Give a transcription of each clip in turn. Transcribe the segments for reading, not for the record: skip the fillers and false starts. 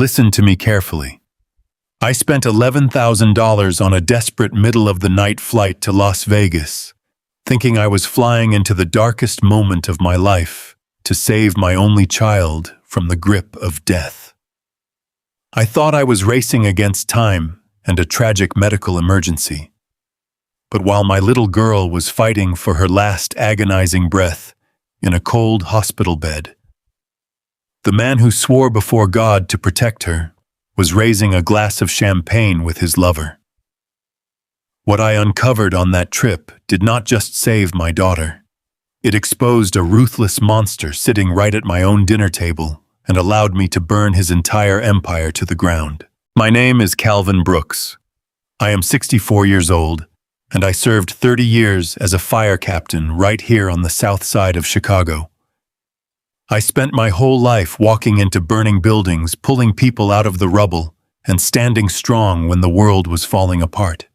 Listen to me carefully. I spent $11,000 on a desperate middle-of-the-night flight to Las Vegas, thinking I was flying into the darkest moment of my life to save my only child from the grip of death. I thought I was racing against time and a tragic medical emergency. But while my little girl was fighting for her last agonizing breath in a cold hospital bed, the man who swore before God to protect her was raising a glass of champagne with his lover. What I uncovered on that trip did not just save my daughter. It exposed a ruthless monster sitting right at my own dinner table and allowed me to burn his entire empire to the ground. My name is Calvin Brooks. I am 64 years old, and I served 30 years as a fire captain right here on the south side of Chicago. I spent my whole life walking into burning buildings, pulling people out of the rubble, and standing strong when the world was falling apart.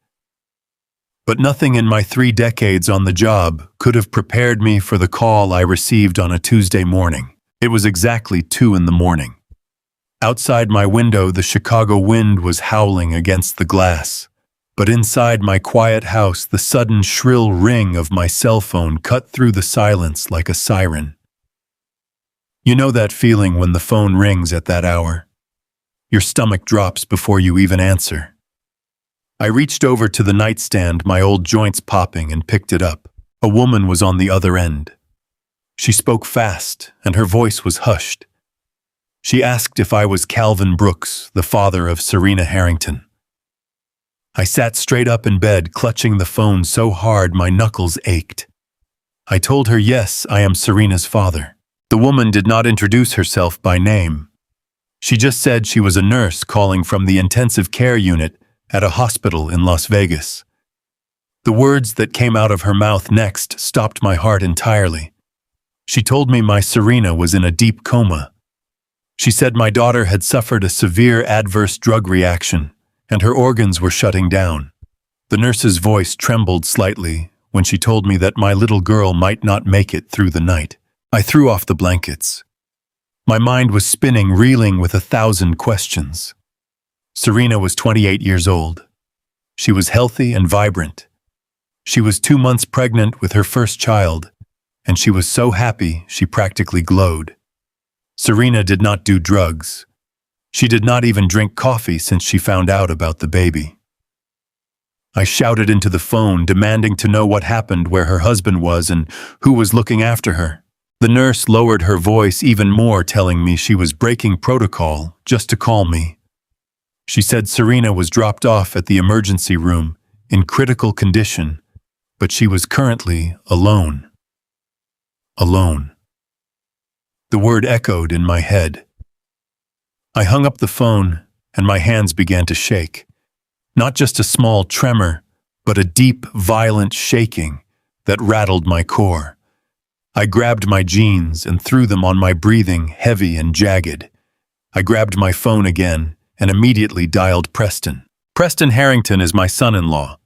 But nothing in my 3 decades on the job could have prepared me for the call I received on a Tuesday morning. It was exactly 2 in the morning. Outside my window, the Chicago wind was howling against the glass, but inside my quiet house, the sudden shrill ring of my cell phone cut through the silence like a siren. You know that feeling when the phone rings at that hour? Your stomach drops before you even answer. I reached over to the nightstand, my old joints popping, and picked it up. A woman was on the other end. She spoke fast, and her voice was hushed. She asked if I was Calvin Brooks, the father of Serena Harrington. I sat straight up in bed, clutching the phone so hard my knuckles ached. I told her, yes, I am Serena's father. The woman did not introduce herself by name. She just said she was a nurse calling from the intensive care unit at a hospital in Las Vegas. The words that came out of her mouth next stopped my heart entirely. She told me my Serena was in a deep coma. She said my daughter had suffered a severe adverse drug reaction, and her organs were shutting down. The nurse's voice trembled slightly when she told me that my little girl might not make it through the night. I threw off the blankets. My mind was spinning, reeling with 1,000 questions. Serena was 28 years old. She was healthy and vibrant. She was 2 months pregnant with her first child, and she was so happy she practically glowed. Serena did not do drugs. She did not even drink coffee since she found out about the baby. I shouted into the phone, demanding to know what happened, where her husband was, and who was looking after her. The nurse lowered her voice even more, telling me she was breaking protocol just to call me. She said Serena was dropped off at the emergency room in critical condition, but she was currently alone. Alone. The word echoed in my head. I hung up the phone, and my hands began to shake. Not just a small tremor, but a deep, violent shaking that rattled my core. I grabbed my jeans and threw them on my breathing, heavy and jagged. I grabbed my phone again and immediately dialed Preston. Preston Harrington is my son-in-law.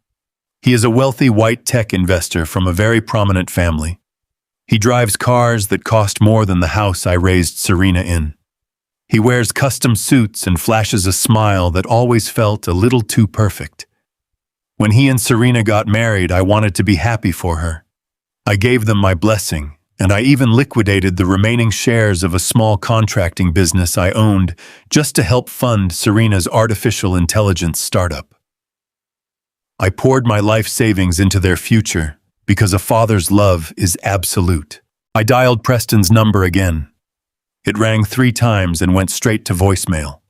He is a wealthy white tech investor from a very prominent family. He drives cars that cost more than the house I raised Serena in. He wears custom suits and flashes a smile that always felt a little too perfect. When he and Serena got married, I wanted to be happy for her. I gave them my blessing, and I even liquidated the remaining shares of a small contracting business I owned just to help fund Serena's artificial intelligence startup. I poured my life savings into their future because a father's love is absolute. I dialed Preston's number again. It rang 3 times and went straight to voicemail.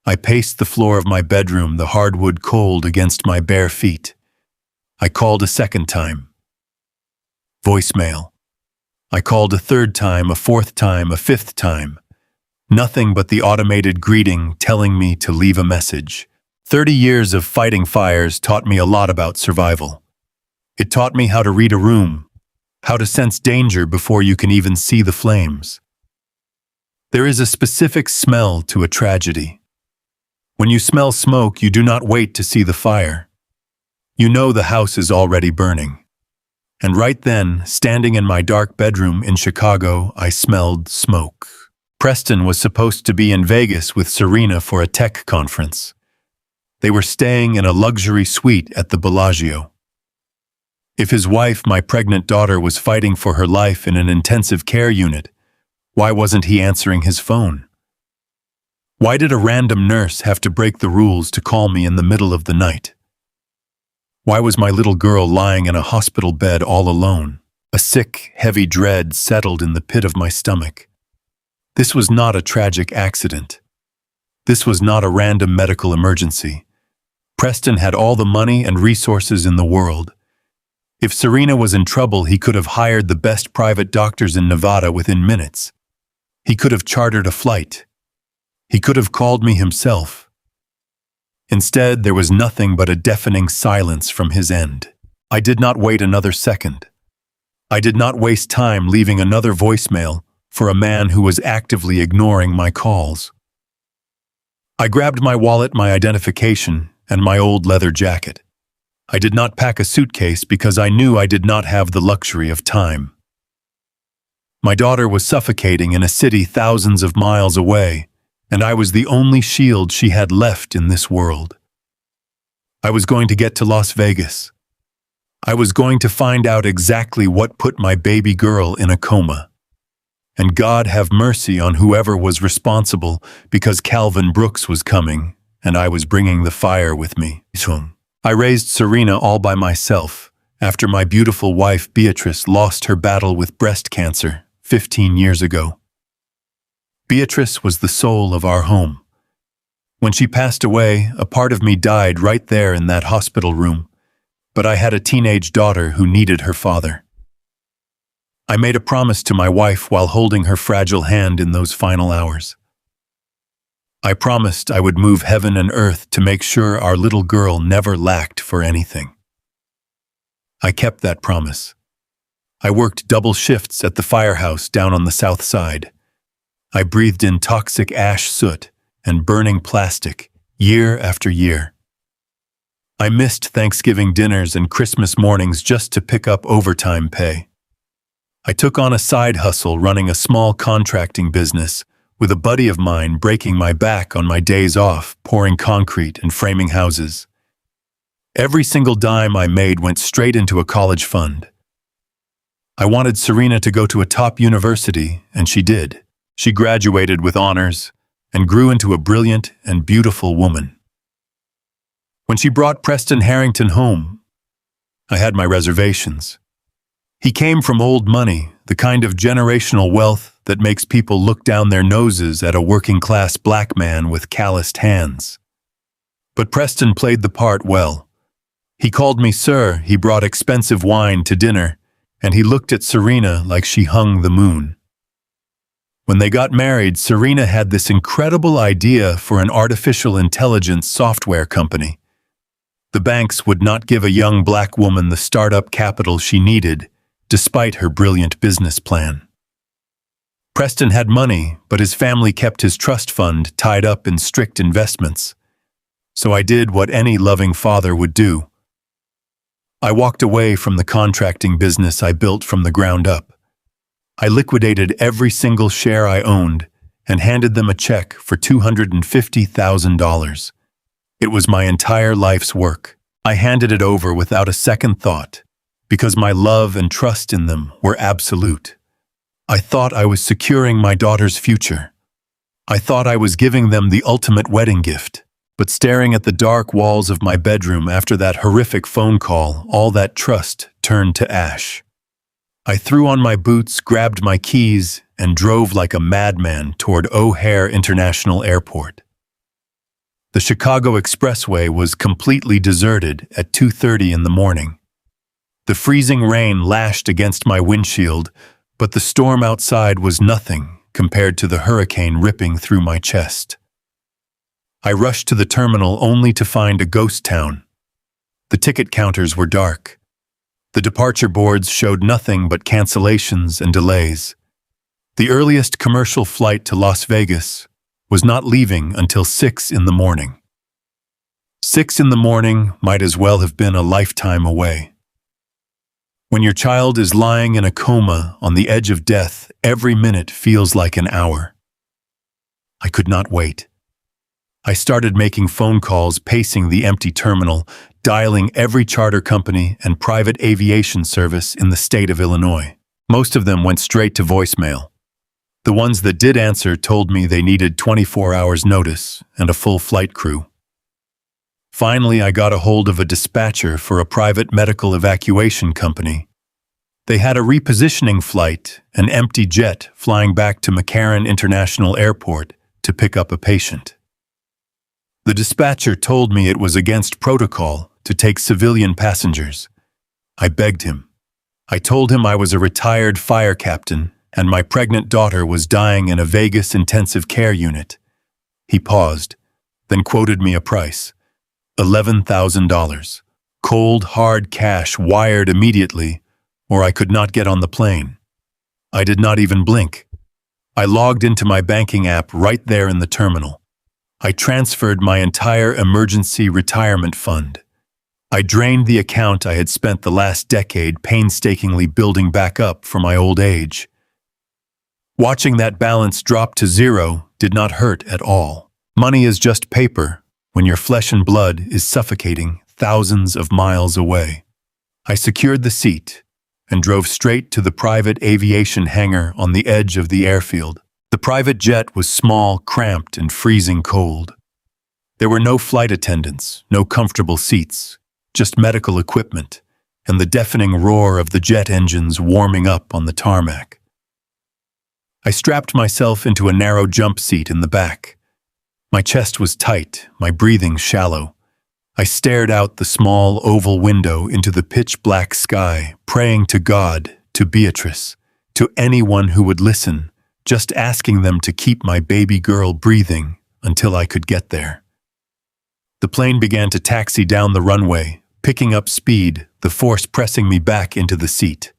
I paced the floor of my bedroom, the hardwood cold against my bare feet. I called a second time. Voicemail. I called a third time, a fourth time, a fifth time. Nothing but the automated greeting telling me to leave a message. 30 years of fighting fires taught me a lot about survival. It taught me how to read a room, how to sense danger before you can even see the flames. There is a specific smell to a tragedy. When you smell smoke, you do not wait to see the fire. You know the house is already burning. And right then, standing in my dark bedroom in Chicago, I smelled smoke. Preston was supposed to be in Vegas with Serena for a tech conference. They were staying in a luxury suite at the Bellagio. If his wife, my pregnant daughter, was fighting for her life in an intensive care unit, why wasn't he answering his phone? Why did a random nurse have to break the rules to call me in the middle of the night? Why was my little girl lying in a hospital bed all alone? A sick, heavy dread settled in the pit of my stomach. This was not a tragic accident. This was not a random medical emergency. Preston had all the money and resources in the world. If Serena was in trouble, he could have hired the best private doctors in Nevada within minutes. He could have chartered a flight. He could have called me himself. Instead, there was nothing but a deafening silence from his end. I did not wait another second. I did not waste time leaving another voicemail for a man who was actively ignoring my calls. I grabbed my wallet, my identification, and my old leather jacket. I did not pack a suitcase because I knew I did not have the luxury of time. My daughter was suffocating in a city thousands of miles away, and I was the only shield she had left in this world. I was going to get to Las Vegas. I was going to find out exactly what put my baby girl in a coma. And God have mercy on whoever was responsible, because Calvin Brooks was coming, and I was bringing the fire with me. I raised Serena all by myself after my beautiful wife Beatrice lost her battle with breast cancer 15 years ago. Beatrice was the soul of our home. When she passed away, a part of me died right there in that hospital room, but I had a teenage daughter who needed her father. I made a promise to my wife while holding her fragile hand in those final hours. I promised I would move heaven and earth to make sure our little girl never lacked for anything. I kept that promise. I worked double shifts at the firehouse down on the south side. I breathed in toxic ash soot and burning plastic year after year. I missed Thanksgiving dinners and Christmas mornings just to pick up overtime pay. I took on a side hustle running a small contracting business, with a buddy of mine breaking my back on my days off, pouring concrete and framing houses. Every single dime I made went straight into a college fund. I wanted Serena to go to a top university, and she did. She graduated with honors and grew into a brilliant and beautiful woman. When she brought Preston Harrington home, I had my reservations. He came from old money, the kind of generational wealth that makes people look down their noses at a working-class black man with calloused hands. But Preston played the part well. He called me sir, he brought expensive wine to dinner, and he looked at Serena like she hung the moon. When they got married, Serena had this incredible idea for an artificial intelligence software company. The banks would not give a young black woman the startup capital she needed, despite her brilliant business plan. Preston had money, but his family kept his trust fund tied up in strict investments. So I did what any loving father would do. I walked away from the contracting business I built from the ground up. I liquidated every single share I owned and handed them a check for $250,000. It was my entire life's work. I handed it over without a second thought, because my love and trust in them were absolute. I thought I was securing my daughter's future. I thought I was giving them the ultimate wedding gift. But staring at the dark walls of my bedroom after that horrific phone call, all that trust turned to ash. I threw on my boots, grabbed my keys, and drove like a madman toward O'Hare International Airport. The Chicago Expressway was completely deserted at 2:30 in the morning. The freezing rain lashed against my windshield, but the storm outside was nothing compared to the hurricane ripping through my chest. I rushed to the terminal only to find a ghost town. The ticket counters were dark. The departure boards showed nothing but cancellations and delays. The earliest commercial flight to Las Vegas was not leaving until 6 in the morning. 6 in the morning might as well have been a lifetime away. When your child is lying in a coma on the edge of death, every minute feels like an hour. I could not wait. I started making phone calls, pacing the empty terminal, dialing every charter company and private aviation service in the state of Illinois. Most of them went straight to voicemail. The ones that did answer told me they needed 24 hours notice and a full flight crew. Finally, I got a hold of a dispatcher for a private medical evacuation company. They had a repositioning flight, an empty jet flying back to McCarran International Airport to pick up a patient. The dispatcher told me it was against protocol to take civilian passengers. I begged him. I told him I was a retired fire captain and my pregnant daughter was dying in a Vegas intensive care unit. He paused, then quoted me a price. $11,000. Cold, hard cash wired immediately, or I could not get on the plane. I did not even blink. I logged into my banking app right there in the terminal. I transferred my entire emergency retirement fund. I drained the account I had spent the last decade painstakingly building back up for my old age. Watching that balance drop to zero did not hurt at all. Money is just paper when your flesh and blood is suffocating thousands of miles away. I secured the seat and drove straight to the private aviation hangar on the edge of the airfield. The private jet was small, cramped, and freezing cold. There were no flight attendants, no comfortable seats, just medical equipment and the deafening roar of the jet engines warming up on the tarmac. I strapped myself into a narrow jump seat in the back. My chest was tight, my breathing shallow. I stared out the small oval window into the pitch-black sky, praying to God, to Beatrice, to anyone who would listen, just asking them to keep my baby girl breathing until I could get there. The plane began to taxi down the runway, picking up speed, the force pressing me back into the seat.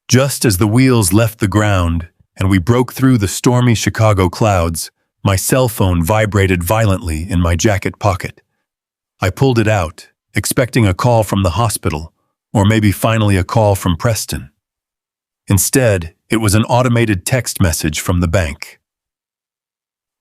Just as the wheels left the ground and we broke through the stormy Chicago clouds, my cell phone vibrated violently in my jacket pocket. I pulled it out, expecting a call from the hospital, or maybe finally a call from Preston. Instead, it was an automated text message from the bank.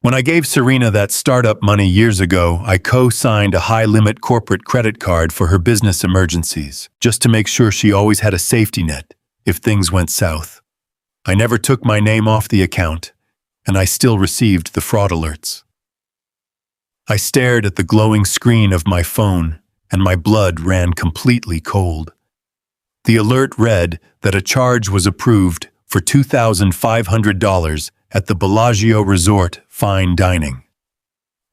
When I gave Serena that startup money years ago, I co-signed a high-limit corporate credit card for her business emergencies, just to make sure she always had a safety net if things went south. I never took my name off the account, and I still received the fraud alerts. I stared at the glowing screen of my phone, and my blood ran completely cold. The alert read that a charge was approved for $2,500 at the Bellagio Resort Fine Dining.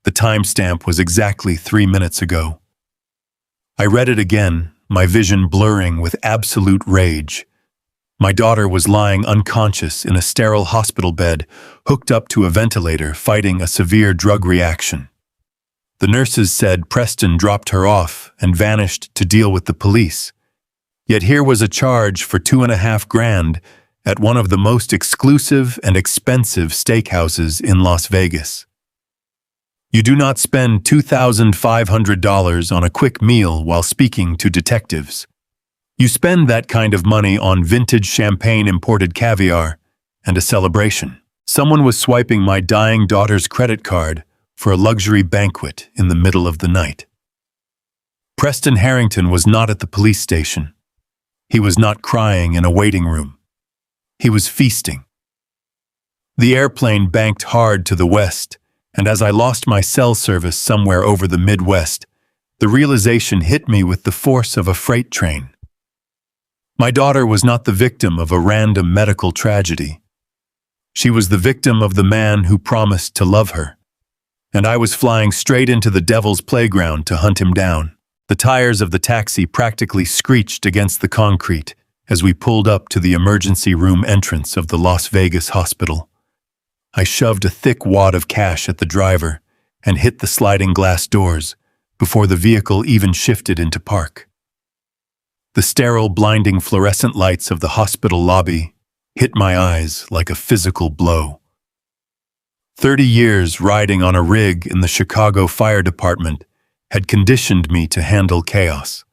The timestamp was exactly 3 minutes ago. I read it again, my vision blurring with absolute rage. My daughter was lying unconscious in a sterile hospital bed, hooked up to a ventilator, fighting a severe drug reaction. The nurses said Preston dropped her off and vanished to deal with the police. Yet here was a charge for $2,500 at one of the most exclusive and expensive steakhouses in Las Vegas. You do not spend $2,500 on a quick meal while speaking to detectives. You spend that kind of money on vintage champagne imported caviar and a celebration. Someone was swiping my dying daughter's credit card for a luxury banquet in the middle of the night. Preston Harrington was not at the police station. He was not crying in a waiting room. He was feasting. The airplane banked hard to the west, and as I lost my cell service somewhere over the Midwest, the realization hit me with the force of a freight train. My daughter was not the victim of a random medical tragedy. She was the victim of the man who promised to love her, and I was flying straight into the devil's playground to hunt him down. The tires of the taxi practically screeched against the concrete as we pulled up to the emergency room entrance of the Las Vegas hospital. I shoved a thick wad of cash at the driver and hit the sliding glass doors before the vehicle even shifted into park. The sterile, blinding fluorescent lights of the hospital lobby hit my eyes like a physical blow. 30 years riding on a rig in the Chicago Fire Department had conditioned me to handle chaos.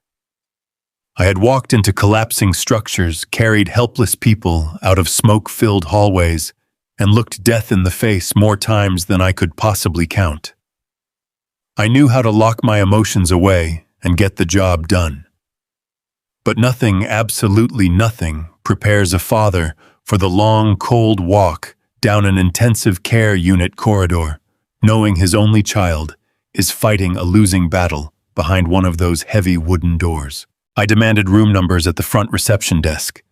I had walked into collapsing structures, carried helpless people out of smoke-filled hallways, and looked death in the face more times than I could possibly count. I knew how to lock my emotions away and get the job done. But nothing, absolutely nothing, prepares a father for the long, cold walk down an intensive care unit corridor, knowing his only child is fighting a losing battle behind one of those heavy wooden doors. I demanded room numbers at the front reception desk.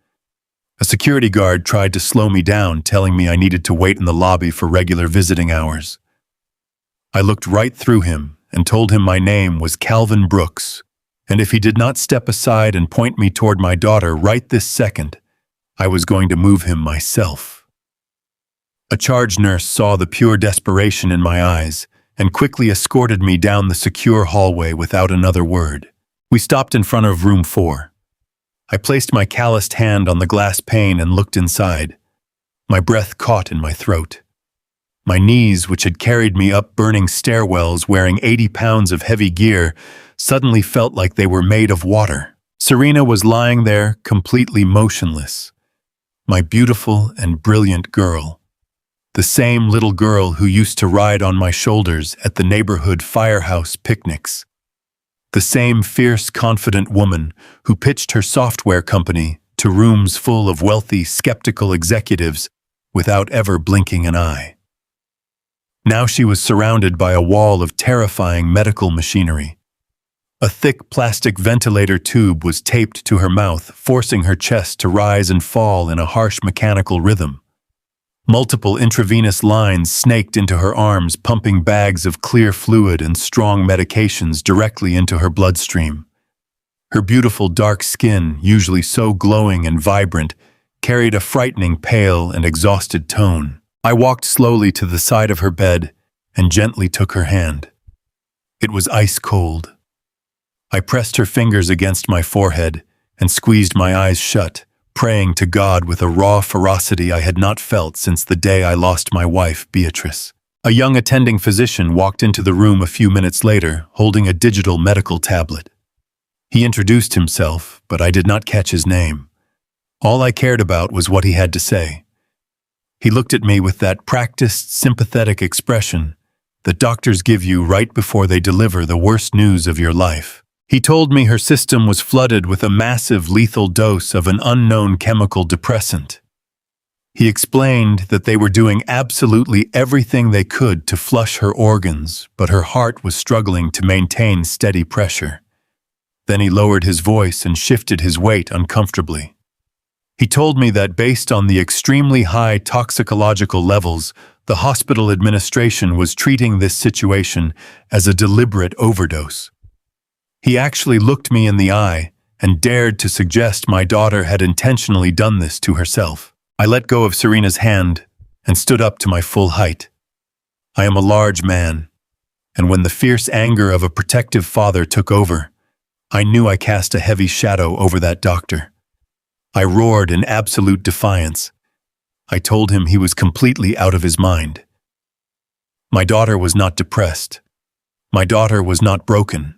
A security guard tried to slow me down, telling me I needed to wait in the lobby for regular visiting hours. I looked right through him and told him my name was Calvin Brooks, and if he did not step aside and point me toward my daughter right this second, I was going to move him myself. A charge nurse saw the pure desperation in my eyes and quickly escorted me down the secure hallway without another word. We stopped in front of room 4. I placed my calloused hand on the glass pane and looked inside. My breath caught in my throat. My knees, which had carried me up burning stairwells wearing 80 pounds of heavy gear, suddenly felt like they were made of water. Serena was lying there, completely motionless. My beautiful and brilliant girl. The same little girl who used to ride on my shoulders at the neighborhood firehouse picnics. The same fierce, confident woman who pitched her software company to rooms full of wealthy, skeptical executives without ever blinking an eye. Now she was surrounded by a wall of terrifying medical machinery. A thick plastic ventilator tube was taped to her mouth, forcing her chest to rise and fall in a harsh mechanical rhythm. Multiple intravenous lines snaked into her arms, pumping bags of clear fluid and strong medications directly into her bloodstream. Her beautiful dark skin, usually so glowing and vibrant, carried a frightening pale and exhausted tone. I walked slowly to the side of her bed and gently took her hand. It was ice cold. I pressed her fingers against my forehead and squeezed my eyes shut, praying to God with a raw ferocity I had not felt since the day I lost my wife, Beatrice. A young attending physician walked into the room a few minutes later, holding a digital medical tablet. He introduced himself, but I did not catch his name. All I cared about was what he had to say. He looked at me with that practiced, sympathetic expression that doctors give you right before they deliver the worst news of your life. He told me her system was flooded with a massive lethal dose of an unknown chemical depressant. He explained that they were doing absolutely everything they could to flush her organs, but her heart was struggling to maintain steady pressure. Then he lowered his voice and shifted his weight uncomfortably. He told me that based on the extremely high toxicological levels, the hospital administration was treating this situation as a deliberate overdose. He actually looked me in the eye and dared to suggest my daughter had intentionally done this to herself. I let go of Serena's hand and stood up to my full height. I am a large man, and when the fierce anger of a protective father took over, I knew I cast a heavy shadow over that doctor. I roared in absolute defiance. I told him he was completely out of his mind. My daughter was not depressed. My daughter was not broken.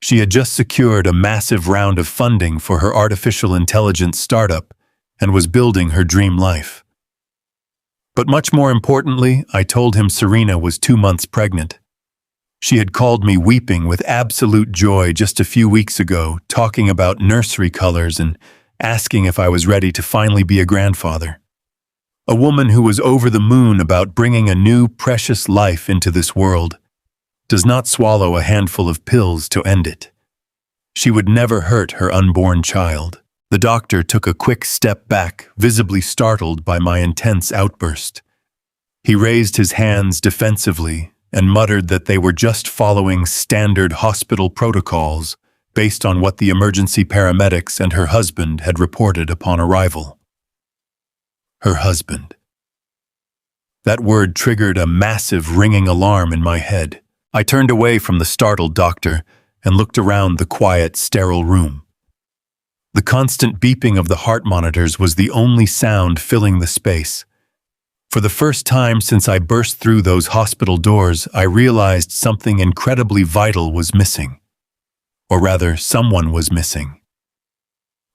She had just secured a massive round of funding for her artificial intelligence startup and was building her dream life. But much more importantly, I told him Serena was 2 months pregnant. She had called me weeping with absolute joy just a few weeks ago, talking about nursery colors and asking if I was ready to finally be a grandfather. A woman who was over the moon about bringing a new, precious life into this world does not swallow a handful of pills to end it. She would never hurt her unborn child. The doctor took a quick step back, visibly startled by my intense outburst. He raised his hands defensively and muttered that they were just following standard hospital protocols based on what the emergency paramedics and her husband had reported upon arrival. Her husband. That word triggered a massive ringing alarm in my head. I turned away from the startled doctor and looked around the quiet, sterile room. The constant beeping of the heart monitors was the only sound filling the space. For the first time since I burst through those hospital doors, I realized something incredibly vital was missing. Or rather, someone was missing.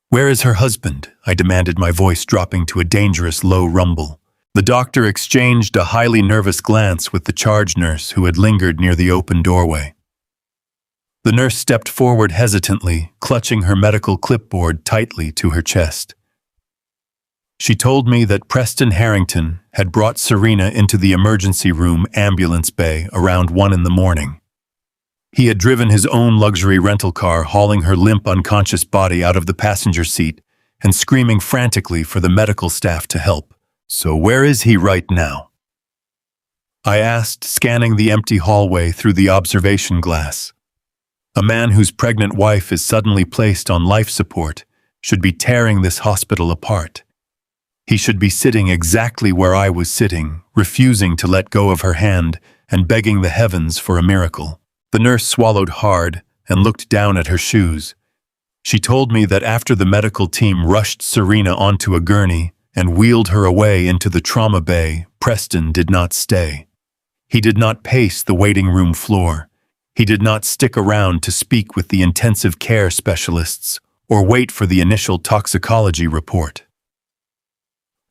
"Where is her husband?" I demanded, my voice dropping to a dangerous low rumble. The doctor exchanged a highly nervous glance with the charge nurse who had lingered near the open doorway. The nurse stepped forward hesitantly, clutching her medical clipboard tightly to her chest. She told me that Preston Harrington had brought Serena into the emergency room ambulance bay around 1 in the morning. He had driven his own luxury rental car, hauling her limp, unconscious body out of the passenger seat and screaming frantically for the medical staff to help. "So where is he right now?" I asked, scanning the empty hallway through the observation glass. A man whose pregnant wife is suddenly placed on life support should be tearing this hospital apart. He should be sitting exactly where I was sitting, refusing to let go of her hand and begging the heavens for a miracle. The nurse swallowed hard and looked down at her shoes. She told me that after the medical team rushed Serena onto a gurney and wheeled her away into the trauma bay, Preston did not stay. He did not pace the waiting room floor. He did not stick around to speak with the intensive care specialists or wait for the initial toxicology report.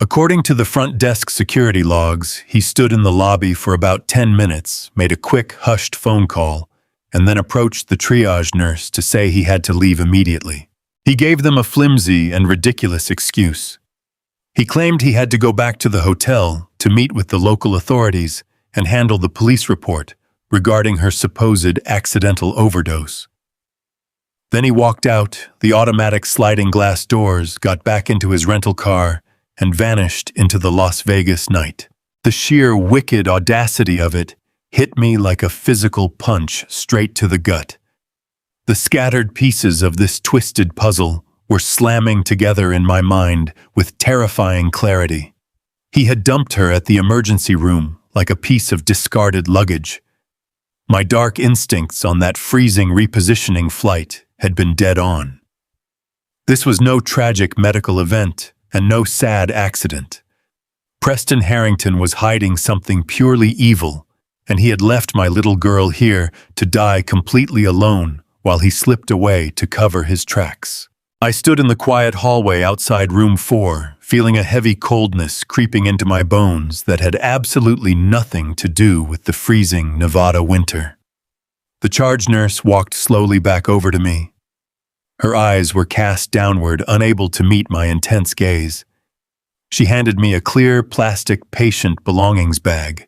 According to the front desk security logs, he stood in the lobby for about 10 minutes, made a quick, hushed phone call, and then approached the triage nurse to say he had to leave immediately. He gave them a flimsy and ridiculous excuse. He claimed he had to go back to the hotel to meet with the local authorities and handle the police report regarding her supposed accidental overdose. Then he walked out the automatic sliding glass doors, got back into his rental car, and vanished into the Las Vegas night. The sheer wicked audacity of it hit me like a physical punch straight to the gut. The scattered pieces of this twisted puzzle were slamming together in my mind with terrifying clarity. He had dumped her at the emergency room like a piece of discarded luggage. My dark instincts on that freezing repositioning flight had been dead on. This was no tragic medical event and no sad accident. Preston Harrington was hiding something purely evil, and he had left my little girl here to die completely alone while he slipped away to cover his tracks. I stood in the quiet hallway outside room 4, feeling a heavy coldness creeping into my bones that had absolutely nothing to do with the freezing Nevada winter. The charge nurse walked slowly back over to me. Her eyes were cast downward, unable to meet my intense gaze. She handed me a clear plastic patient belongings bag.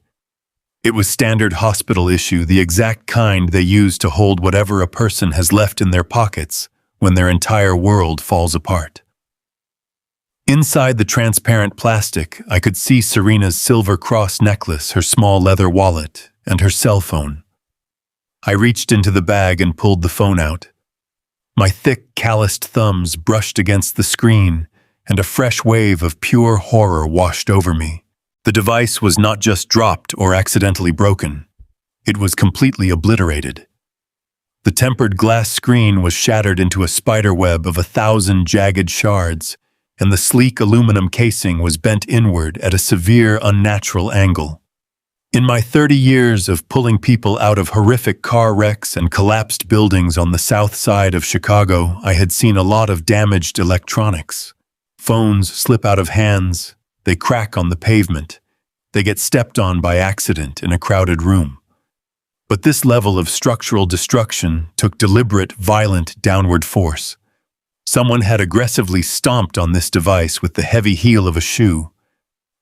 It was standard hospital issue, the exact kind they use to hold whatever a person has left in their pockets when their entire world falls apart. Inside the transparent plastic, I could see Serena's silver cross necklace, her small leather wallet, and her cell phone. I reached into the bag and pulled the phone out. My thick, calloused thumbs brushed against the screen, and a fresh wave of pure horror washed over me. The device was not just dropped or accidentally broken. It was completely obliterated. The tempered glass screen was shattered into a spider web of 1,000 jagged shards, and the sleek aluminum casing was bent inward at a severe, unnatural angle. In my 30 years of pulling people out of horrific car wrecks and collapsed buildings on the south side of Chicago, I had seen a lot of damaged electronics. Phones slip out of hands, they crack on the pavement, they get stepped on by accident in a crowded room. But this level of structural destruction took deliberate, violent downward force. Someone had aggressively stomped on this device with the heavy heel of a shoe.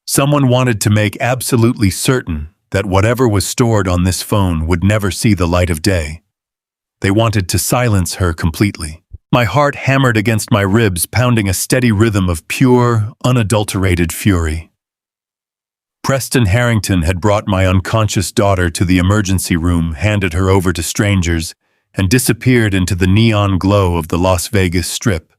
Someone wanted to make absolutely certain that whatever was stored on this phone would never see the light of day. They wanted to silence her completely. My heart hammered against my ribs, pounding a steady rhythm of pure, unadulterated fury. Preston Harrington had brought my unconscious daughter to the emergency room, handed her over to strangers, and disappeared into the neon glow of the Las Vegas Strip.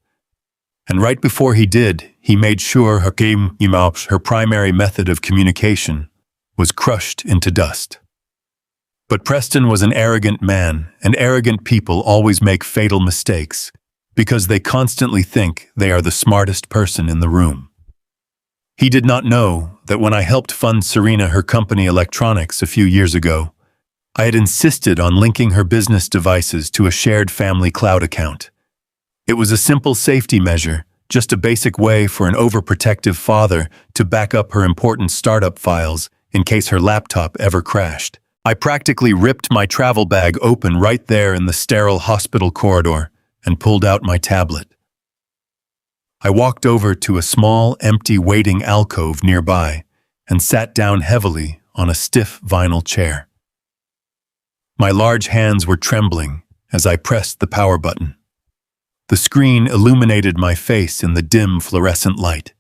And right before he did, he made sure her primary method of communication was crushed into dust. But Preston was an arrogant man, and arrogant people always make fatal mistakes because they constantly think they are the smartest person in the room. He did not know that when I helped fund Serena her company electronics a few years ago, I had insisted on linking her business devices to a shared family cloud account. It was a simple safety measure, just a basic way for an overprotective father to back up her important startup files in case her laptop ever crashed. I practically ripped my travel bag open right there in the sterile hospital corridor and pulled out my tablet. I walked over to a small, empty waiting alcove nearby and sat down heavily on a stiff vinyl chair. My large hands were trembling as I pressed the power button. The screen illuminated my face in the dim fluorescent light.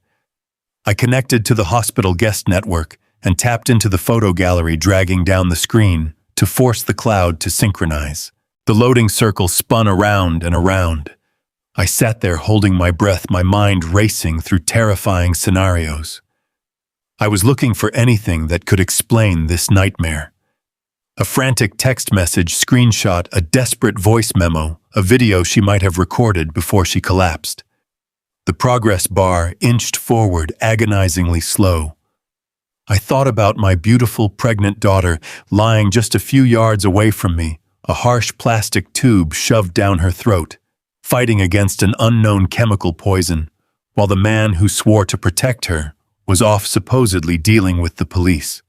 I connected to the hospital guest network and tapped into the photo gallery, dragging down the screen to force the cloud to synchronize. The loading circle spun around and around. I sat there holding my breath, my mind racing through terrifying scenarios. I was looking for anything that could explain this nightmare. A frantic text message screenshot, a desperate voice memo, a video she might have recorded before she collapsed. The progress bar inched forward, agonizingly slow. I thought about my beautiful pregnant daughter lying just a few yards away from me, a harsh plastic tube shoved down her throat, fighting against an unknown chemical poison, while the man who swore to protect her was off supposedly dealing with the police.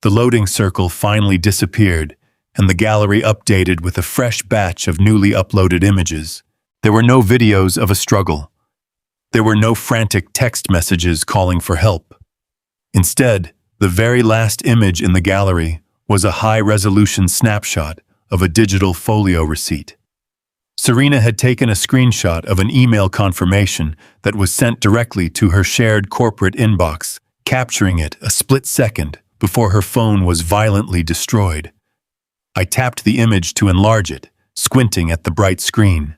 The loading circle finally disappeared, and the gallery updated with a fresh batch of newly uploaded images. There were no videos of a struggle. There were no frantic text messages calling for help. Instead, the very last image in the gallery was a high-resolution snapshot of a digital folio receipt. Serena had taken a screenshot of an email confirmation that was sent directly to her shared corporate inbox, capturing it a split second before her phone was violently destroyed. I tapped the image to enlarge it, squinting at the bright screen.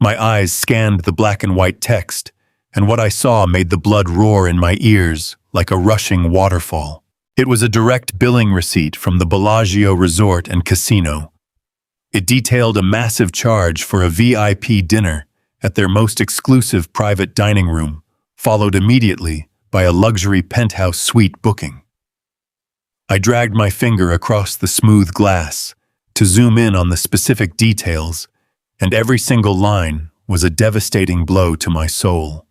My eyes scanned the black and white text, and what I saw made the blood roar in my ears like a rushing waterfall. It was a direct billing receipt from the Bellagio Resort and Casino. It detailed a massive charge for a VIP dinner at their most exclusive private dining room, followed immediately by a luxury penthouse suite booking. I dragged my finger across the smooth glass to zoom in on the specific details, and every single line was a devastating blow to my soul.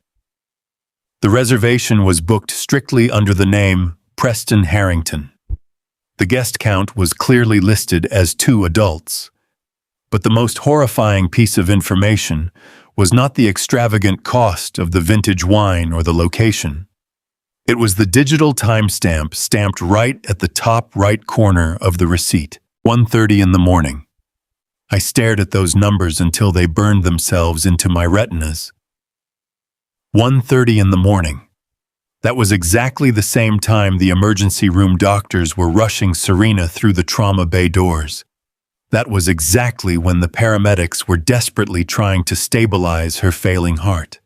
The reservation was booked strictly under the name Preston Harrington. The guest count was clearly listed as 2 adults. But the most horrifying piece of information was not the extravagant cost of the vintage wine or the location. It was the digital timestamp stamped right at the top right corner of the receipt, 1:30 in the morning. I stared at those numbers until they burned themselves into my retinas. 1:30 in the morning. That was exactly the same time the emergency room doctors were rushing Serena through the trauma bay doors. That was exactly when the paramedics were desperately trying to stabilize her failing heart.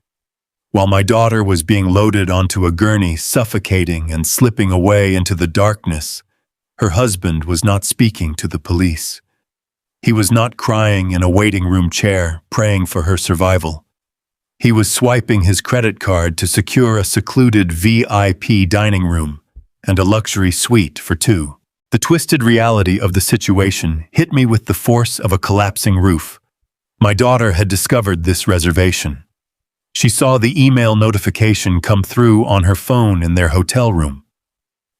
While my daughter was being loaded onto a gurney, suffocating and slipping away into the darkness, her husband was not speaking to the police. He was not crying in a waiting room chair, praying for her survival. He was swiping his credit card to secure a secluded VIP dining room and a luxury suite for 2. The twisted reality of the situation hit me with the force of a collapsing roof. My daughter had discovered this reservation. She saw the email notification come through on her phone in their hotel room.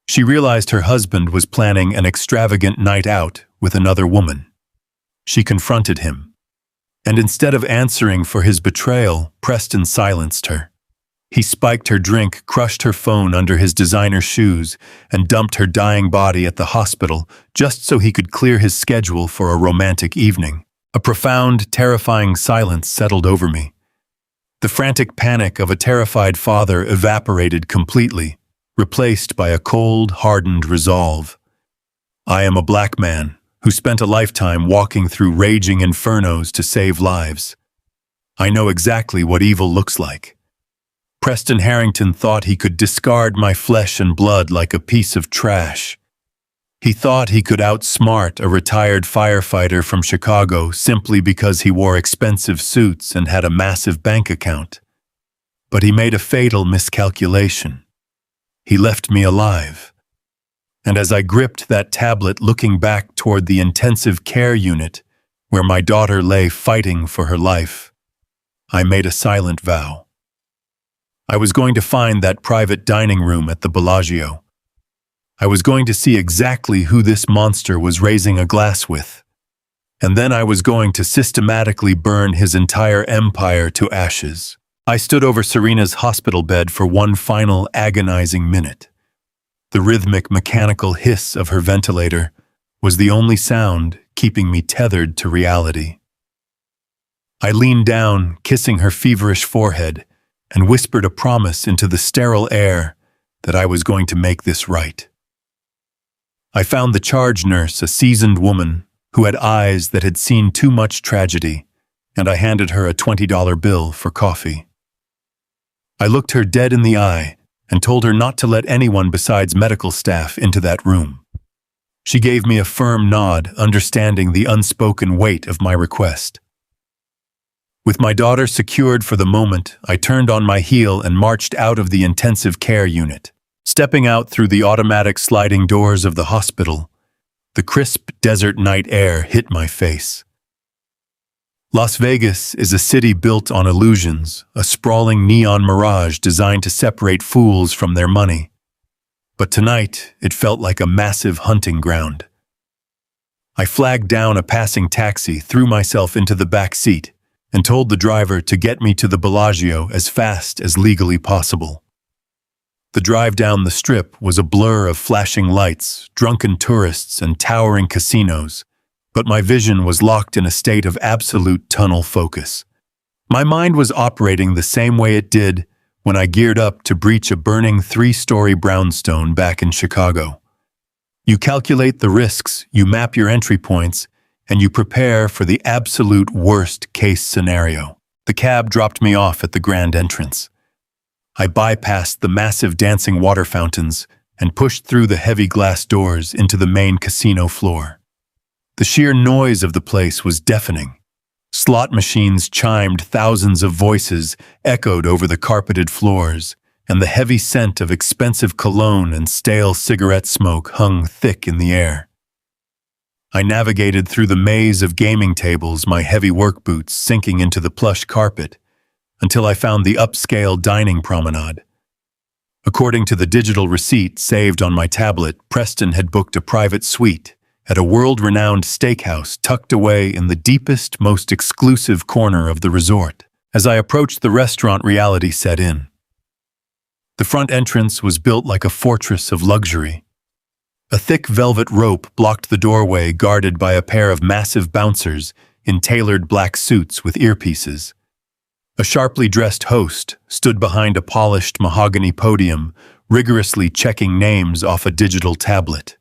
She realized her husband was planning an extravagant night out with another woman. She confronted him. And instead of answering for his betrayal, Preston silenced her. He spiked her drink, crushed her phone under his designer shoes, and dumped her dying body at the hospital just so he could clear his schedule for a romantic evening. A profound, terrifying silence settled over me. The frantic panic of a terrified father evaporated completely, replaced by a cold, hardened resolve. I am a black man who spent a lifetime walking through raging infernos to save lives. I know exactly what evil looks like. Preston Harrington thought he could discard my flesh and blood like a piece of trash. He thought he could outsmart a retired firefighter from Chicago simply because he wore expensive suits and had a massive bank account. But he made a fatal miscalculation. He left me alive. And as I gripped that tablet looking back toward the intensive care unit where my daughter lay fighting for her life, I made a silent vow. I was going to find that private dining room at the Bellagio. I was going to see exactly who this monster was raising a glass with. And then I was going to systematically burn his entire empire to ashes. I stood over Serena's hospital bed for one final agonizing minute. The rhythmic mechanical hiss of her ventilator was the only sound keeping me tethered to reality. I leaned down, kissing her feverish forehead, and whispered a promise into the sterile air that I was going to make this right. I found the charge nurse, a seasoned woman who had eyes that had seen too much tragedy, and I handed her a $20 bill for coffee. I looked her dead in the eye and told her not to let anyone besides medical staff into that room. She gave me a firm nod, understanding the unspoken weight of my request. With my daughter secured for the moment, I turned on my heel and marched out of the intensive care unit. Stepping out through the automatic sliding doors of the hospital, the crisp desert night air hit my face. Las Vegas is a city built on illusions, a sprawling neon mirage designed to separate fools from their money. But tonight, it felt like a massive hunting ground. I flagged down a passing taxi, threw myself into the back seat, and told the driver to get me to the Bellagio as fast as legally possible. The drive down the strip was a blur of flashing lights, drunken tourists, and towering casinos, but my vision was locked in a state of absolute tunnel focus. My mind was operating the same way it did when I geared up to breach a burning 3-story brownstone back in Chicago. You calculate the risks, you map your entry points, and you prepare for the absolute worst-case scenario. The cab dropped me off at the grand entrance. I bypassed the massive dancing water fountains and pushed through the heavy glass doors into the main casino floor. The sheer noise of the place was deafening. Slot machines chimed, thousands of voices echoed over the carpeted floors, and the heavy scent of expensive cologne and stale cigarette smoke hung thick in the air. I navigated through the maze of gaming tables, my heavy work boots sinking into the plush carpet, until I found the upscale dining promenade. According to the digital receipt saved on my tablet, Preston had booked a private suite at a world-renowned steakhouse tucked away in the deepest, most exclusive corner of the resort. As I approached the restaurant, reality set in. The front entrance was built like a fortress of luxury. A thick velvet rope blocked the doorway, guarded by a pair of massive bouncers in tailored black suits with earpieces. A sharply dressed host stood behind a polished mahogany podium, rigorously checking names off a digital tablet.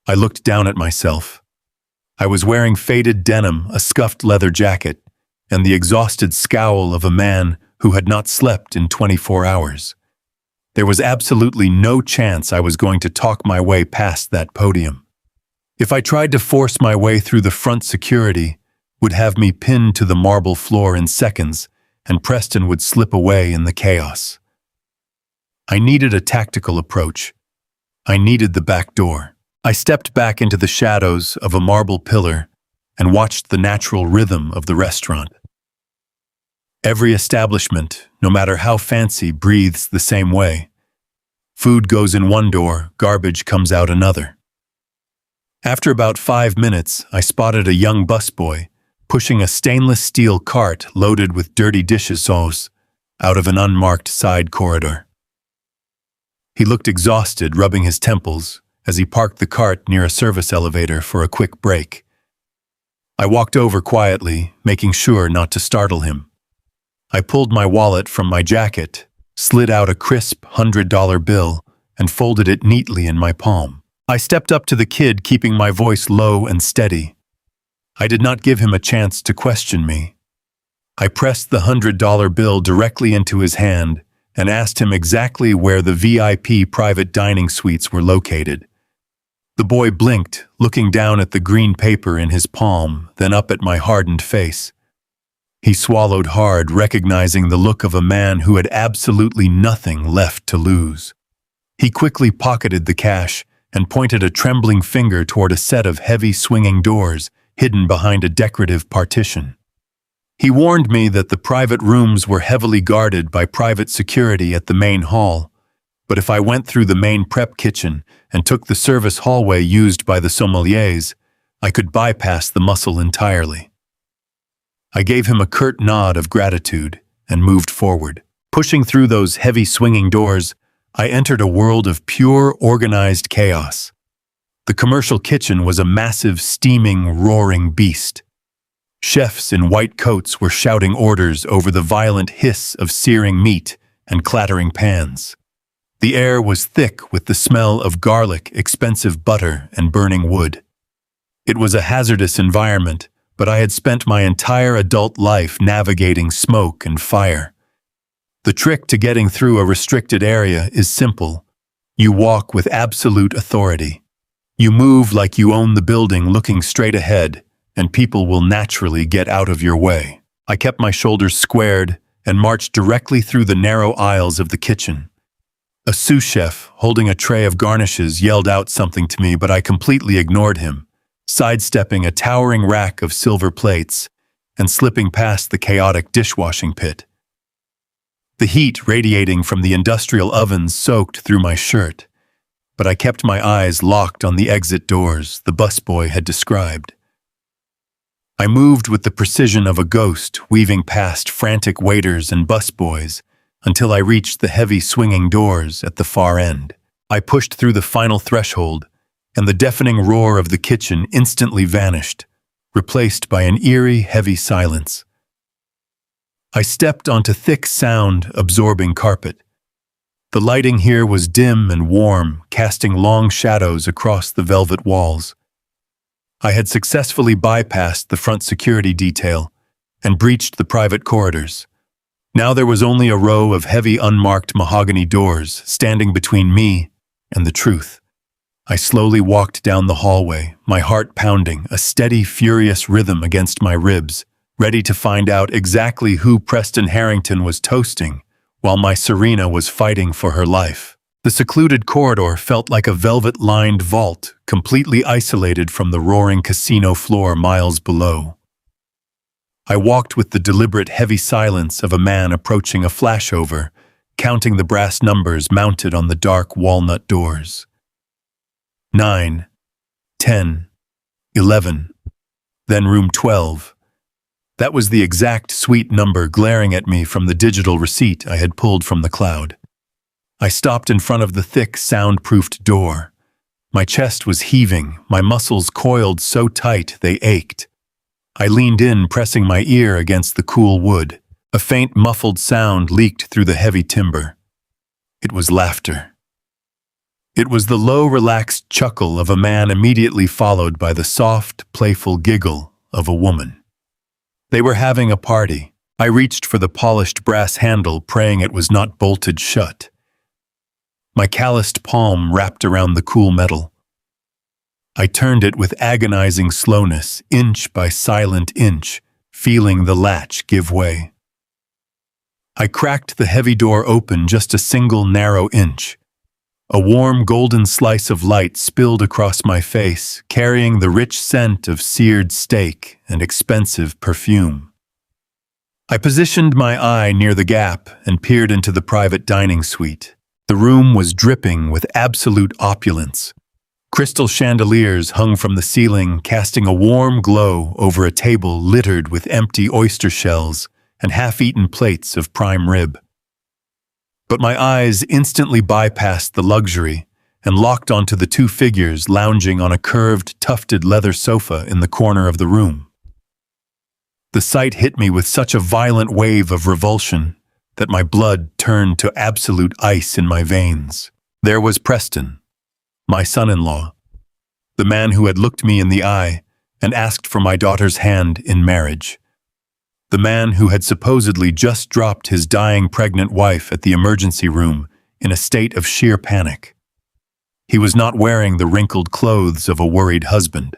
I looked down at myself. I was wearing faded denim, a scuffed leather jacket, and the exhausted scowl of a man who had not slept in 24 hours. There was absolutely no chance I was going to talk my way past that podium. If I tried to force my way through the front, security would have me pinned to the marble floor in seconds, and Preston would slip away in the chaos. I needed a tactical approach. I needed the back door. I stepped back into the shadows of a marble pillar and watched the natural rhythm of the restaurant. Every establishment, no matter how fancy, breathes the same way. Food goes in one door, garbage comes out another. After about 5 minutes, I spotted a young busboy pushing a stainless steel cart loaded with dirty dishes sauce out of an unmarked side corridor. He looked exhausted, rubbing his temples, as he parked the cart near a service elevator for a quick break. I walked over quietly, making sure not to startle him. I pulled my wallet from my jacket, slid out a crisp $100 bill, and folded it neatly in my palm. I stepped up to the kid, keeping my voice low and steady. I did not give him a chance to question me. I pressed the $100 bill directly into his hand and asked him exactly where the VIP private dining suites were located. The boy blinked, looking down at the green paper in his palm, then up at my hardened face. He swallowed hard, recognizing the look of a man who had absolutely nothing left to lose. He quickly pocketed the cash and pointed a trembling finger toward a set of heavy swinging doors hidden behind a decorative partition. He warned me that the private rooms were heavily guarded by private security at the main hall, but if I went through the main prep kitchen and took the service hallway used by the sommeliers, I could bypass the muscle entirely. I gave him a curt nod of gratitude and moved forward. Pushing through those heavy swinging doors, I entered a world of pure, organized chaos. The commercial kitchen was a massive, steaming, roaring beast. Chefs in white coats were shouting orders over the violent hiss of searing meat and clattering pans. The air was thick with the smell of garlic, expensive butter, and burning wood. It was a hazardous environment, but I had spent my entire adult life navigating smoke and fire. The trick to getting through a restricted area is simple. You walk with absolute authority. You move like you own the building, looking straight ahead, and people will naturally get out of your way. I kept my shoulders squared and marched directly through the narrow aisles of the kitchen. A sous chef, holding a tray of garnishes, yelled out something to me, but I completely ignored him, sidestepping a towering rack of silver plates and slipping past the chaotic dishwashing pit. The heat radiating from the industrial ovens soaked through my shirt, but I kept my eyes locked on the exit doors the busboy had described. I moved with the precision of a ghost, weaving past frantic waiters and busboys until I reached the heavy swinging doors at the far end. I pushed through the final threshold, and the deafening roar of the kitchen instantly vanished, replaced by an eerie, heavy silence. I stepped onto thick, sound-absorbing carpet. The lighting here was dim and warm, casting long shadows across the velvet walls. I had successfully bypassed the front security detail and breached the private corridors. Now there was only a row of heavy, unmarked mahogany doors standing between me and the truth. I slowly walked down the hallway, my heart pounding, a steady, furious rhythm against my ribs, ready to find out exactly who Preston Harrington was toasting while my Serena was fighting for her life. The secluded corridor felt like a velvet-lined vault, completely isolated from the roaring casino floor miles below. I walked with the deliberate, heavy silence of a man approaching a flashover, counting the brass numbers mounted on the dark walnut doors. 9, 10, 11, then room 12. That was the exact suite number glaring at me from the digital receipt I had pulled from the cloud. I stopped in front of the thick, soundproofed door. My chest was heaving, my muscles coiled so tight they ached. I leaned in, pressing my ear against the cool wood. A faint, muffled sound leaked through the heavy timber. It was laughter. It was the low, relaxed chuckle of a man, immediately followed by the soft, playful giggle of a woman. They were having a party. I reached for the polished brass handle, praying it was not bolted shut. My calloused palm wrapped around the cool metal. I turned it with agonizing slowness, inch by silent inch, feeling the latch give way. I cracked the heavy door open just a single narrow inch. A warm golden slice of light spilled across my face, carrying the rich scent of seared steak and expensive perfume. I positioned my eye near the gap and peered into the private dining suite. The room was dripping with absolute opulence. Crystal chandeliers hung from the ceiling, casting a warm glow over a table littered with empty oyster shells and half-eaten plates of prime rib. But my eyes instantly bypassed the luxury and locked onto the two figures lounging on a curved, tufted leather sofa in the corner of the room. The sight hit me with such a violent wave of revulsion that my blood turned to absolute ice in my veins. There was Preston, my son-in-law, the man who had looked me in the eye and asked for my daughter's hand in marriage. The man who had supposedly just dropped his dying pregnant wife at the emergency room in a state of sheer panic. He was not wearing the wrinkled clothes of a worried husband.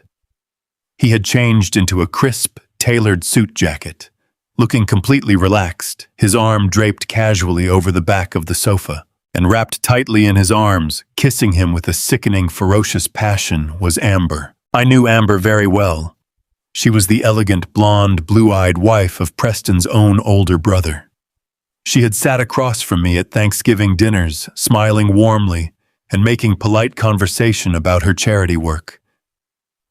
He had changed into a crisp, tailored suit jacket, looking completely relaxed, his arm draped casually over the back of the sofa. And wrapped tightly in his arms, kissing him with a sickening, ferocious passion, was Amber. I knew Amber very well. She was the elegant, blonde, blue-eyed wife of Preston's own older brother. She had sat across from me at Thanksgiving dinners, smiling warmly and making polite conversation about her charity work.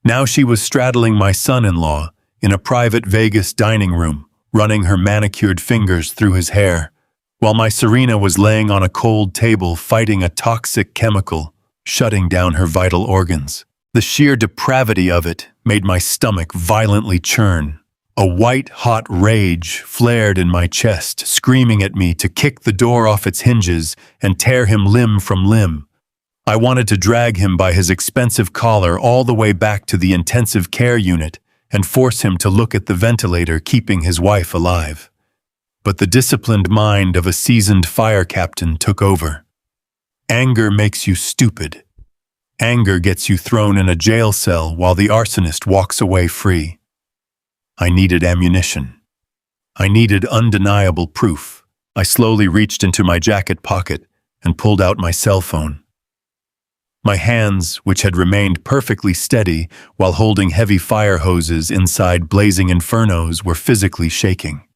Now she was straddling my son-in-law in a private Vegas dining room, running her manicured fingers through his hair, while my Serena was laying on a cold table fighting a toxic chemical, shutting down her vital organs. The sheer depravity of it made my stomach violently churn. A white-hot rage flared in my chest, screaming at me to kick the door off its hinges and tear him limb from limb. I wanted to drag him by his expensive collar all the way back to the intensive care unit and force him to look at the ventilator keeping his wife alive. But the disciplined mind of a seasoned fire captain took over. Anger makes you stupid. Anger gets you thrown in a jail cell while the arsonist walks away free. I needed ammunition. I needed undeniable proof. I slowly reached into my jacket pocket and pulled out my cell phone. My hands, which had remained perfectly steady while holding heavy fire hoses inside blazing infernos, were physically shaking.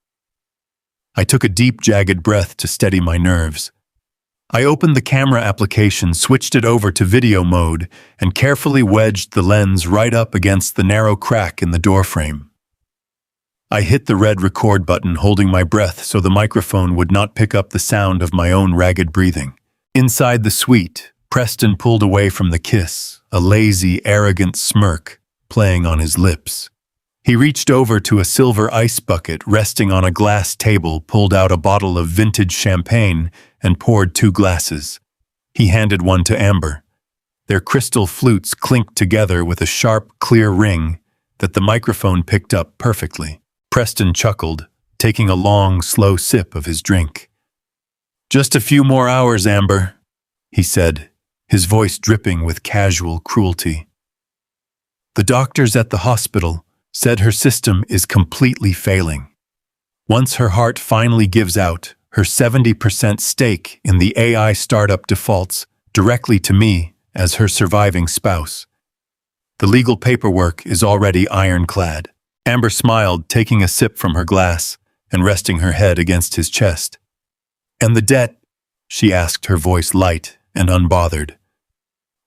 I took a deep, jagged breath to steady my nerves. I opened the camera application, switched it over to video mode, and carefully wedged the lens right up against the narrow crack in the doorframe. I hit the red record button, holding my breath so the microphone would not pick up the sound of my own ragged breathing. Inside the suite, Preston pulled away from the kiss, a lazy, arrogant smirk playing on his lips. He reached over to a silver ice bucket resting on a glass table, pulled out a bottle of vintage champagne, and poured 2 glasses. He handed one to Amber. Their crystal flutes clinked together with a sharp, clear ring that the microphone picked up perfectly. Preston chuckled, taking a long, slow sip of his drink. "Just a few more hours, Amber," he said, his voice dripping with casual cruelty. "The doctors at the hospital said her system is completely failing. Once her heart finally gives out, her 70% stake in the AI startup defaults directly to me as her surviving spouse. The legal paperwork is already ironclad." Amber smiled, taking a sip from her glass and resting her head against his chest. "And the debt?" she asked, her voice light and unbothered.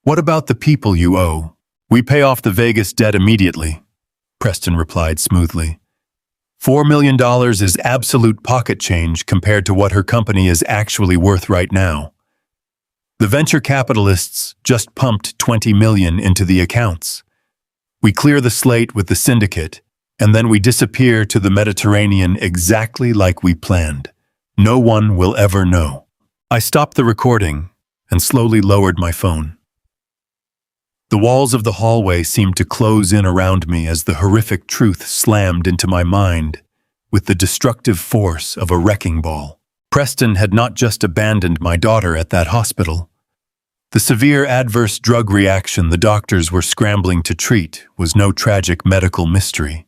"What about the people you owe?" "We pay off the Vegas debt immediately," Preston replied smoothly. $4 million is absolute pocket change compared to what her company is actually worth right now. The venture capitalists just pumped $20 million into the accounts. We clear the slate with the syndicate, and then we disappear to the Mediterranean exactly like we planned. No one will ever know. I stopped the recording and slowly lowered my phone. The walls of the hallway seemed to close in around me as the horrific truth slammed into my mind with the destructive force of a wrecking ball. Preston had not just abandoned my daughter at that hospital. The severe adverse drug reaction the doctors were scrambling to treat was no tragic medical mystery.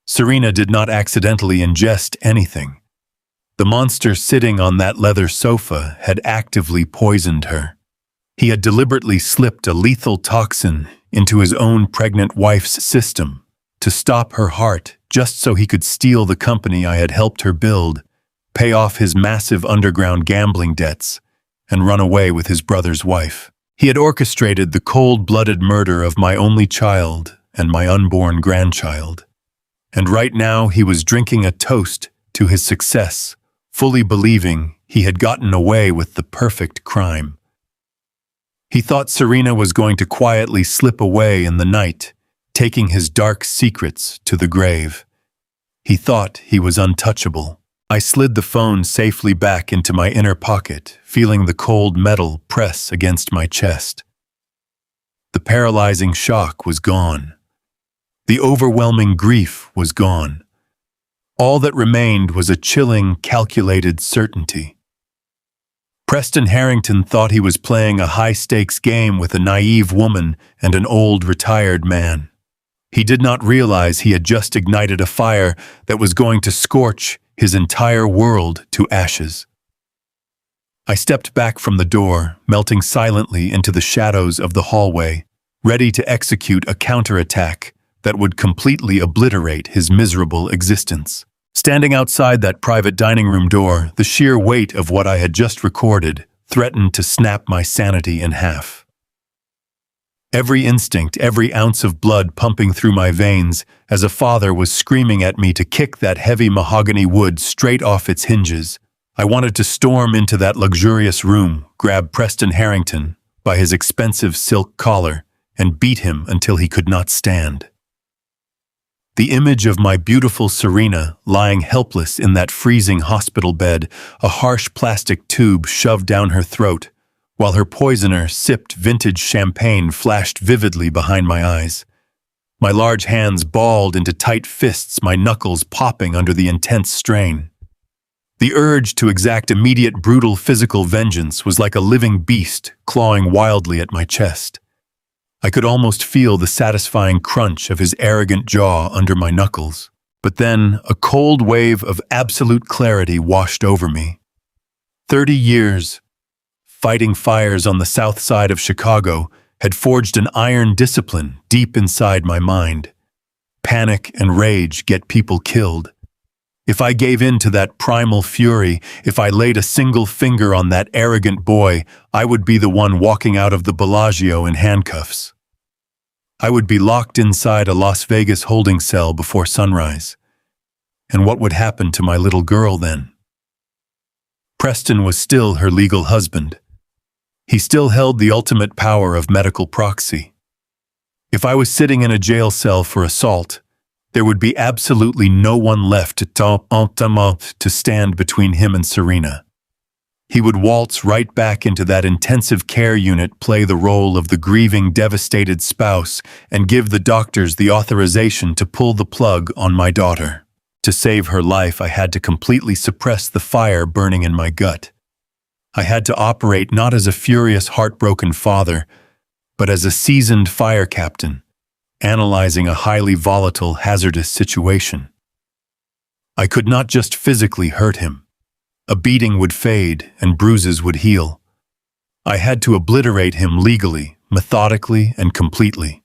Serena did not accidentally ingest anything. The monster sitting on that leather sofa had actively poisoned her. He had deliberately slipped a lethal toxin into his own pregnant wife's system to stop her heart just so he could steal the company I had helped her build, pay off his massive underground gambling debts, and run away with his brother's wife. He had orchestrated the cold-blooded murder of my only child and my unborn grandchild. And right now he was drinking a toast to his success, fully believing he had gotten away with the perfect crime. He thought Serena was going to quietly slip away in the night, taking his dark secrets to the grave. He thought he was untouchable. I slid the phone safely back into my inner pocket, feeling the cold metal press against my chest. The paralyzing shock was gone. The overwhelming grief was gone. All that remained was a chilling, calculated certainty. Preston Harrington thought he was playing a high-stakes game with a naive woman and an old, retired man. He did not realize he had just ignited a fire that was going to scorch his entire world to ashes. I stepped back from the door, melting silently into the shadows of the hallway, ready to execute a counterattack that would completely obliterate his miserable existence. Standing outside that private dining room door, the sheer weight of what I had just recorded threatened to snap my sanity in half. Every instinct, every ounce of blood pumping through my veins as a father was screaming at me to kick that heavy mahogany wood straight off its hinges. I wanted to storm into that luxurious room, grab Preston Harrington by his expensive silk collar, and beat him until he could not stand. The image of my beautiful Serena lying helpless in that freezing hospital bed, a harsh plastic tube shoved down her throat, while her poisoner sipped vintage champagne flashed vividly behind my eyes. My large hands balled into tight fists, my knuckles popping under the intense strain. The urge to exact immediate brutal physical vengeance was like a living beast clawing wildly at my chest. I could almost feel the satisfying crunch of his arrogant jaw under my knuckles. But then a cold wave of absolute clarity washed over me. 30 years, fighting fires on the south side of Chicago, had forged an iron discipline deep inside my mind. Panic and rage get people killed. If I gave in to that primal fury, if I laid a single finger on that arrogant boy, I would be the one walking out of the Bellagio in handcuffs. I would be locked inside a Las Vegas holding cell before sunrise. And what would happen to my little girl then? Preston was still her legal husband. He still held the ultimate power of medical proxy. If I was sitting in a jail cell for assault, there would be absolutely no one left to stand between him and Serena. He would waltz right back into that intensive care unit, play the role of the grieving, devastated spouse, and give the doctors the authorization to pull the plug on my daughter. To save her life, I had to completely suppress the fire burning in my gut. I had to operate not as a furious, heartbroken father, but as a seasoned fire captain, analyzing a highly volatile, hazardous situation. I could not just physically hurt him. A beating would fade and bruises would heal. I had to obliterate him legally, methodically, and completely.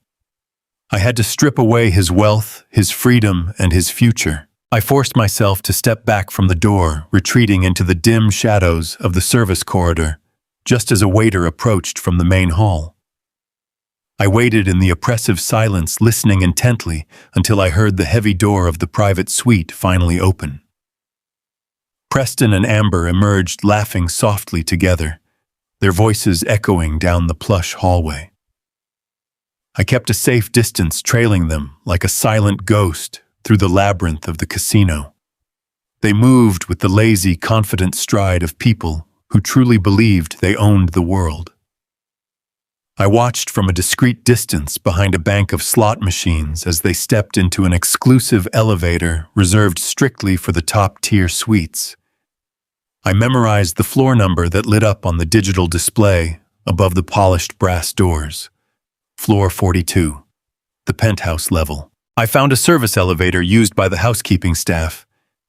I had to strip away his wealth, his freedom, and his future. I forced myself to step back from the door, retreating into the dim shadows of the service corridor, just as a waiter approached from the main hall. I waited in the oppressive silence, listening intently until I heard the heavy door of the private suite finally open. Preston and Amber emerged laughing softly together, their voices echoing down the plush hallway. I kept a safe distance, trailing them like a silent ghost through the labyrinth of the casino. They moved with the lazy, confident stride of people who truly believed they owned the world. I watched from a discreet distance behind a bank of slot machines as they stepped into an exclusive elevator reserved strictly for the top-tier suites. I memorized the floor number that lit up on the digital display above the polished brass doors. Floor 42, the penthouse level. I found a service elevator used by the housekeeping staff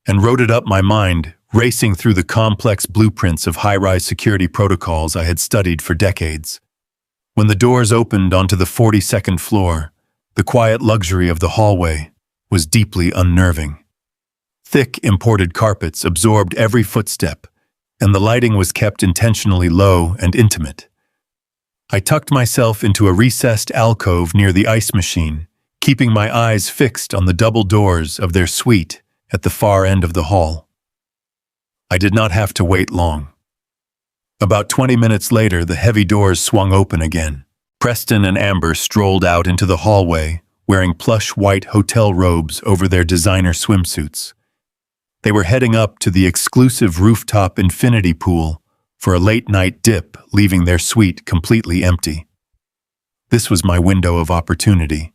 and wrote it up my mind, racing through the complex blueprints of high-rise security protocols I had studied for decades. When the doors opened onto the 42nd floor, the quiet luxury of the hallway was deeply unnerving. Thick imported carpets absorbed every footstep, and the lighting was kept intentionally low and intimate. I tucked myself into a recessed alcove near the ice machine, keeping my eyes fixed on the double doors of their suite at the far end of the hall. I did not have to wait long. About 20 minutes later, the heavy doors swung open again. Preston and Amber strolled out into the hallway, wearing plush white hotel robes over their designer swimsuits. They were heading up to the exclusive rooftop infinity pool for a late-night dip, leaving their suite completely empty. This was my window of opportunity.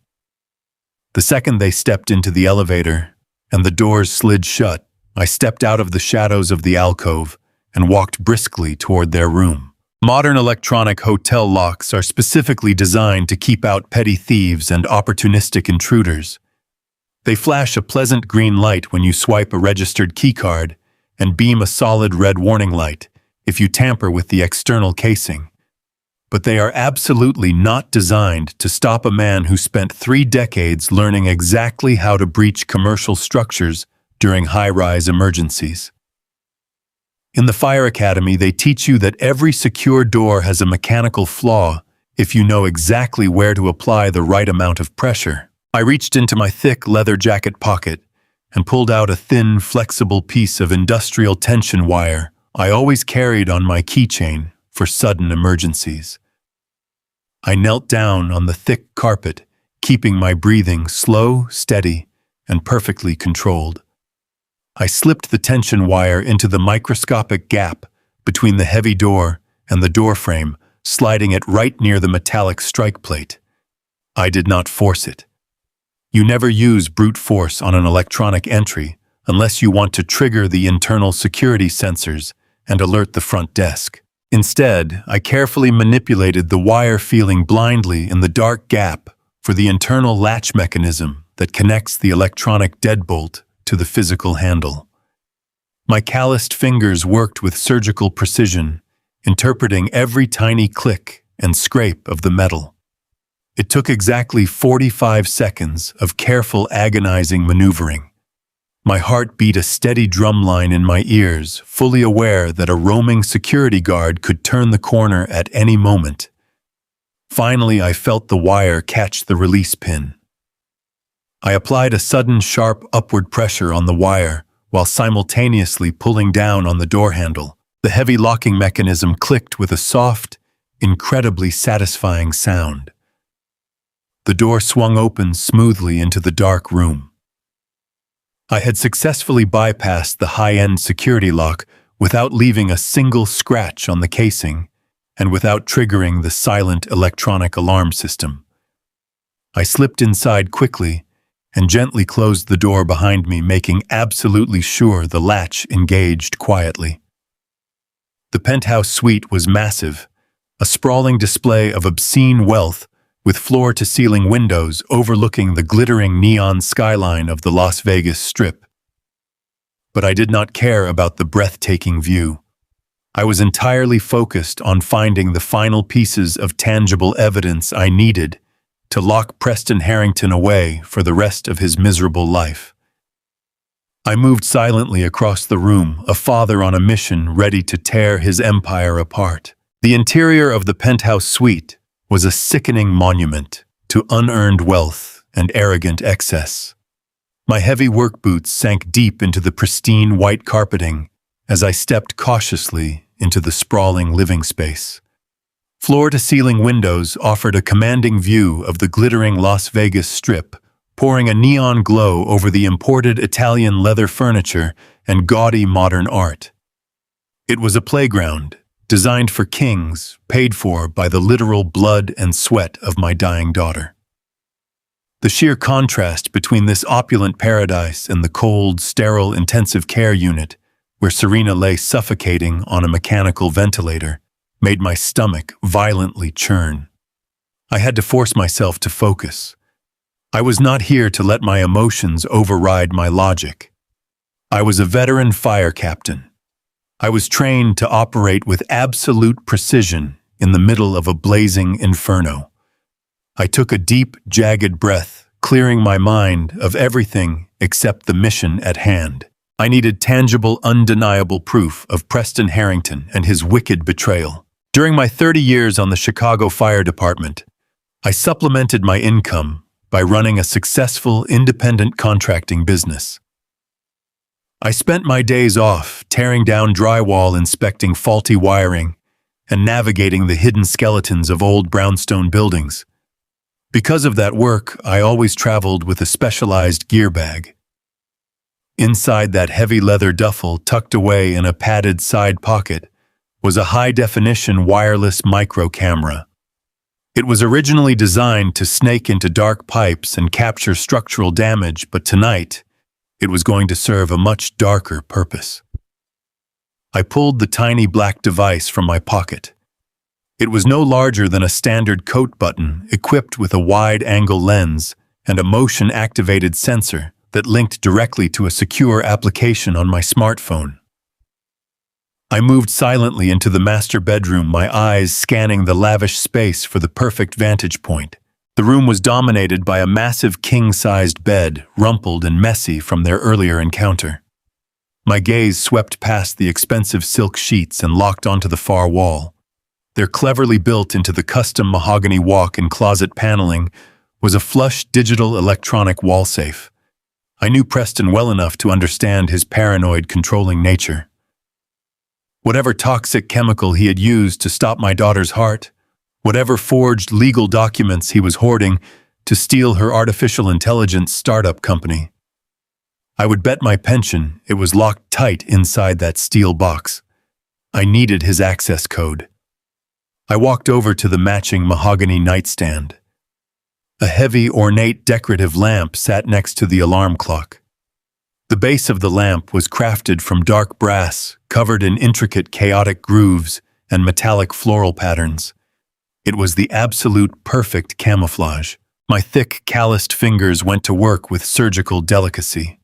The second they stepped into the elevator and the doors slid shut, I stepped out of the shadows of the alcove and walked briskly toward their room. Modern electronic hotel locks are specifically designed to keep out petty thieves and opportunistic intruders. They flash a pleasant green light when you swipe a registered keycard and beam a solid red warning light if you tamper with the external casing. but they are absolutely not designed to stop a man who spent 3 decades learning exactly how to breach commercial structures during high-rise emergencies. In the Fire Academy, they teach you that every secure door has a mechanical flaw if you know exactly where to apply the right amount of pressure. I reached into my thick leather jacket pocket and pulled out a thin, flexible piece of industrial tension wire I always carried on my keychain for sudden emergencies. I knelt down on the thick carpet, keeping my breathing slow, steady, and perfectly controlled. I slipped the tension wire into the microscopic gap between the heavy door and the door frame, sliding it right near the metallic strike plate. I did not force it. You never use brute force on an electronic entry unless you want to trigger the internal security sensors and alert the front desk. Instead, I carefully manipulated the wire, feeling blindly in the dark gap for the internal latch mechanism that connects the electronic deadbolt to the physical handle. My calloused fingers worked with surgical precision, interpreting every tiny click and scrape of the metal. It took exactly 45 seconds of careful, agonizing maneuvering. My heart beat a steady drumline in my ears, fully aware that a roaming security guard could turn the corner at any moment. Finally, I felt the wire catch the release pin. I applied a sudden, sharp upward pressure on the wire while simultaneously pulling down on the door handle. The heavy locking mechanism clicked with a soft, incredibly satisfying sound. The door swung open smoothly into the dark room. I had successfully bypassed the high-end security lock without leaving a single scratch on the casing and without triggering the silent electronic alarm system. I slipped inside quickly and gently closed the door behind me, making absolutely sure the latch engaged quietly. The penthouse suite was massive, a sprawling display of obscene wealth with floor-to-ceiling windows overlooking the glittering neon skyline of the Las Vegas Strip. But I did not care about the breathtaking view. I was entirely focused on finding the final pieces of tangible evidence I needed to lock Preston Harrington away for the rest of his miserable life. I moved silently across the room, a father on a mission ready to tear his empire apart. The interior of the penthouse suite was a sickening monument to unearned wealth and arrogant excess. My heavy work boots sank deep into the pristine white carpeting as I stepped cautiously into the sprawling living space. Floor-to-ceiling windows offered a commanding view of the glittering Las Vegas Strip, pouring a neon glow over the imported Italian leather furniture and gaudy modern art. It was a playground, designed for kings, paid for by the literal blood and sweat of my dying daughter. The sheer contrast between this opulent paradise and the cold, sterile intensive care unit, where Serena lay suffocating on a mechanical ventilator, made my stomach violently churn. I had to force myself to focus. I was not here to let my emotions override my logic. I was a veteran fire captain. I was trained to operate with absolute precision in the middle of a blazing inferno. I took a deep, jagged breath, clearing my mind of everything except the mission at hand. I needed tangible, undeniable proof of Preston Harrington and his wicked betrayal. During my 30 years on the Chicago Fire Department, I supplemented my income by running a successful independent contracting business. I spent my days off tearing down drywall, inspecting faulty wiring, and navigating the hidden skeletons of old brownstone buildings. Because of that work, I always traveled with a specialized gear bag. Inside that heavy leather duffel, tucked away in a padded side pocket, was a high-definition wireless micro camera. It was originally designed to snake into dark pipes and capture structural damage, but tonight, it was going to serve a much darker purpose. I pulled the tiny black device from my pocket. It was no larger than a standard coat button, equipped with a wide-angle lens and a motion-activated sensor that linked directly to a secure application on my smartphone. I moved silently into the master bedroom, my eyes scanning the lavish space for the perfect vantage point. The room was dominated by a massive king-sized bed, rumpled and messy from their earlier encounter. My gaze swept past the expensive silk sheets and locked onto the far wall. There, cleverly built into the custom mahogany walk and closet paneling, was a flush digital electronic wall safe. I knew Preston well enough to understand his paranoid, controlling nature. Whatever toxic chemical he had used to stop my daughter's heart, whatever forged legal documents he was hoarding to steal her artificial intelligence startup company, I would bet my pension it was locked tight inside that steel box. I needed his access code. I walked over to the matching mahogany nightstand. A heavy, ornate decorative lamp sat next to the alarm clock. The base of the lamp was crafted from dark brass, covered in intricate, chaotic grooves and metallic floral patterns. It was the absolute perfect camouflage. My thick, calloused fingers went to work with surgical delicacy.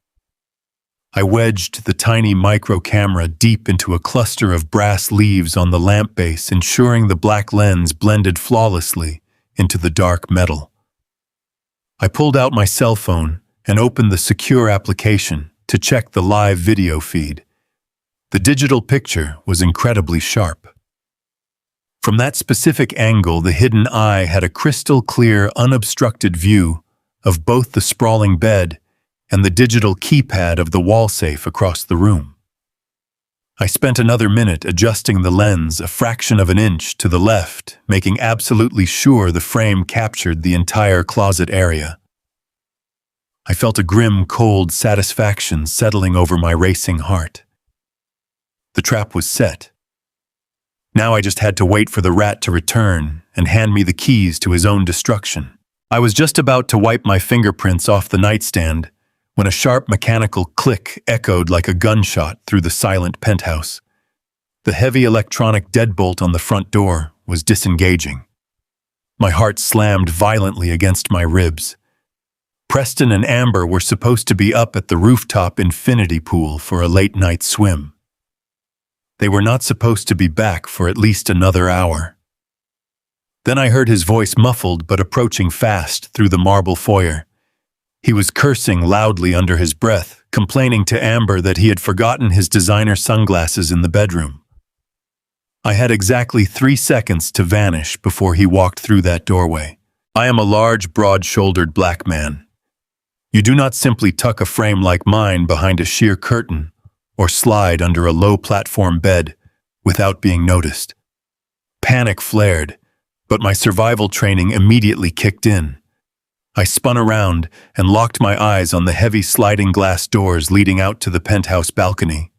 I wedged the tiny micro camera deep into a cluster of brass leaves on the lamp base, ensuring the black lens blended flawlessly into the dark metal. I pulled out my cell phone and opened the secure application to check the live video feed. The digital picture was incredibly sharp. From that specific angle, the hidden eye had a crystal-clear, unobstructed view of both the sprawling bed and the digital keypad of the wall safe across the room. I spent another minute adjusting the lens a fraction of an inch to the left, making absolutely sure the frame captured the entire closet area. I felt a grim, cold satisfaction settling over my racing heart. The trap was set. Now I just had to wait for the rat to return and hand me the keys to his own destruction. I was just about to wipe my fingerprints off the nightstand when a sharp mechanical click echoed like a gunshot through the silent penthouse. The heavy electronic deadbolt on the front door was disengaging. My heart slammed violently against my ribs. Preston and Amber were supposed to be up at the rooftop infinity pool for a late-night swim. They were not supposed to be back for at least another hour. Then I heard his voice muffled but approaching fast through the marble foyer. He was cursing loudly under his breath, complaining to Amber that he had forgotten his designer sunglasses in the bedroom. I had exactly 3 seconds to vanish before he walked through that doorway. I am a large, broad-shouldered black man. You do not simply tuck a frame like mine behind a sheer curtain or slide under a low-platform bed without being noticed. Panic flared, but my survival training immediately kicked in. I spun around and locked my eyes on the heavy sliding glass doors leading out to the penthouse balcony.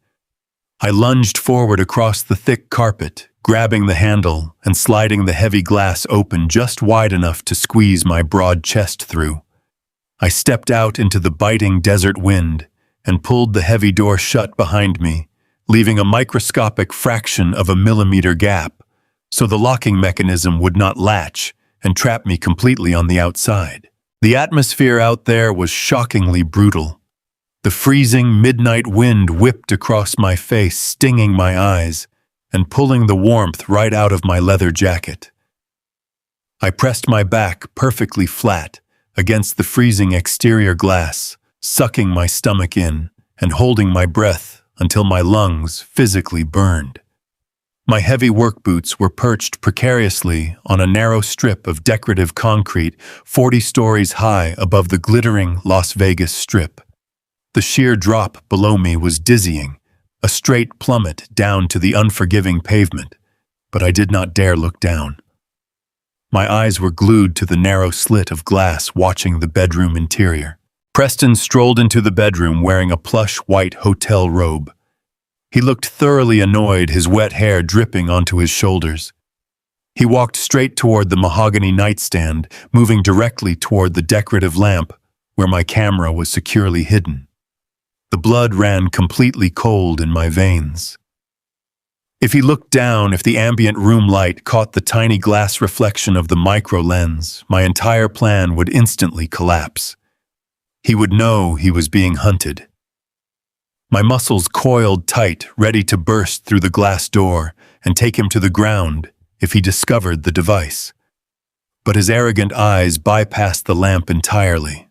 I lunged forward across the thick carpet, grabbing the handle and sliding the heavy glass open just wide enough to squeeze my broad chest through. I stepped out into the biting desert wind and pulled the heavy door shut behind me, leaving a microscopic fraction of a millimeter gap, so the locking mechanism would not latch and trap me completely on the outside. The atmosphere out there was shockingly brutal. The freezing midnight wind whipped across my face, stinging my eyes and pulling the warmth right out of my leather jacket. I pressed my back perfectly flat against the freezing exterior glass, sucking my stomach in and holding my breath until my lungs physically burned. My heavy work boots were perched precariously on a narrow strip of decorative concrete 40 stories high above the glittering Las Vegas Strip. The sheer drop below me was dizzying, a straight plummet down to the unforgiving pavement, but I did not dare look down. My eyes were glued to the narrow slit of glass watching the bedroom interior. Preston strolled into the bedroom wearing a plush white hotel robe. He looked thoroughly annoyed, his wet hair dripping onto his shoulders. He walked straight toward the mahogany nightstand, moving directly toward the decorative lamp where my camera was securely hidden. The blood ran completely cold in my veins. If he looked down, if the ambient room light caught the tiny glass reflection of the micro lens, my entire plan would instantly collapse. He would know he was being hunted. My muscles coiled tight, ready to burst through the glass door and take him to the ground if he discovered the device. But his arrogant eyes bypassed the lamp entirely.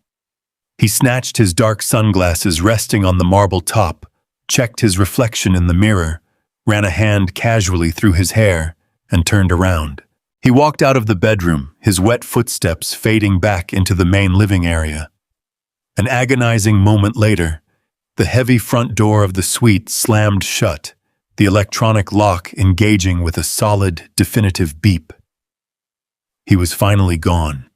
He snatched his dark sunglasses resting on the marble top, checked his reflection in the mirror, ran a hand casually through his hair, and turned around. He walked out of the bedroom, his wet footsteps fading back into the main living area. An agonizing moment later, the heavy front door of the suite slammed shut, the electronic lock engaging with a solid, definitive beep. He was finally gone.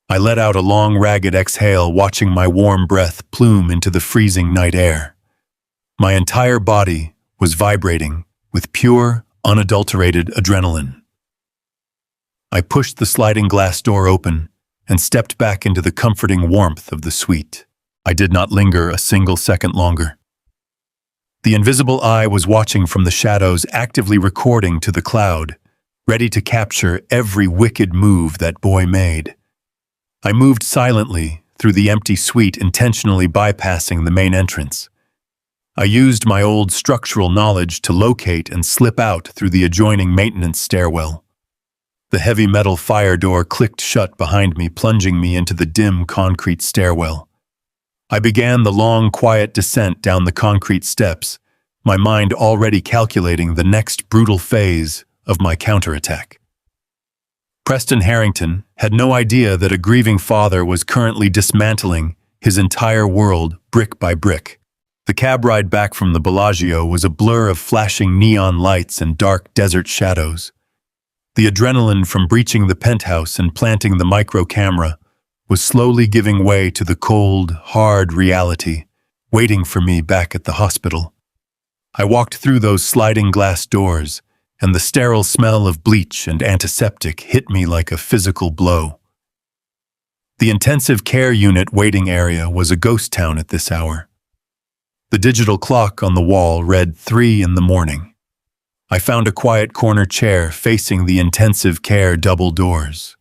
I let out a long, ragged exhale, watching my warm breath plume into the freezing night air. My entire body was vibrating with pure, unadulterated adrenaline. I pushed the sliding glass door open and stepped back into the comforting warmth of the suite. I did not linger a single second longer. The invisible eye was watching from the shadows, actively recording to the cloud, ready to capture every wicked move that boy made. I moved silently through the empty suite, intentionally bypassing the main entrance. I used my old structural knowledge to locate and slip out through the adjoining maintenance stairwell. The heavy metal fire door clicked shut behind me, plunging me into the dim concrete stairwell. I began the long, quiet descent down the concrete steps, my mind already calculating the next brutal phase of my counterattack. Preston Harrington had no idea that a grieving father was currently dismantling his entire world brick by brick. The cab ride back from the Bellagio was a blur of flashing neon lights and dark desert shadows. The adrenaline from breaching the penthouse and planting the micro camera was slowly giving way to the cold, hard reality, waiting for me back at the hospital. I walked through those sliding glass doors, and the sterile smell of bleach and antiseptic hit me like a physical blow. The intensive care unit waiting area was a ghost town at this hour. The digital clock on the wall read 3 a.m. I found a quiet corner chair facing the intensive care double doors.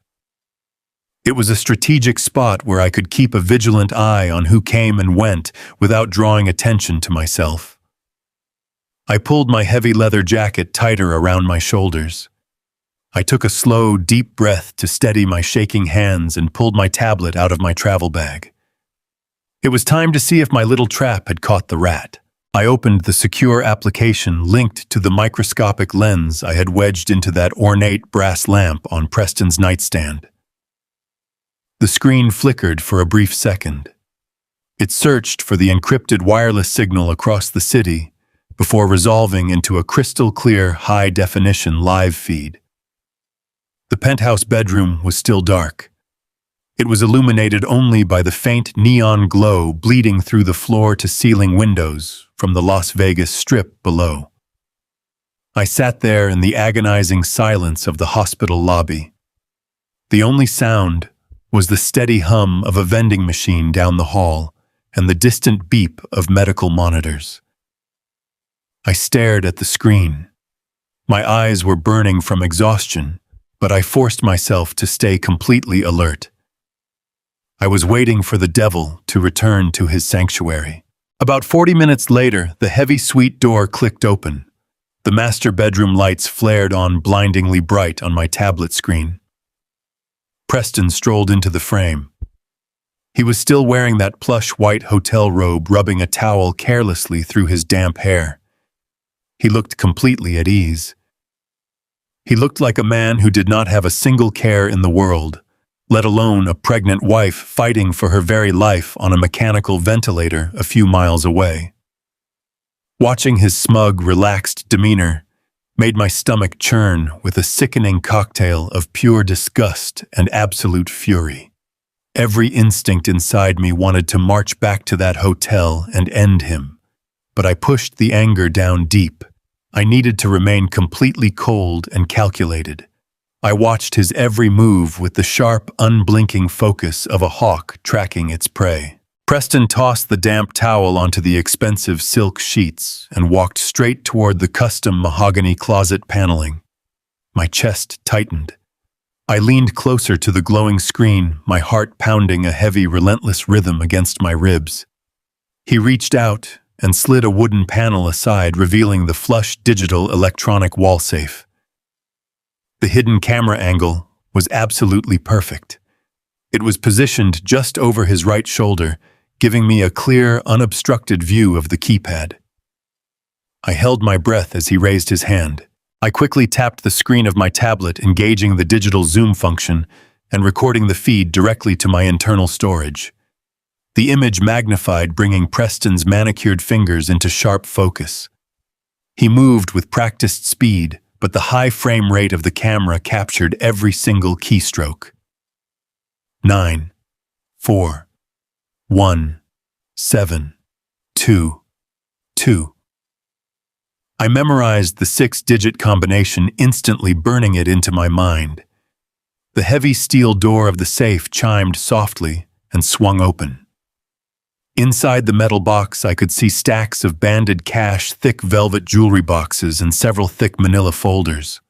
It was a strategic spot where I could keep a vigilant eye on who came and went without drawing attention to myself. I pulled my heavy leather jacket tighter around my shoulders. I took a slow, deep breath to steady my shaking hands and pulled my tablet out of my travel bag. It was time to see if my little trap had caught the rat. I opened the secure application linked to the microscopic lens I had wedged into that ornate brass lamp on Preston's nightstand. The screen flickered for a brief second. It searched for the encrypted wireless signal across the city before resolving into a crystal-clear, high-definition live feed. The penthouse bedroom was still dark. It was illuminated only by the faint neon glow bleeding through the floor-to-ceiling windows from the Las Vegas Strip below. I sat there in the agonizing silence of the hospital lobby. The only sound was the steady hum of a vending machine down the hall and the distant beep of medical monitors. I stared at the screen. My eyes were burning from exhaustion, but I forced myself to stay completely alert. I was waiting for the devil to return to his sanctuary. About 40 minutes later, the heavy suite door clicked open. The master bedroom lights flared on blindingly bright on my tablet screen. Preston strolled into the frame. He was still wearing that plush white hotel robe, rubbing a towel carelessly through his damp hair. He looked completely at ease. He looked like a man who did not have a single care in the world, let alone a pregnant wife fighting for her very life on a mechanical ventilator a few miles away. Watching his smug, relaxed demeanor made my stomach churn with a sickening cocktail of pure disgust and absolute fury. Every instinct inside me wanted to march back to that hotel and end him, but I pushed the anger down deep. I needed to remain completely cold and calculated. I watched his every move with the sharp, unblinking focus of a hawk tracking its prey. Preston tossed the damp towel onto the expensive silk sheets and walked straight toward the custom mahogany closet paneling. My chest tightened. I leaned closer to the glowing screen, my heart pounding a heavy, relentless rhythm against my ribs. He reached out and slid a wooden panel aside, revealing the flush digital electronic wall safe. The hidden camera angle was absolutely perfect. It was positioned just over his right shoulder, giving me a clear, unobstructed view of the keypad. I held my breath as he raised his hand. I quickly tapped the screen of my tablet, engaging the digital zoom function and recording the feed directly to my internal storage. The image magnified, bringing Preston's manicured fingers into sharp focus. He moved with practiced speed, but the high frame rate of the camera captured every single keystroke. 9, 4, 1, 7, 2, 2. I memorized the 6-digit combination, instantly burning it into my mind. The heavy steel door of the safe chimed softly and swung open. Inside the metal box, I could see stacks of banded cash, thick velvet jewelry boxes, and several thick manila folders.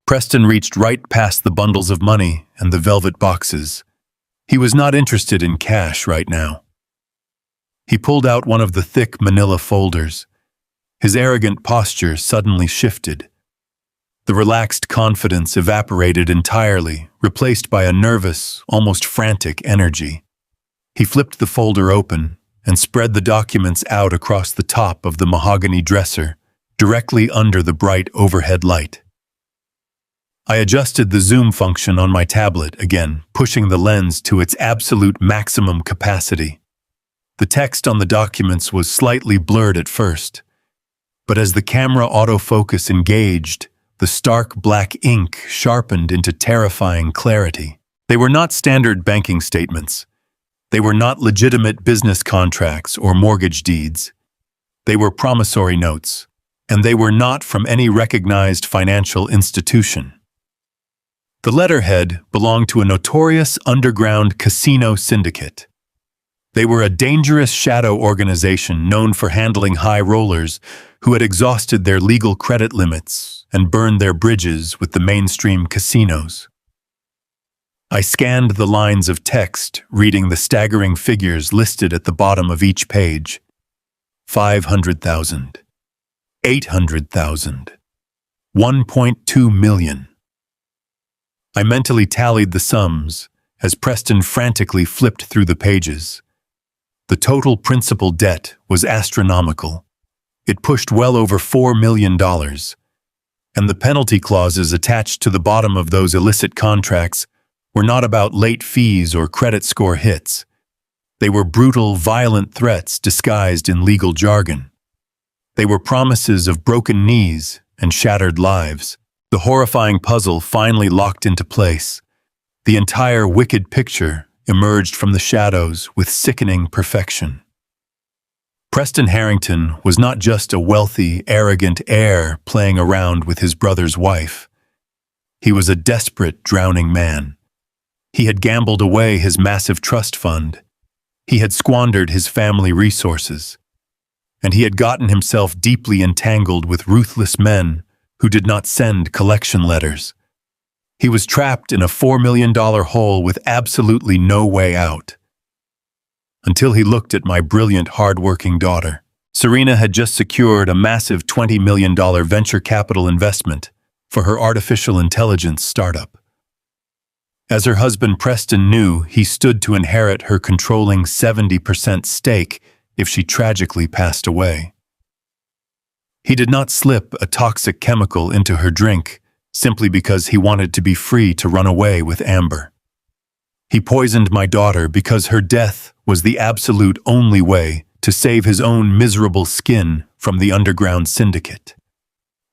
Preston reached right past the bundles of money and the velvet boxes. He was not interested in cash right now. He pulled out one of the thick manila folders. His arrogant posture suddenly shifted. The relaxed confidence evaporated entirely, replaced by a nervous, almost frantic energy. He flipped the folder open and spread the documents out across the top of the mahogany dresser, directly under the bright overhead light. I adjusted the zoom function on my tablet again, pushing the lens to its absolute maximum capacity. The text on the documents was slightly blurred at first, but as the camera autofocus engaged, the stark black ink sharpened into terrifying clarity. They were not standard banking statements. They were not legitimate business contracts or mortgage deeds. They were promissory notes, and they were not from any recognized financial institution. The letterhead belonged to a notorious underground casino syndicate. They were a dangerous shadow organization known for handling high rollers who had exhausted their legal credit limits and burned their bridges with the mainstream casinos. I scanned the lines of text, reading the staggering figures listed at the bottom of each page. 500,000, 800,000, 1.2 million. I mentally tallied the sums as Preston frantically flipped through the pages. The total principal debt was astronomical. It pushed well over $4 million, and the penalty clauses attached to the bottom of those illicit contracts were not about late fees or credit score hits. They were brutal, violent threats disguised in legal jargon. They were promises of broken knees and shattered lives. The horrifying puzzle finally locked into place. The entire wicked picture emerged from the shadows with sickening perfection. Preston Harrington was not just a wealthy, arrogant heir playing around with his brother's wife. He was a desperate, drowning man. He had gambled away his massive trust fund. He had squandered his family resources. And he had gotten himself deeply entangled with ruthless men who did not send collection letters. He was trapped in a $4 million hole with absolutely no way out. Until he looked at my brilliant, hard-working daughter. Serena had just secured a massive $20 million venture capital investment for her artificial intelligence startup. As her husband Preston knew, he stood to inherit her controlling 70% stake if she tragically passed away. He did not slip a toxic chemical into her drink simply because he wanted to be free to run away with Amber. He poisoned my daughter because her death was the absolute only way to save his own miserable skin from the underground syndicate.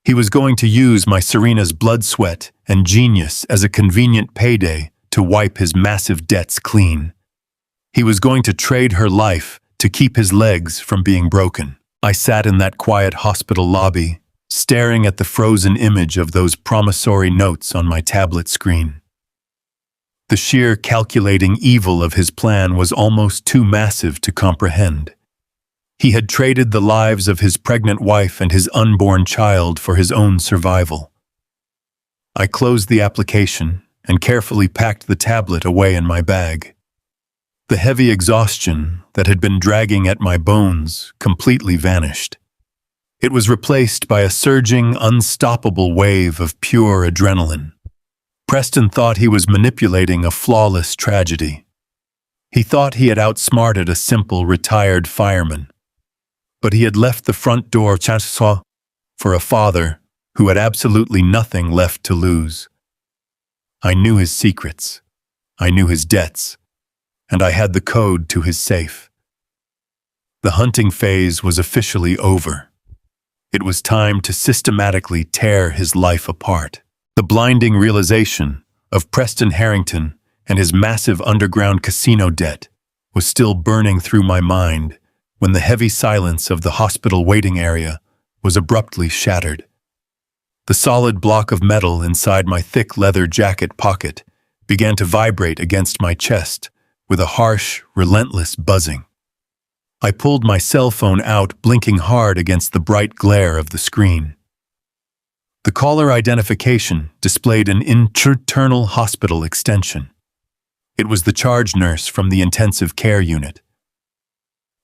He was going to use my Serena's blood, sweat, and genius as a convenient payday to wipe his massive debts clean. He was going to trade her life to keep his legs from being broken. I sat in that quiet hospital lobby, staring at the frozen image of those promissory notes on my tablet screen. The sheer calculating evil of his plan was almost too massive to comprehend. He had traded the lives of his pregnant wife and his unborn child for his own survival. I closed the application and carefully packed the tablet away in my bag. The heavy exhaustion that had been dragging at my bones completely vanished. It was replaced by a surging, unstoppable wave of pure adrenaline. Preston thought he was manipulating a flawless tragedy. He thought he had outsmarted a simple retired fireman. But he had left the front door chancellor for a father who had absolutely nothing left to lose. I knew his secrets. I knew his debts. And I had the code to his safe. The hunting phase was officially over. It was time to systematically tear his life apart. The blinding realization of Preston Harrington and his massive underground casino debt was still burning through my mind when the heavy silence of the hospital waiting area was abruptly shattered. The solid block of metal inside my thick leather jacket pocket began to vibrate against my chest with a harsh, relentless buzzing. I pulled my cell phone out, blinking hard against the bright glare of the screen. The caller identification displayed an internal hospital extension. It was the charge nurse from the intensive care unit.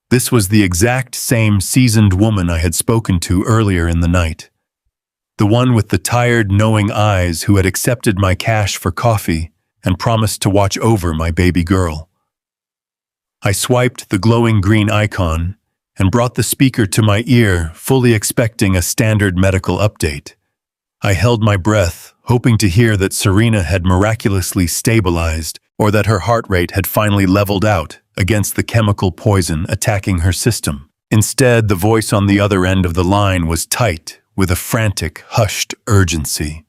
This was the exact same seasoned woman I had spoken to earlier in the night. The one with the tired, knowing eyes who had accepted my cash for coffee and promised to watch over my baby girl. I swiped the glowing green icon and brought the speaker to my ear, fully expecting a standard medical update. I held my breath, hoping to hear that Serena had miraculously stabilized or that her heart rate had finally leveled out against the chemical poison attacking her system. Instead, the voice on the other end of the line was tight with a frantic, hushed urgency.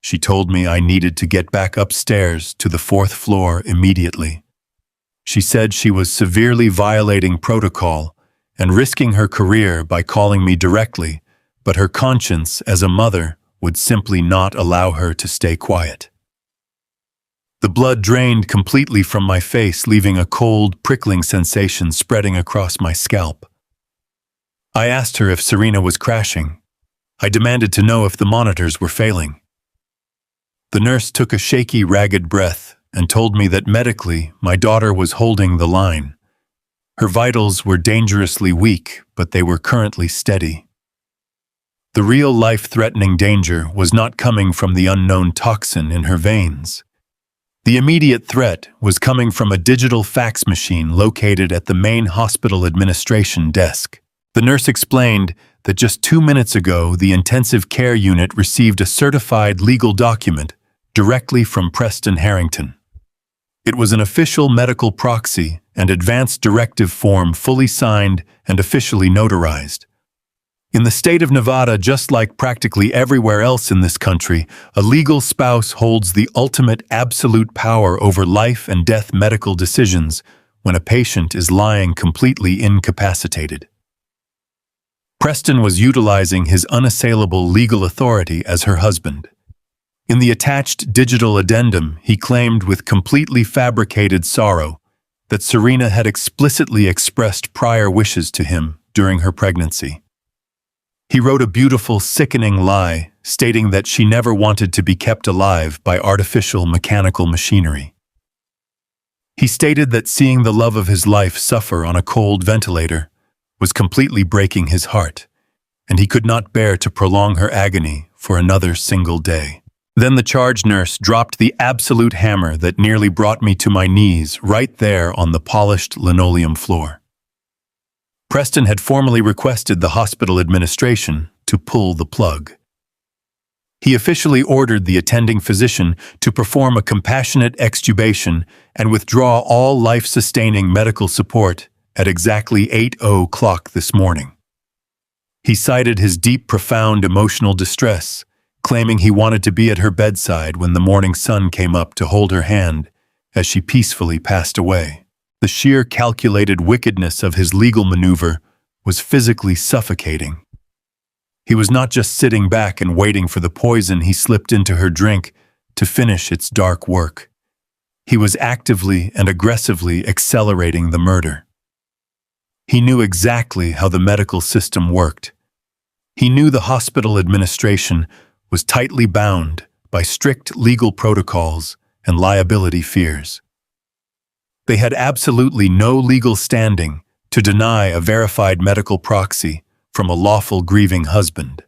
She told me I needed to get back upstairs to the 4th floor immediately. She said she was severely violating protocol and risking her career by calling me directly, but her conscience as a mother would simply not allow her to stay quiet. The blood drained completely from my face, leaving a cold, prickling sensation spreading across my scalp. I asked her if Serena was crashing. I demanded to know if the monitors were failing. The nurse took a shaky, ragged breath and told me that medically my daughter was holding the line. Her vitals were dangerously weak, but they were currently steady. The real life-threatening danger was not coming from the unknown toxin in her veins. The immediate threat was coming from a digital fax machine located at the main hospital administration desk. The nurse explained that just 2 minutes ago the intensive care unit received a certified legal document directly from Preston Harrington. It was an official medical proxy and advanced directive form fully signed and officially notarized. In the state of Nevada, just like practically everywhere else in this country, a legal spouse holds the ultimate absolute power over life and death medical decisions when a patient is lying completely incapacitated. Preston was utilizing his unassailable legal authority as her husband. In the attached digital addendum, he claimed with completely fabricated sorrow that Serena had explicitly expressed prior wishes to him during her pregnancy. He wrote a beautiful, sickening lie, stating that she never wanted to be kept alive by artificial mechanical machinery. He stated that seeing the love of his life suffer on a cold ventilator was completely breaking his heart, and he could not bear to prolong her agony for another single day. Then the charge nurse dropped the absolute hammer that nearly brought me to my knees right there on the polished linoleum floor. Preston had formally requested the hospital administration to pull the plug. He officially ordered the attending physician to perform a compassionate extubation and withdraw all life-sustaining medical support at exactly 8:00 this morning. He cited his deep, profound emotional distress, claiming he wanted to be at her bedside when the morning sun came up to hold her hand as she peacefully passed away. The sheer calculated wickedness of his legal maneuver was physically suffocating. He was not just sitting back and waiting for the poison he slipped into her drink to finish its dark work. He was actively and aggressively accelerating the murder. He knew exactly how the medical system worked. He knew the hospital administration was tightly bound by strict legal protocols and liability fears. They had absolutely no legal standing to deny a verified medical proxy from a lawful grieving husband.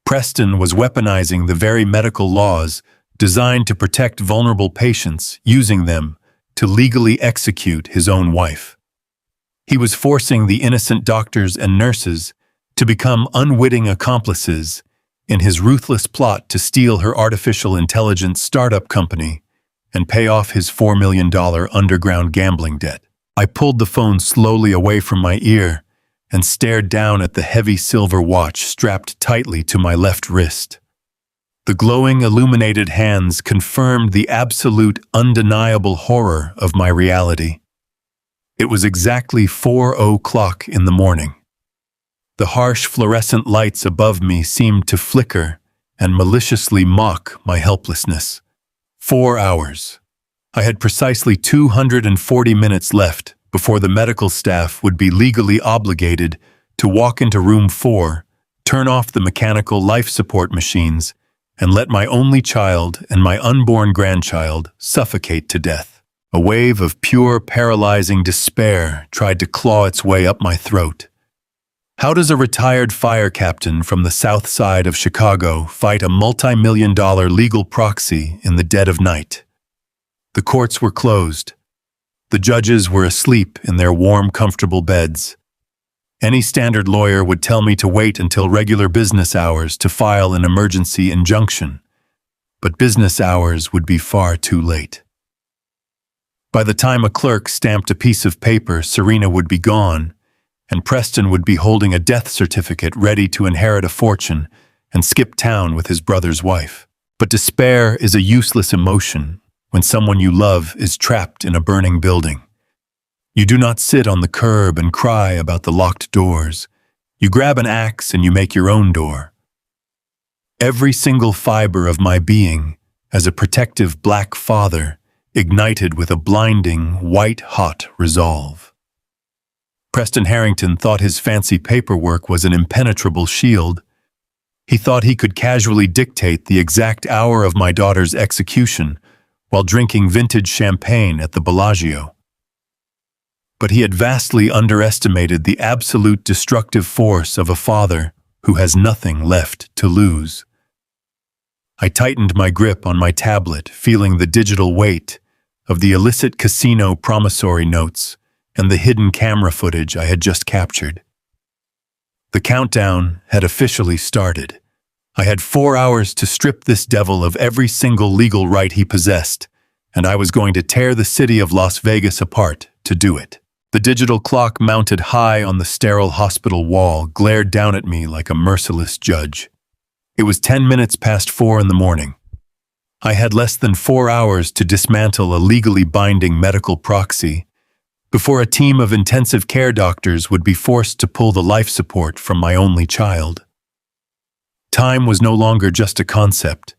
Preston was weaponizing the very medical laws designed to protect vulnerable patients, using them to legally execute his own wife. He was forcing the innocent doctors and nurses to become unwitting accomplices in his ruthless plot to steal her artificial intelligence startup company and pay off his $4 million underground gambling debt. I pulled the phone slowly away from my ear and stared down at the heavy silver watch strapped tightly to my left wrist. The glowing, illuminated hands confirmed the absolute, undeniable horror of my reality. It was exactly 4:00 in the morning. The harsh fluorescent lights above me seemed to flicker and maliciously mock my helplessness. 4 hours. I had precisely 240 minutes left before the medical staff would be legally obligated to walk into room 4, turn off the mechanical life support machines, and let my only child and my unborn grandchild suffocate to death. A wave of pure, paralyzing despair tried to claw its way up my throat. How does a retired fire captain from the south side of Chicago fight a multi-million-dollar legal proxy in the dead of night? The courts were closed. The judges were asleep in their warm, comfortable beds. Any standard lawyer would tell me to wait until regular business hours to file an emergency injunction, but business hours would be far too late. By the time a clerk stamped a piece of paper, Serena would be gone, and Preston would be holding a death certificate ready to inherit a fortune and skip town with his brother's wife. But despair is a useless emotion when someone you love is trapped in a burning building. You do not sit on the curb and cry about the locked doors. You grab an axe and you make your own door. Every single fiber of my being, as a protective black father, ignited with a blinding, white-hot resolve. Preston Harrington thought his fancy paperwork was an impenetrable shield. He thought he could casually dictate the exact hour of my daughter's execution while drinking vintage champagne at the Bellagio. But he had vastly underestimated the absolute destructive force of a father who has nothing left to lose. I tightened my grip on my tablet, feeling the digital weight of the illicit casino promissory notes and the hidden camera footage I had just captured. The countdown had officially started. I had 4 hours to strip this devil of every single legal right he possessed, and I was going to tear the city of Las Vegas apart to do it. The digital clock mounted high on the sterile hospital wall glared down at me like a merciless judge. It was 10 minutes past 4 in the morning. I had less than 4 hours to dismantle a legally binding medical proxy before a team of intensive care doctors would be forced to pull the life support from my only child. Time was no longer just a concept.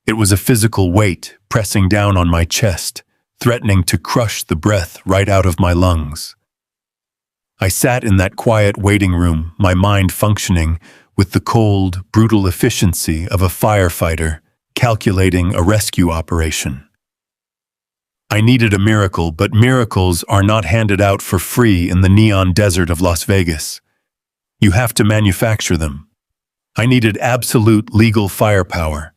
It was a physical weight pressing down on my chest, threatening to crush the breath right out of my lungs. I sat in that quiet waiting room, my mind functioning with the cold, brutal efficiency of a firefighter calculating a rescue operation. I needed a miracle, but miracles are not handed out for free in the neon desert of Las Vegas. You have to manufacture them. I needed absolute legal firepower.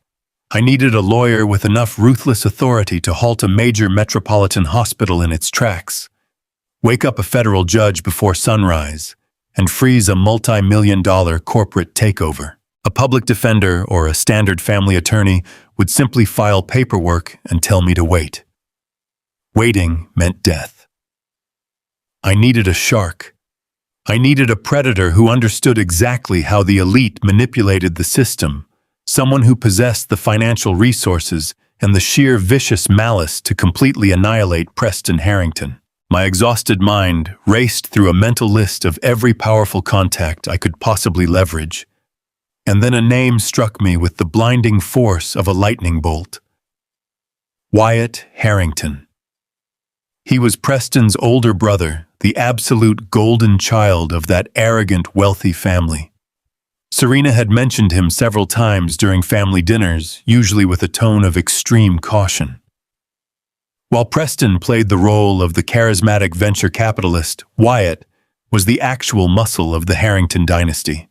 I needed a lawyer with enough ruthless authority to halt a major metropolitan hospital in its tracks, wake up a federal judge before sunrise, and freeze a multi-million-dollar corporate takeover. A public defender or a standard family attorney would simply file paperwork and tell me to wait. Waiting meant death. I needed a shark. I needed a predator who understood exactly how the elite manipulated the system, someone who possessed the financial resources and the sheer vicious malice to completely annihilate Preston Harrington. My exhausted mind raced through a mental list of every powerful contact I could possibly leverage, and then a name struck me with the blinding force of a lightning bolt. Wyatt Harrington. He was Preston's older brother, the absolute golden child of that arrogant, wealthy family. Serena had mentioned him several times during family dinners, usually with a tone of extreme caution. While Preston played the role of the charismatic venture capitalist, Wyatt was the actual muscle of the Harrington dynasty.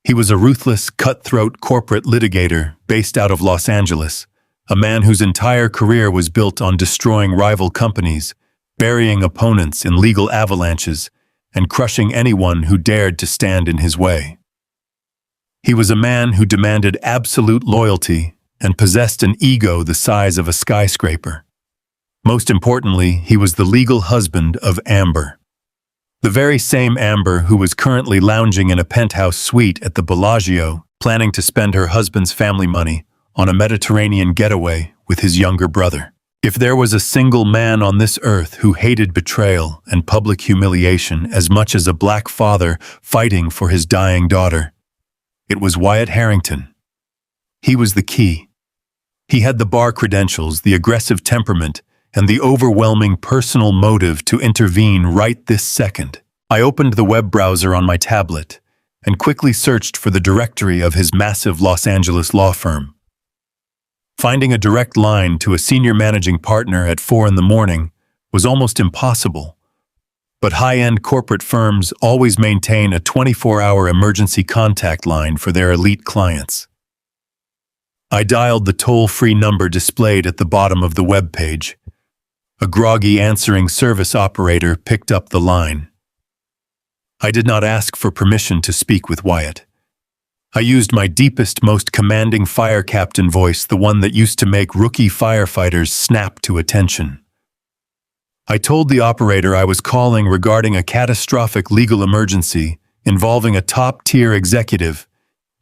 He was a ruthless, cutthroat corporate litigator based out of Los Angeles, a man whose entire career was built on destroying rival companies, burying opponents in legal avalanches, and crushing anyone who dared to stand in his way. He was a man who demanded absolute loyalty and possessed an ego the size of a skyscraper. Most importantly, he was the legal husband of Amber. The very same Amber who was currently lounging in a penthouse suite at the Bellagio, planning to spend her husband's family money on a Mediterranean getaway with his younger brother. If there was a single man on this earth who hated betrayal and public humiliation as much as a black father fighting for his dying daughter, it was Wyatt Harrington. He was the key. He had the bar credentials, the aggressive temperament, and the overwhelming personal motive to intervene right this second. I opened the web browser on my tablet and quickly searched for the directory of his massive Los Angeles law firm. Finding a direct line to a senior managing partner at 4 a.m. was almost impossible, but high-end corporate firms always maintain a 24-hour emergency contact line for their elite clients. I dialed the toll-free number displayed at the bottom of the web page. A groggy answering service operator picked up the line. I did not ask for permission to speak with Wyatt. I used my deepest, most commanding fire captain voice, the one that used to make rookie firefighters snap to attention. I told the operator I was calling regarding a catastrophic legal emergency involving a top-tier executive,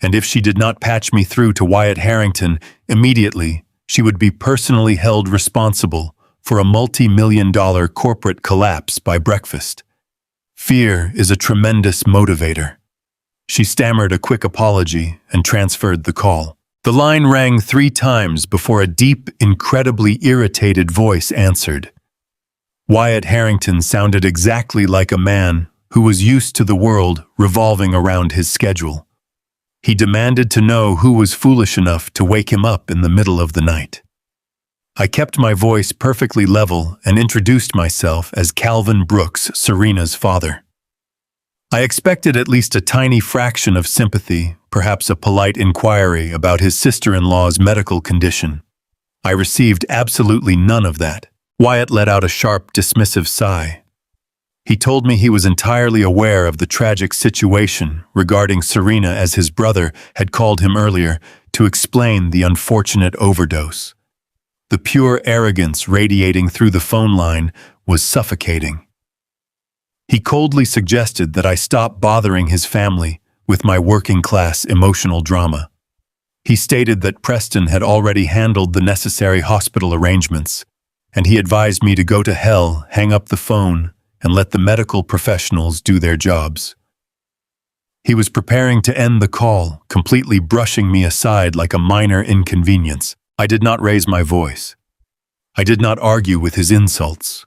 and if she did not patch me through to Wyatt Harrington immediately, she would be personally held responsible for a multi-million-dollar corporate collapse by breakfast. Fear is a tremendous motivator. She stammered a quick apology and transferred the call. The line rang 3 times before a deep, incredibly irritated voice answered. Wyatt Harrington sounded exactly like a man who was used to the world revolving around his schedule. He demanded to know who was foolish enough to wake him up in the middle of the night. I kept my voice perfectly level and introduced myself as Calvin Brooks, Serena's father. I expected at least a tiny fraction of sympathy, perhaps a polite inquiry about his sister-in-law's medical condition. I received absolutely none of that. Wyatt let out a sharp, dismissive sigh. He told me he was entirely aware of the tragic situation regarding Serena, as his brother had called him earlier to explain the unfortunate overdose. The pure arrogance radiating through the phone line was suffocating. He coldly suggested that I stop bothering his family with my working-class emotional drama. He stated that Preston had already handled the necessary hospital arrangements, and he advised me to go to hell, hang up the phone, and let the medical professionals do their jobs. He was preparing to end the call, completely brushing me aside like a minor inconvenience. I did not raise my voice. I did not argue with his insults.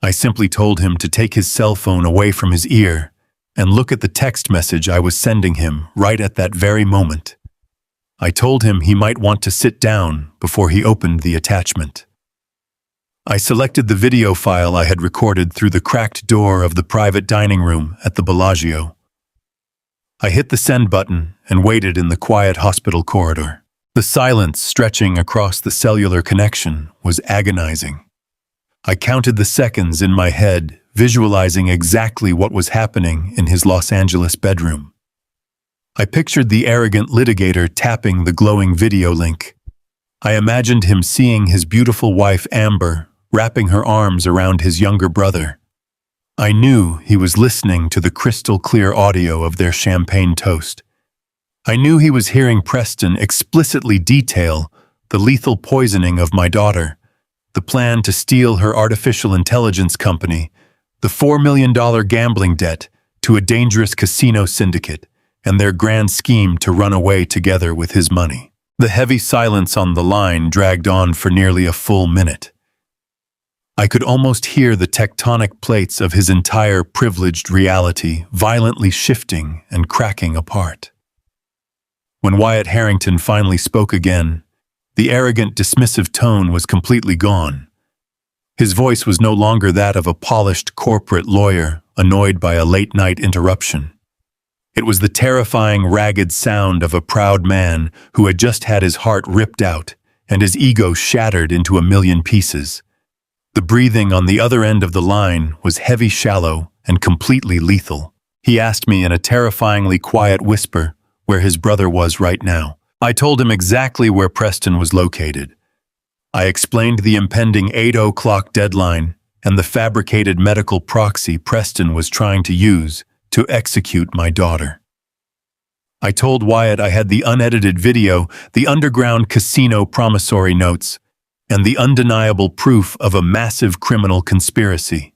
I simply told him to take his cell phone away from his ear and look at the text message I was sending him right at that very moment. I told him he might want to sit down before he opened the attachment. I selected the video file I had recorded through the cracked door of the private dining room at the Bellagio. I hit the send button and waited in the quiet hospital corridor. The silence stretching across the cellular connection was agonizing. I counted the seconds in my head, visualizing exactly what was happening in his Los Angeles bedroom. I pictured the arrogant litigator tapping the glowing video link. I imagined him seeing his beautiful wife Amber wrapping her arms around his younger brother. I knew he was listening to the crystal-clear audio of their champagne toast. I knew he was hearing Preston explicitly detail the lethal poisoning of my daughter, the plan to steal her artificial intelligence company, the $4 million gambling debt to a dangerous casino syndicate, and their grand scheme to run away together with his money. The heavy silence on the line dragged on for nearly a full minute. I could almost hear the tectonic plates of his entire privileged reality violently shifting and cracking apart. When Wyatt Harrington finally spoke again, the arrogant, dismissive tone was completely gone. His voice was no longer that of a polished corporate lawyer annoyed by a late-night interruption. It was the terrifying, ragged sound of a proud man who had just had his heart ripped out and his ego shattered into a million pieces. The breathing on the other end of the line was heavy, shallow, and completely lethal. He asked me in a terrifyingly quiet whisper where his brother was right now. I told him exactly where Preston was located. I explained the impending 8 o'clock deadline and the fabricated medical proxy Preston was trying to use to execute my daughter. I told Wyatt I had the unedited video, the underground casino promissory notes, and the undeniable proof of a massive criminal conspiracy.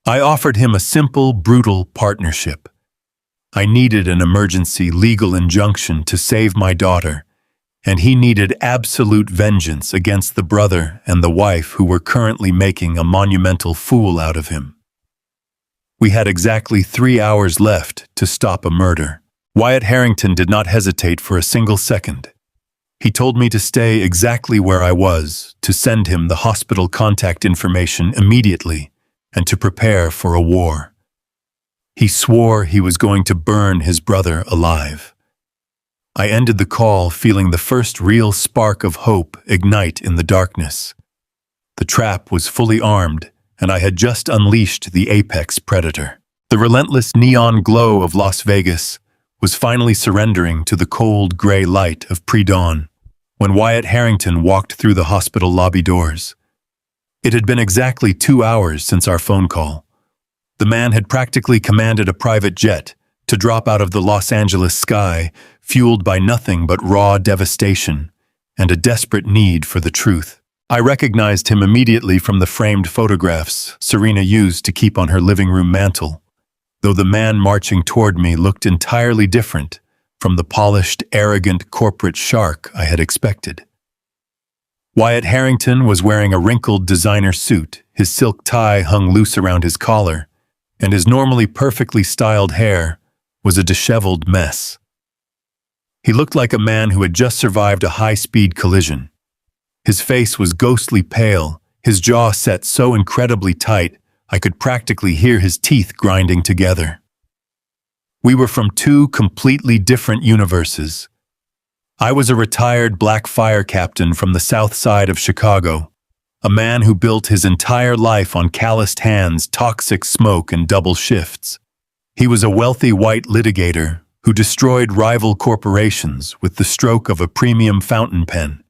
I offered him a simple, brutal partnership. I needed an emergency legal injunction to save my daughter, and he needed absolute vengeance against the brother and the wife who were currently making a monumental fool out of him. We had exactly 3 hours left to stop a murder. Wyatt Harrington did not hesitate for a single second. He told me to stay exactly where I was, to send him the hospital contact information immediately, and to prepare for a war. He swore he was going to burn his brother alive. I ended the call feeling the first real spark of hope ignite in the darkness. The trap was fully armed, and I had just unleashed the apex predator. The relentless neon glow of Las Vegas was finally surrendering to the cold gray light of pre-dawn when Wyatt Harrington walked through the hospital lobby doors. It had been exactly 2 hours since our phone call. The man had practically commanded a private jet to drop out of the Los Angeles sky, fueled by nothing but raw devastation and a desperate need for the truth. I recognized him immediately from the framed photographs Serena used to keep on her living room mantle, though the man marching toward me looked entirely different from the polished, arrogant corporate shark I had expected. Wyatt Harrington was wearing a wrinkled designer suit, his silk tie hung loose around his collar, and his normally perfectly styled hair was a disheveled mess. He looked like a man who had just survived a high-speed collision. His face was ghostly pale, his jaw set so incredibly tight I could practically hear his teeth grinding together. We were from two completely different universes. I was a retired black fire captain from the south side of Chicago, a man who built his entire life on calloused hands, toxic smoke, and double shifts. He was a wealthy white litigator who destroyed rival corporations with the stroke of a premium fountain pen.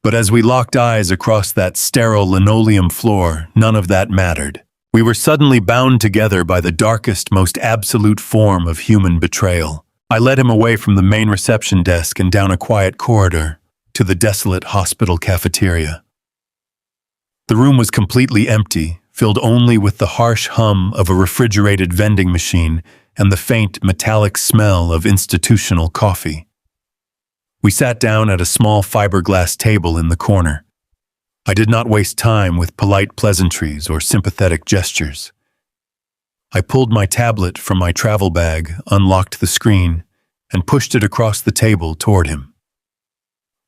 But as we locked eyes across that sterile linoleum floor, none of that mattered. We were suddenly bound together by the darkest, most absolute form of human betrayal. I led him away from the main reception desk and down a quiet corridor to the desolate hospital cafeteria. The room was completely empty, filled only with the harsh hum of a refrigerated vending machine and the faint metallic smell of institutional coffee. We sat down at a small fiberglass table in the corner. I did not waste time with polite pleasantries or sympathetic gestures. I pulled my tablet from my travel bag, unlocked the screen, and pushed it across the table toward him.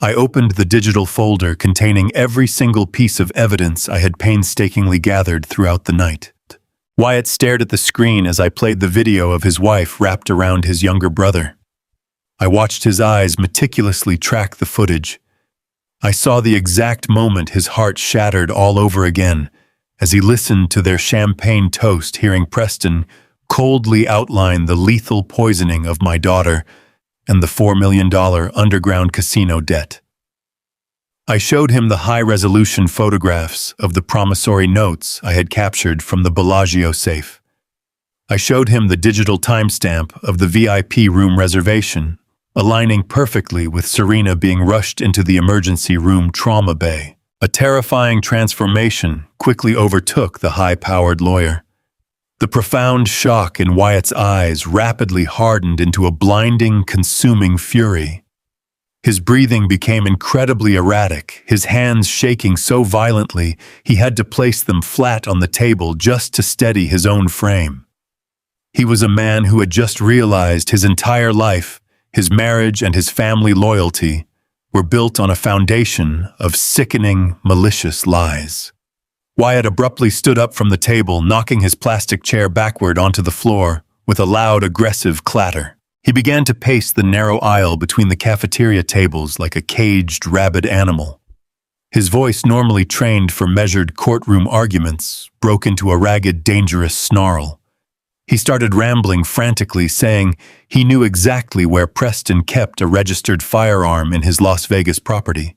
I opened the digital folder containing every single piece of evidence I had painstakingly gathered throughout the night. Wyatt stared at the screen as I played the video of his wife wrapped around his younger brother. I watched his eyes meticulously track the footage. I saw the exact moment his heart shattered all over again as he listened to their champagne toast, hearing Preston coldly outline the lethal poisoning of my daughter and the $4 million underground casino debt. I showed him the high-resolution photographs of the promissory notes I had captured from the Bellagio safe. I showed him the digital timestamp of the VIP room reservation, aligning perfectly with Serena being rushed into the emergency room trauma bay. A terrifying transformation quickly overtook the high-powered lawyer. The profound shock in Wyatt's eyes rapidly hardened into a blinding, consuming fury. His breathing became incredibly erratic, his hands shaking so violently he had to place them flat on the table just to steady his own frame. He was a man who had just realized his entire life, his marriage and his family loyalty, were built on a foundation of sickening, malicious lies. Wyatt abruptly stood up from the table, knocking his plastic chair backward onto the floor with a loud, aggressive clatter. He began to pace the narrow aisle between the cafeteria tables like a caged, rabid animal. His voice, normally trained for measured courtroom arguments, broke into a ragged, dangerous snarl. He started rambling frantically, saying he knew exactly where Preston kept a registered firearm in his Las Vegas property.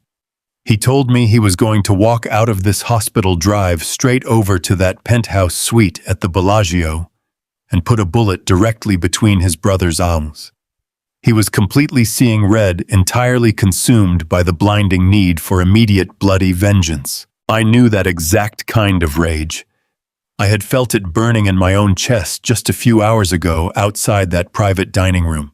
He told me he was going to walk out of this hospital drive straight over to that penthouse suite at the Bellagio and put a bullet directly between his brother's arms. He was completely seeing red, entirely consumed by the blinding need for immediate bloody vengeance. I knew that exact kind of rage. I had felt it burning in my own chest just a few hours ago outside that private dining room.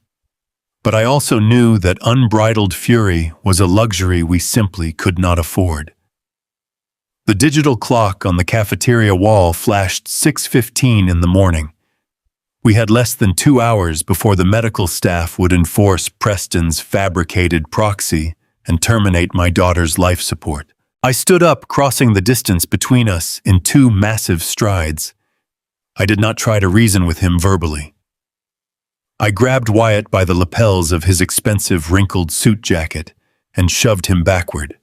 But I also knew that unbridled fury was a luxury we simply could not afford. The digital clock on the cafeteria wall flashed 6:15 in the morning. We had less than 2 hours before the medical staff would enforce Preston's fabricated proxy and terminate my daughter's life support. I stood up, crossing the distance between us in 2 massive strides. I did not try to reason with him verbally. I grabbed Wyatt by the lapels of his expensive wrinkled suit jacket and shoved him backward.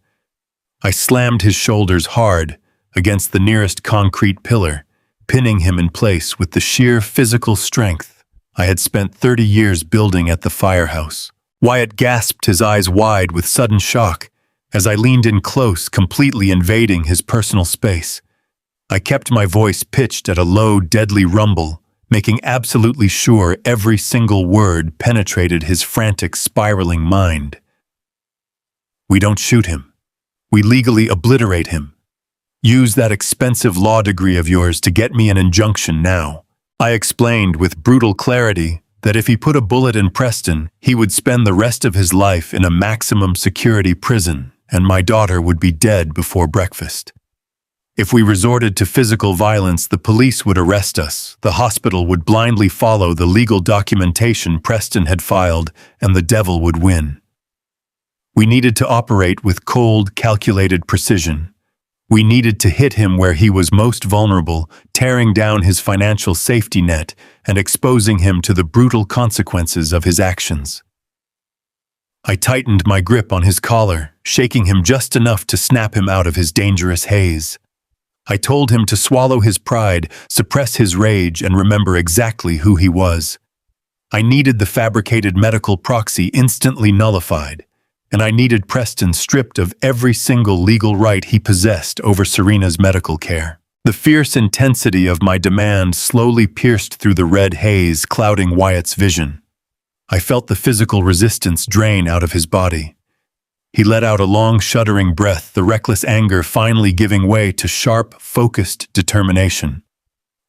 I slammed his shoulders hard against the nearest concrete pillar, pinning him in place with the sheer physical strength I had spent 30 years building at the firehouse. Wyatt gasped, his eyes wide with sudden shock, as I leaned in close, completely invading his personal space. I kept my voice pitched at a low, deadly rumble, making absolutely sure every single word penetrated his frantic, spiraling mind. We don't shoot him. We legally obliterate him. Use that expensive law degree of yours to get me an injunction now. I explained with brutal clarity that if he put a bullet in Preston, he would spend the rest of his life in a maximum security prison, and my daughter would be dead before breakfast. If we resorted to physical violence, the police would arrest us, the hospital would blindly follow the legal documentation Preston had filed, and the devil would win. We needed to operate with cold, calculated precision. We needed to hit him where he was most vulnerable, tearing down his financial safety net and exposing him to the brutal consequences of his actions. I tightened my grip on his collar, shaking him just enough to snap him out of his dangerous haze. I told him to swallow his pride, suppress his rage, and remember exactly who he was. I needed the fabricated medical proxy instantly nullified, and I needed Preston stripped of every single legal right he possessed over Serena's medical care. The fierce intensity of my demand slowly pierced through the red haze clouding Wyatt's vision. I felt the physical resistance drain out of his body. He let out a long, shuddering breath, the reckless anger finally giving way to sharp, focused determination.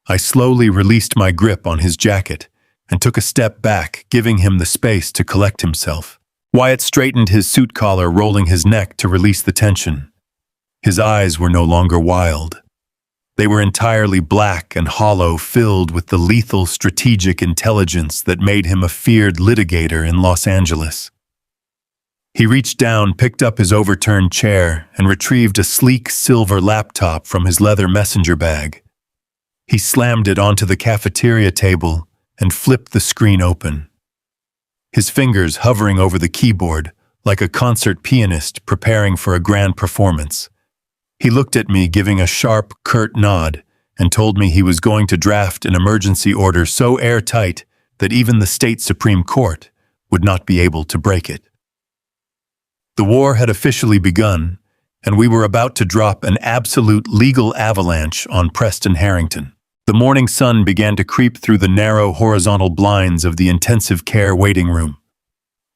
I slowly released my grip on his jacket and took a step back, giving him the space to collect himself. Wyatt straightened his suit collar, rolling his neck to release the tension. His eyes were no longer wild. They were entirely black and hollow, filled with the lethal strategic intelligence that made him a feared litigator in Los Angeles. He reached down, picked up his overturned chair, and retrieved a sleek silver laptop from his leather messenger bag. He slammed it onto the cafeteria table and flipped the screen open. His fingers hovering over the keyboard like a concert pianist preparing for a grand performance. He looked at me, giving a sharp, curt nod, and told me he was going to draft an emergency order so airtight that even the state Supreme Court would not be able to break it. The war had officially begun, and we were about to drop an absolute legal avalanche on Preston Harrington. The morning sun began to creep through the narrow horizontal blinds of the intensive care waiting room,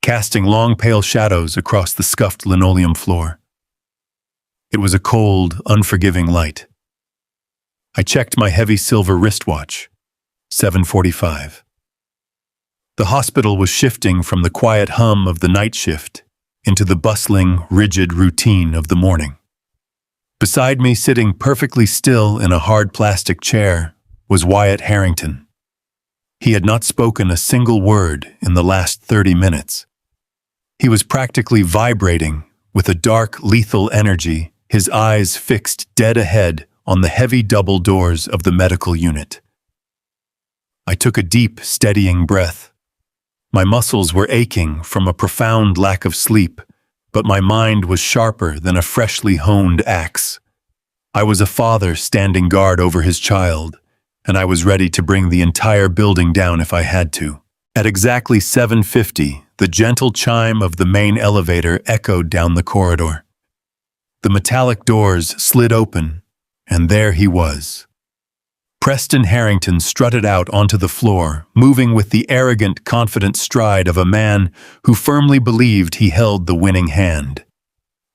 casting long pale shadows across the scuffed linoleum floor. It was a cold, unforgiving light. I checked my heavy silver wristwatch. 7:45. The hospital was shifting from the quiet hum of the night shift into the bustling, rigid routine of the morning. Beside me, sitting perfectly still in a hard plastic chair, was Wyatt Harrington. He had not spoken a single word in the last 30 minutes. He was practically vibrating with a dark, lethal energy, his eyes fixed dead ahead, on the heavy double doors of the medical unit. I took a deep, steadying breath. My muscles were aching from a profound lack of sleep, but my mind was sharper than a freshly honed axe. I was a father standing guard over his child, and I was ready to bring the entire building down if I had to. At exactly 7:50, the gentle chime of the main elevator echoed down the corridor. The metallic doors slid open, and there he was. Preston Harrington strutted out onto the floor, moving with the arrogant, confident stride of a man who firmly believed he held the winning hand.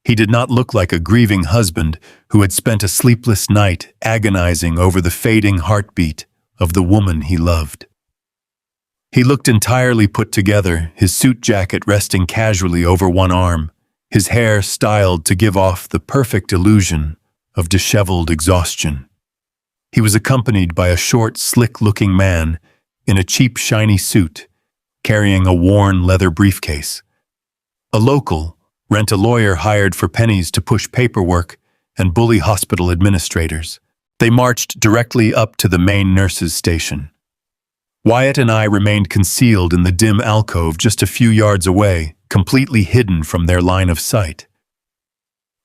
He did not look like a grieving husband who had spent a sleepless night agonizing over the fading heartbeat of the woman he loved. He looked entirely put together, his suit jacket resting casually over one arm, his hair styled to give off the perfect illusion of disheveled exhaustion. He was accompanied by a short, slick-looking man in a cheap, shiny suit, carrying a worn leather briefcase. A local, rent-a-lawyer hired for pennies to push paperwork and bully hospital administrators. They marched directly up to the main nurses' station. Wyatt and I remained concealed in the dim alcove just a few yards away, completely hidden from their line of sight.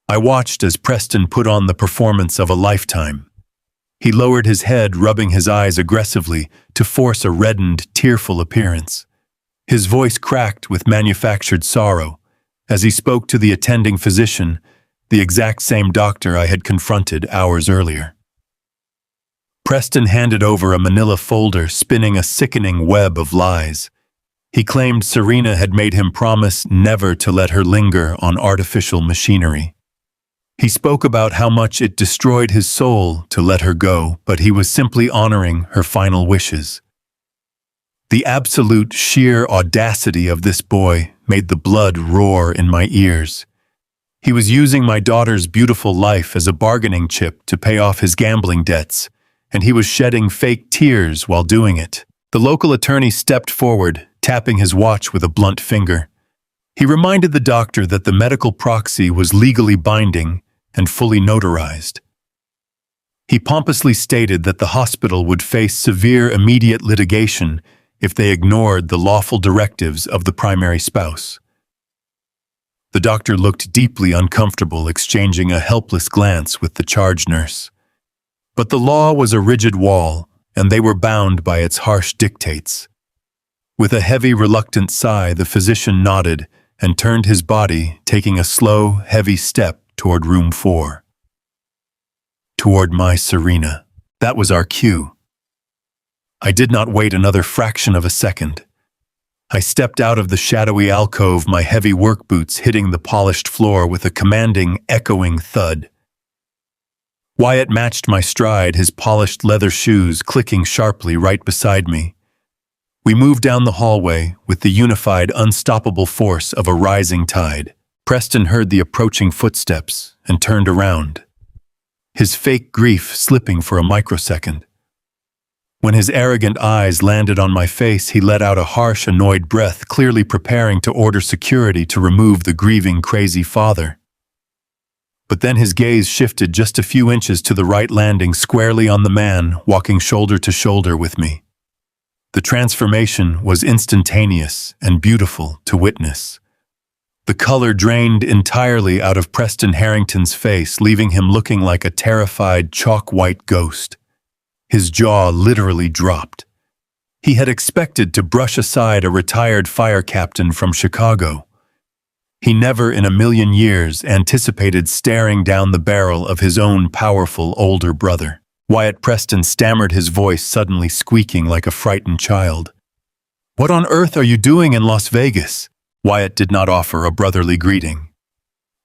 I watched as Preston put on the performance of a lifetime. He lowered his head, rubbing his eyes aggressively to force a reddened, tearful appearance. His voice cracked with manufactured sorrow as he spoke to the attending physician, the exact same doctor I had confronted hours earlier. Preston handed over a manila folder spinning a sickening web of lies. He claimed Serena had made him promise never to let her linger on artificial machinery. He spoke about how much it destroyed his soul to let her go, but he was simply honoring her final wishes. The absolute sheer audacity of this boy made the blood roar in my ears. He was using my daughter's beautiful life as a bargaining chip to pay off his gambling debts, and he was shedding fake tears while doing it. The local attorney stepped forward, tapping his watch with a blunt finger. He reminded the doctor that the medical proxy was legally binding and fully notarized. He pompously stated that the hospital would face severe immediate litigation if they ignored the lawful directives of the primary spouse. The doctor looked deeply uncomfortable, exchanging a helpless glance with the charge nurse. But the law was a rigid wall, and they were bound by its harsh dictates. With a heavy, reluctant sigh, the physician nodded and turned his body, taking a slow, heavy step toward room 4. Toward my Serena. That was our cue. I did not wait another fraction of a second. I stepped out of the shadowy alcove, my heavy work boots hitting the polished floor with a commanding, echoing thud. Wyatt matched my stride, his polished leather shoes clicking sharply right beside me. We moved down the hallway with the unified, unstoppable force of a rising tide. Preston heard the approaching footsteps and turned around, his fake grief slipping for a microsecond. When his arrogant eyes landed on my face, he let out a harsh, annoyed breath, clearly preparing to order security to remove the grieving, crazy father. But then his gaze shifted just a few inches to the right, landing squarely on the man walking shoulder to shoulder with me. The transformation was instantaneous and beautiful to witness. The color drained entirely out of Preston Harrington's face, leaving him looking like a terrified, chalk-white ghost. His jaw literally dropped. He had expected to brush aside a retired fire captain from Chicago. He never in a million years anticipated staring down the barrel of his own powerful older brother. Wyatt Preston stammered, his voice suddenly squeaking like a frightened child. "What on earth are you doing in Las Vegas?" Wyatt did not offer a brotherly greeting.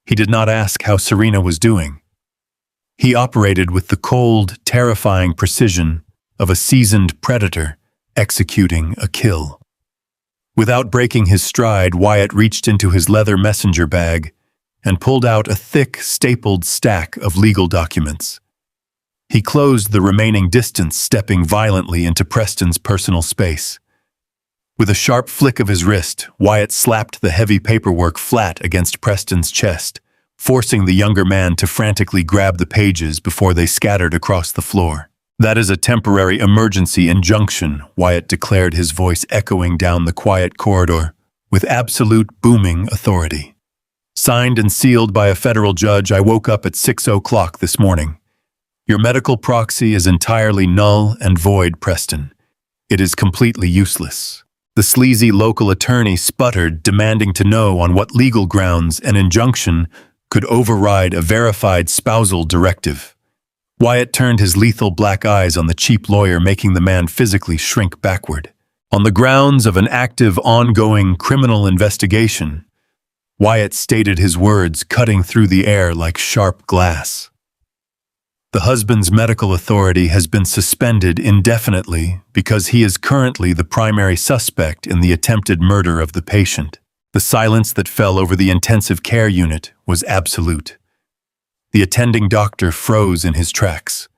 He did not ask how Serena was doing. He operated with the cold, terrifying precision of a seasoned predator executing a kill. Without breaking his stride, Wyatt reached into his leather messenger bag and pulled out a thick, stapled stack of legal documents. He closed the remaining distance, stepping violently into Preston's personal space. With a sharp flick of his wrist, Wyatt slapped the heavy paperwork flat against Preston's chest, forcing the younger man to frantically grab the pages before they scattered across the floor. "That is a temporary emergency injunction," Wyatt declared, his voice echoing down the quiet corridor with absolute booming authority. "Signed and sealed by a federal judge. I woke up at 6 o'clock this morning. Your medical proxy is entirely null and void, Preston. It is completely useless." The sleazy local attorney sputtered, demanding to know on what legal grounds an injunction could override a verified spousal directive. Wyatt turned his lethal black eyes on the cheap lawyer, making the man physically shrink backward. "On the grounds of an active, ongoing criminal investigation," Wyatt stated, his words cutting through the air like sharp glass. "The husband's medical authority has been suspended indefinitely because he is currently the primary suspect in the attempted murder of the patient." The silence that fell over the intensive care unit was absolute. The attending doctor froze in his tracks.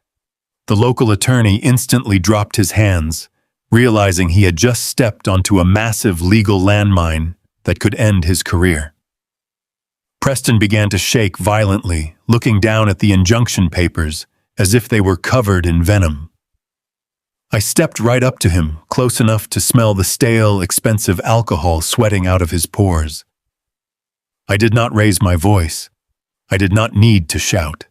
The local attorney instantly dropped his hands, realizing he had just stepped onto a massive legal landmine that could end his career. Preston began to shake violently, looking down at the injunction papers as if they were covered in venom. I stepped right up to him, close enough to smell the stale, expensive alcohol sweating out of his pores. I did not raise my voice. I did not need to shout.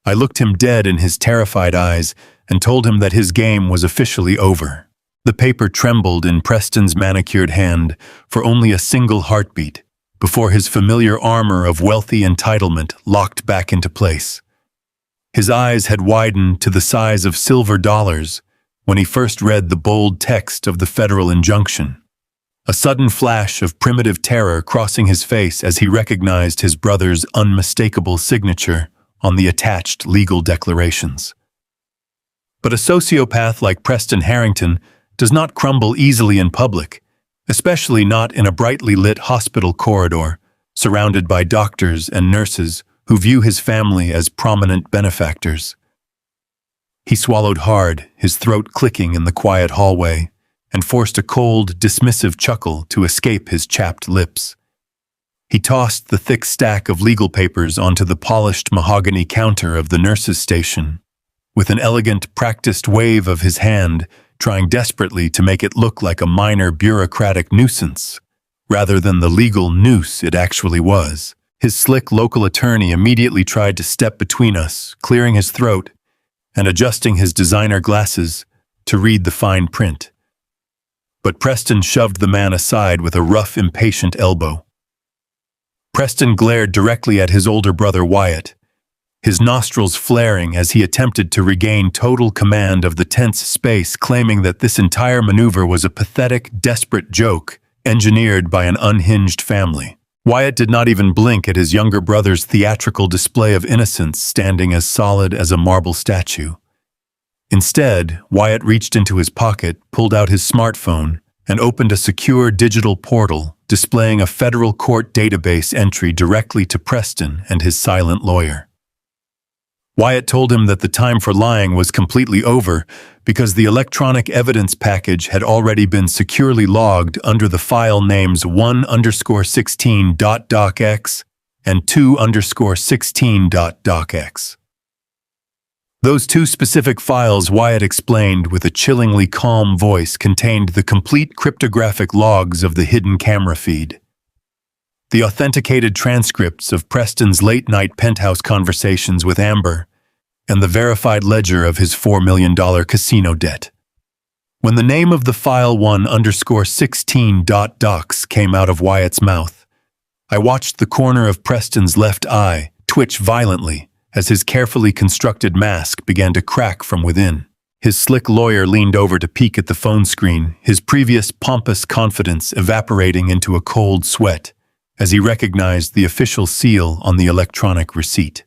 I looked him dead in his terrified eyes and told him that his game was officially over. The paper trembled in Preston's manicured hand for only a single heartbeat before his familiar armor of wealthy entitlement locked back into place. His eyes had widened to the size of silver dollars when he first read the bold text of the federal injunction. A sudden flash of primitive terror crossing his face as he recognized his brother's unmistakable signature on the attached legal declarations. But a sociopath like Preston Harrington does not crumble easily in public, especially not in a brightly lit hospital corridor, surrounded by doctors and nurses who view his family as prominent benefactors. He swallowed hard, his throat clicking in the quiet hallway, and forced a cold, dismissive chuckle to escape his chapped lips. He tossed the thick stack of legal papers onto the polished mahogany counter of the nurse's station, with an elegant, practiced wave of his hand, trying desperately to make it look like a minor bureaucratic nuisance, rather than the legal noose it actually was. His slick local attorney immediately tried to step between us, clearing his throat and adjusting his designer glasses to read the fine print. But Preston shoved the man aside with a rough, impatient elbow. Preston glared directly at his older brother Wyatt, his nostrils flaring as he attempted to regain total command of the tense space, claiming that this entire maneuver was a pathetic, desperate joke engineered by an unhinged family. Wyatt did not even blink at his younger brother's theatrical display of innocence, standing as solid as a marble statue. Instead, Wyatt reached into his pocket, pulled out his smartphone, and opened a secure digital portal displaying a federal court database entry directly to Preston and his silent lawyer. Wyatt told him that the time for lying was completely over because the electronic evidence package had already been securely logged under the file names 1_16.docx and 2_16.docx. Those two specific files, Wyatt explained with a chillingly calm voice, contained the complete cryptographic logs of the hidden camera feed. The authenticated transcripts of Preston's late-night penthouse conversations with Amber, and the verified ledger of his $4 million casino debt. When the name of the file 1_16.docs came out of Wyatt's mouth, I watched the corner of Preston's left eye twitch violently as his carefully constructed mask began to crack from within. His slick lawyer leaned over to peek at the phone screen, his previous pompous confidence evaporating into a cold sweat as he recognized the official seal on the electronic receipt.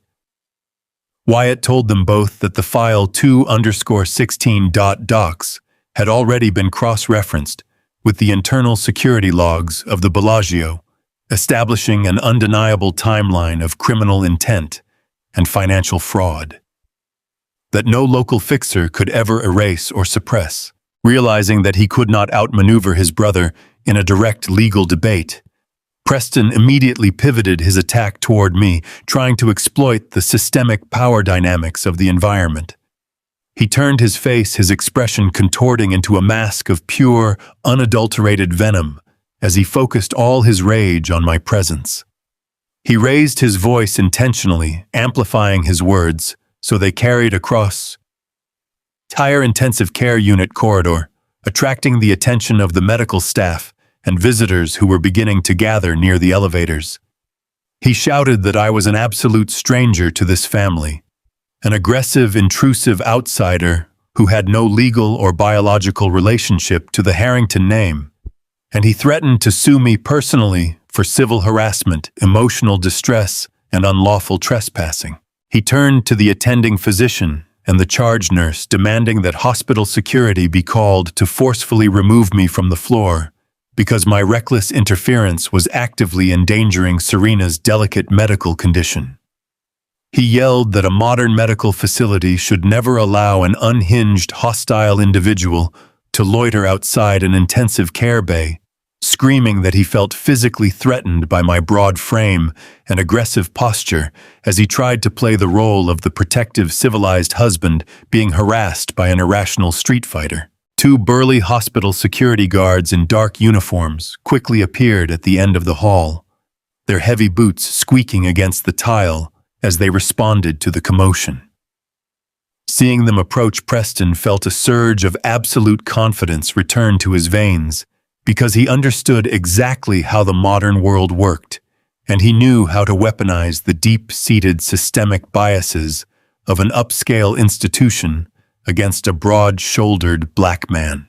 Wyatt told them both that the file 2_16.docs had already been cross-referenced with the internal security logs of the Bellagio, establishing an undeniable timeline of criminal intent and financial fraud that no local fixer could ever erase or suppress. Realizing that he could not outmaneuver his brother in a direct legal debate, Preston immediately pivoted his attack toward me, trying to exploit the systemic power dynamics of the environment. He turned his face, his expression contorting into a mask of pure, unadulterated venom, as he focused all his rage on my presence. He raised his voice intentionally, amplifying his words, so they carried across the entire intensive care unit corridor, attracting the attention of the medical staff and visitors who were beginning to gather near the elevators. He shouted that I was an absolute stranger to this family, an aggressive, intrusive outsider who had no legal or biological relationship to the Harrington name, and he threatened to sue me personally for civil harassment, emotional distress, and unlawful trespassing. He turned to the attending physician and the charge nurse, demanding that hospital security be called to forcefully remove me from the floor because my reckless interference was actively endangering Serena's delicate medical condition. He yelled that a modern medical facility should never allow an unhinged, hostile individual to loiter outside an intensive care bay, screaming that he felt physically threatened by my broad frame and aggressive posture as he tried to play the role of the protective, civilized husband being harassed by an irrational street fighter. Two burly hospital security guards in dark uniforms quickly appeared at the end of the hall, their heavy boots squeaking against the tile as they responded to the commotion. Seeing them approach, Preston felt a surge of absolute confidence return to his veins because he understood exactly how the modern world worked, and he knew how to weaponize the deep-seated systemic biases of an upscale institution against a broad-shouldered black man.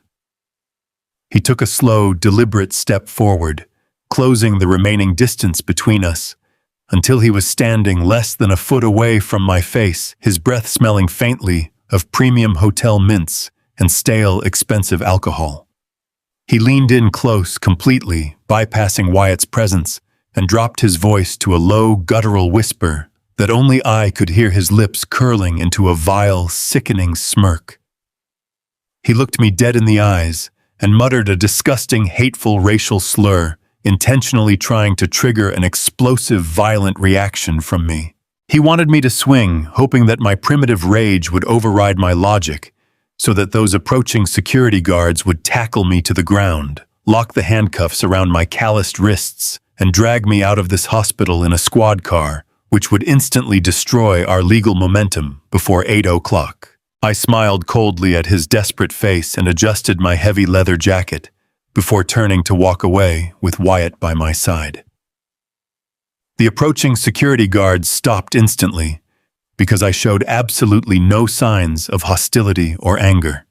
He took a slow, deliberate step forward, closing the remaining distance between us, until he was standing less than a foot away from my face, his breath smelling faintly of premium hotel mints and stale, expensive alcohol. He leaned in close, completely bypassing Wyatt's presence, and dropped his voice to a low, guttural whisper that only I could hear, his lips curling into a vile, sickening smirk. He looked me dead in the eyes and muttered a disgusting, hateful racial slur, intentionally trying to trigger an explosive, violent reaction from me. He wanted me to swing, hoping that my primitive rage would override my logic, so that those approaching security guards would tackle me to the ground, lock the handcuffs around my calloused wrists, and drag me out of this hospital in a squad car, which would instantly destroy our legal momentum before 8 o'clock. I smiled coldly at his desperate face and adjusted my heavy leather jacket before turning to walk away with Wyatt by my side. The approaching security guards stopped instantly because I showed absolutely no signs of hostility or anger.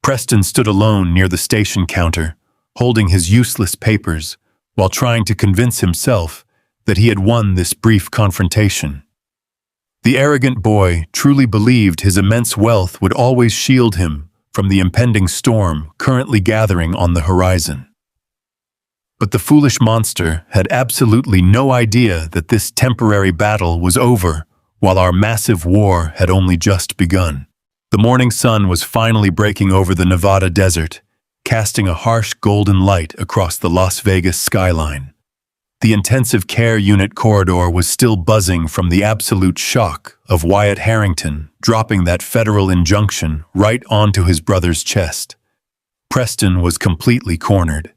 Preston stood alone near the station counter, holding his useless papers while trying to convince himself that he had won this brief confrontation. The arrogant boy truly believed his immense wealth would always shield him from the impending storm currently gathering on the horizon. But the foolish monster had absolutely no idea that this temporary battle was over while our massive war had only just begun. The morning sun was finally breaking over the Nevada desert, casting a harsh golden light across the Las Vegas skyline. The intensive care unit corridor was still buzzing from the absolute shock of Wyatt Harrington dropping that federal injunction right onto his brother's chest. Preston was completely cornered.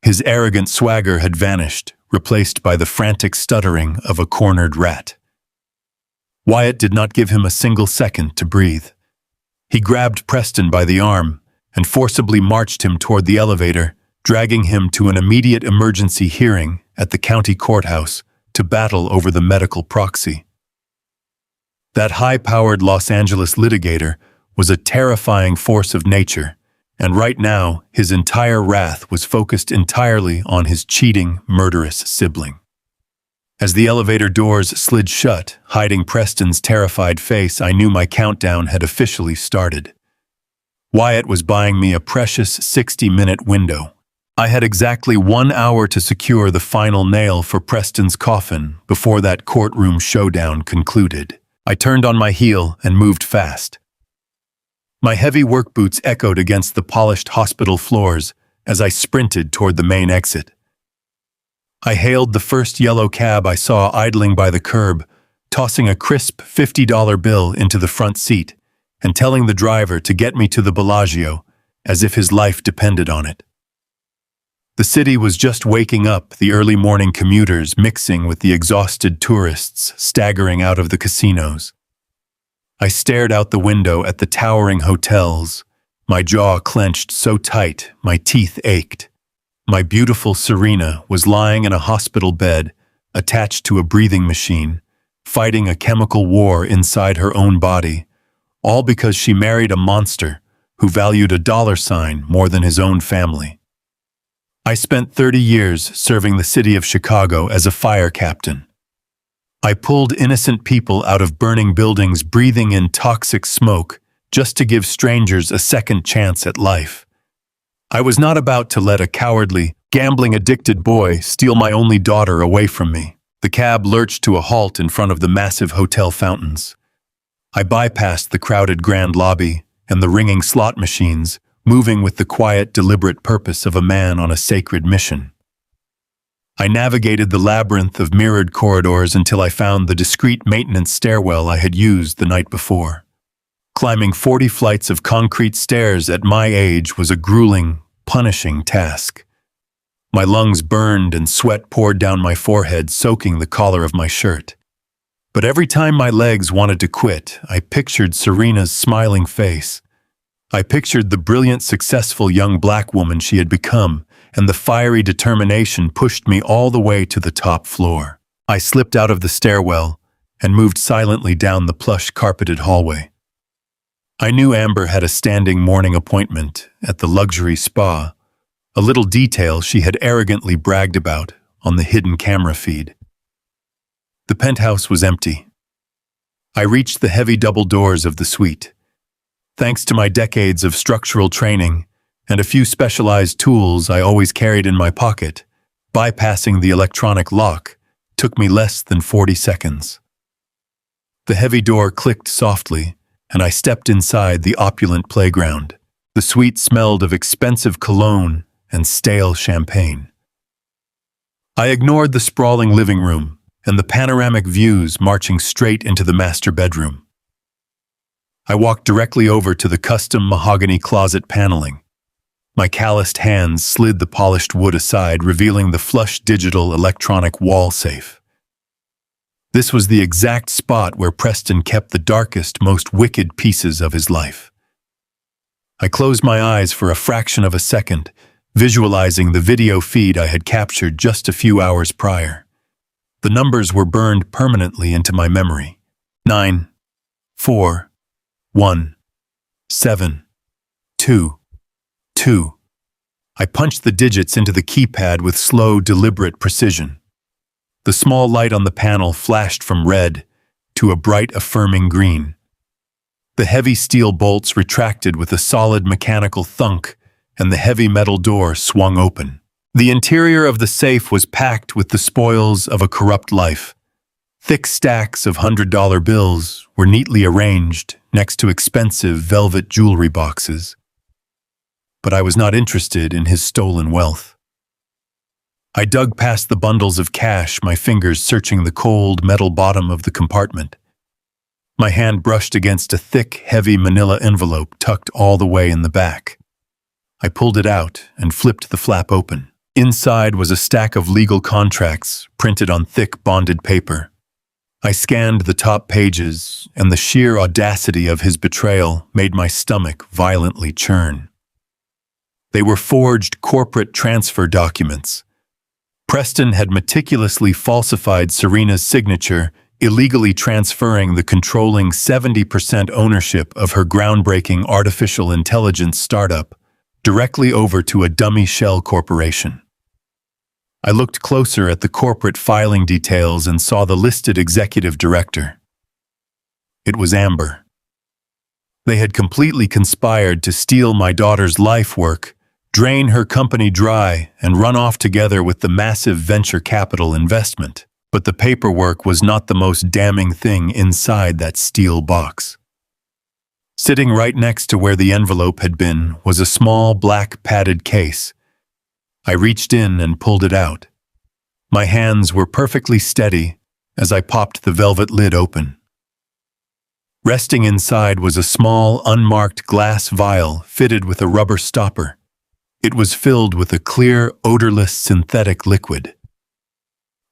His arrogant swagger had vanished, replaced by the frantic stuttering of a cornered rat. Wyatt did not give him a single second to breathe. He grabbed Preston by the arm and forcibly marched him toward the elevator, dragging him to an immediate emergency hearing at the county courthouse to battle over the medical proxy. That high-powered Los Angeles litigator was a terrifying force of nature, and right now his entire wrath was focused entirely on his cheating, murderous sibling. As the elevator doors slid shut, hiding Preston's terrified face, I knew my countdown had officially started. Wyatt was buying me a precious 60-minute window. I had exactly 1 hour to secure the final nail for Preston's coffin before that courtroom showdown concluded. I turned on my heel and moved fast. My heavy work boots echoed against the polished hospital floors as I sprinted toward the main exit. I hailed the first yellow cab I saw idling by the curb, tossing a crisp $50 bill into the front seat and telling the driver to get me to the Bellagio, as if his life depended on it. The city was just waking up, the early morning commuters mixing with the exhausted tourists staggering out of the casinos. I stared out the window at the towering hotels, my jaw clenched so tight my teeth ached. My beautiful Serena was lying in a hospital bed, attached to a breathing machine, fighting a chemical war inside her own body, all because she married a monster who valued a dollar sign more than his own family. I spent 30 years serving the city of Chicago as a fire captain. I pulled innocent people out of burning buildings breathing in toxic smoke just to give strangers a second chance at life. I was not about to let a cowardly, gambling-addicted boy steal my only daughter away from me. The cab lurched to a halt in front of the massive hotel fountains. I bypassed the crowded grand lobby and the ringing slot machines, moving with the quiet, deliberate purpose of a man on a sacred mission. I navigated the labyrinth of mirrored corridors until I found the discreet maintenance stairwell I had used the night before. Climbing 40 flights of concrete stairs at my age was a grueling, punishing task. My lungs burned and sweat poured down my forehead, soaking the collar of my shirt. But every time my legs wanted to quit, I pictured Serena's smiling face. I pictured the brilliant, successful young black woman she had become, and the fiery determination pushed me all the way to the top floor. I slipped out of the stairwell and moved silently down the plush carpeted hallway. I knew Amber had a standing morning appointment at the luxury spa, a little detail she had arrogantly bragged about on the hidden camera feed. The penthouse was empty. I reached the heavy double doors of the suite. Thanks to my decades of structural training and a few specialized tools I always carried in my pocket, bypassing the electronic lock took me less than 40 seconds. The heavy door clicked softly, and I stepped inside the opulent playground. The suite smelled of expensive cologne and stale champagne. I ignored the sprawling living room and the panoramic views marching straight into the master bedroom. I walked directly over to the custom mahogany closet paneling. My calloused hands slid the polished wood aside, revealing the flush digital electronic wall safe. This was the exact spot where Preston kept the darkest, most wicked pieces of his life. I closed my eyes for a fraction of a second, visualizing the video feed I had captured just a few hours prior. The numbers were burned permanently into my memory. 9, 4, 1, 7, 2, 2. I punched the digits into the keypad with slow, deliberate precision. The small light on the panel flashed from red to a bright, affirming green. The heavy steel bolts retracted with a solid mechanical thunk, and the heavy metal door swung open. The interior of the safe was packed with the spoils of a corrupt life. Thick stacks of $100 bills were neatly arranged next to expensive velvet jewelry boxes. But I was not interested in his stolen wealth. I dug past the bundles of cash, my fingers searching the cold metal bottom of the compartment. My hand brushed against a thick, heavy manila envelope tucked all the way in the back. I pulled it out and flipped the flap open. Inside was a stack of legal contracts printed on thick, bonded paper. I scanned the top pages, and the sheer audacity of his betrayal made my stomach violently churn. They were forged corporate transfer documents. Preston had meticulously falsified Serena's signature, illegally transferring the controlling 70% ownership of her groundbreaking artificial intelligence startup directly over to a dummy shell corporation. I looked closer at the corporate filing details and saw the listed executive director. It was Amber. They had completely conspired to steal my daughter's life work, drain her company dry, and run off together with the massive venture capital investment. But the paperwork was not the most damning thing inside that steel box. Sitting right next to where the envelope had been was a small black padded case. I reached in and pulled it out. My hands were perfectly steady as I popped the velvet lid open. Resting inside was a small, unmarked glass vial fitted with a rubber stopper. It was filled with a clear, odorless synthetic liquid.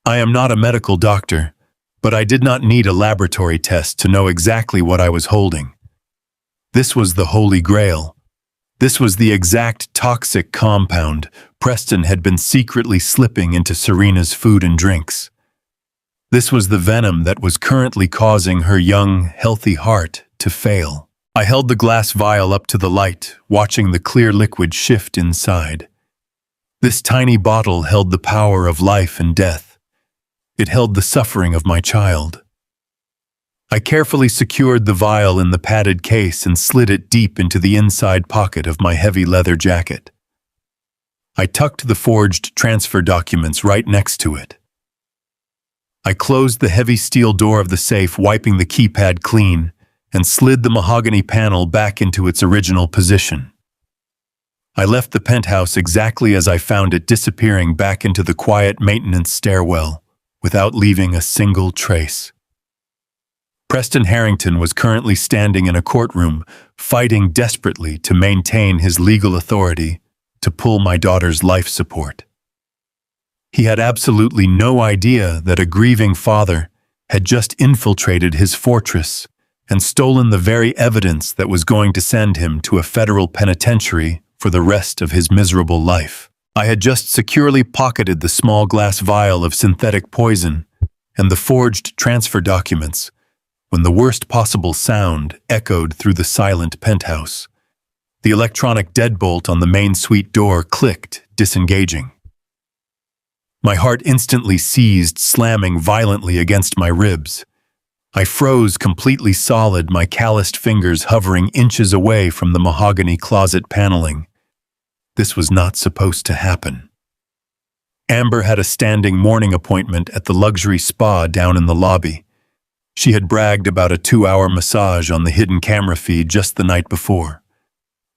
I am not a medical doctor, but I did not need a laboratory test to know exactly what I was holding. This was the Holy Grail. This was the exact toxic compound Preston had been secretly slipping into Serena's food and drinks. This was the venom that was currently causing her young, healthy heart to fail. I held the glass vial up to the light, watching the clear liquid shift inside. This tiny bottle held the power of life and death. It held the suffering of my child. I carefully secured the vial in the padded case and slid it deep into the inside pocket of my heavy leather jacket. I tucked the forged transfer documents right next to it. I closed the heavy steel door of the safe, wiping the keypad clean, and slid the mahogany panel back into its original position. I left the penthouse exactly as I found it, disappearing back into the quiet maintenance stairwell, without leaving a single trace. Preston Harrington was currently standing in a courtroom, fighting desperately to maintain his legal authority to pull my daughter's life support. He had absolutely no idea that a grieving father had just infiltrated his fortress and stolen the very evidence that was going to send him to a federal penitentiary for the rest of his miserable life. I had just securely pocketed the small glass vial of synthetic poison and the forged transfer documents when the worst possible sound echoed through the silent penthouse. The electronic deadbolt on the main suite door clicked, disengaging. My heart instantly seized, slamming violently against my ribs. I froze completely solid, my calloused fingers hovering inches away from the mahogany closet paneling. This was not supposed to happen. Amber had a standing morning appointment at the luxury spa down in the lobby. She had bragged about a 2-hour massage on the hidden camera feed just the night before.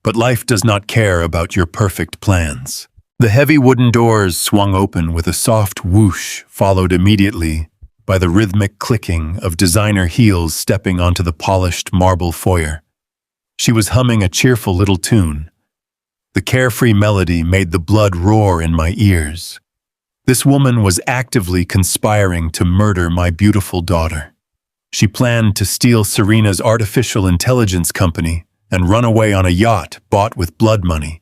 But life does not care about your perfect plans. The heavy wooden doors swung open with a soft whoosh, followed immediately by the rhythmic clicking of designer heels stepping onto the polished marble foyer. She was humming a cheerful little tune. The carefree melody made the blood roar in my ears. This woman was actively conspiring to murder my beautiful daughter. She planned to steal Serena's artificial intelligence company and run away on a yacht bought with blood money.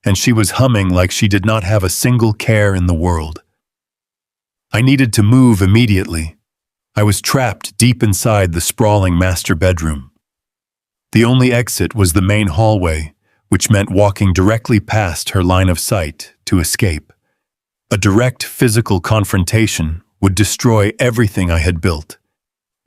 And she was humming like she did not have a single care in the world. I needed to move immediately. I was trapped deep inside the sprawling master bedroom. The only exit was the main hallway, which meant walking directly past her line of sight to escape. A direct physical confrontation would destroy everything I had built.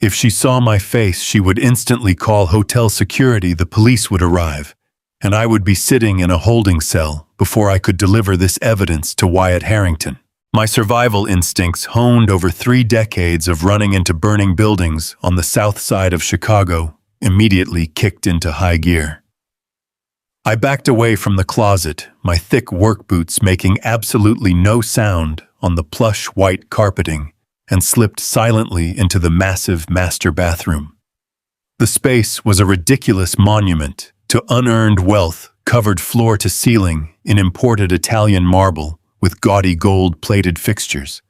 If she saw my face, she would instantly call hotel security, the police would arrive, and I would be sitting in a holding cell before I could deliver this evidence to Wyatt Harrington. My survival instincts, honed over 3 decades of running into burning buildings on the south side of Chicago, immediately kicked into high gear. I backed away from the closet, my thick work boots making absolutely no sound on the plush white carpeting, and slipped silently into the massive master bathroom. The space was a ridiculous monument to unearned wealth, covered floor to ceiling in imported Italian marble with gaudy gold-plated fixtures.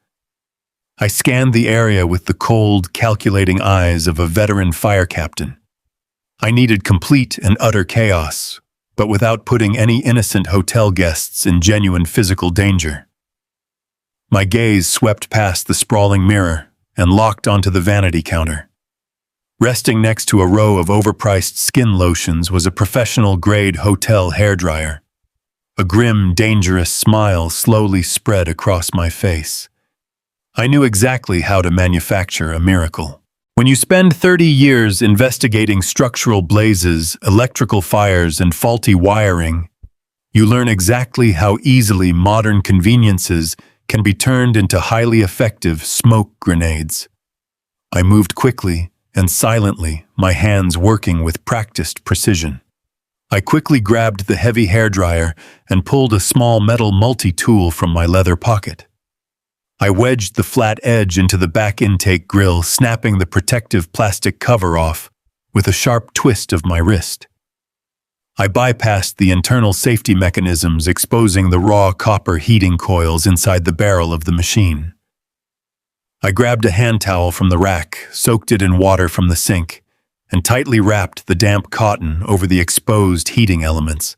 I scanned the area with the cold, calculating eyes of a veteran fire captain. I needed complete and utter chaos, but without putting any innocent hotel guests in genuine physical danger. My gaze swept past the sprawling mirror and locked onto the vanity counter. Resting next to a row of overpriced skin lotions was a professional-grade hotel hairdryer. A grim, dangerous smile slowly spread across my face. I knew exactly how to manufacture a miracle. When you spend 30 years investigating structural blazes, electrical fires, and faulty wiring, you learn exactly how easily modern conveniences can be turned into highly effective smoke grenades. I moved quickly and silently, my hands working with practiced precision. I quickly grabbed the heavy hairdryer and pulled a small metal multi-tool from my leather pocket. I wedged the flat edge into the back intake grill, snapping the protective plastic cover off with a sharp twist of my wrist. I bypassed the internal safety mechanisms, exposing the raw copper heating coils inside the barrel of the machine. I grabbed a hand towel from the rack, soaked it in water from the sink, and tightly wrapped the damp cotton over the exposed heating elements.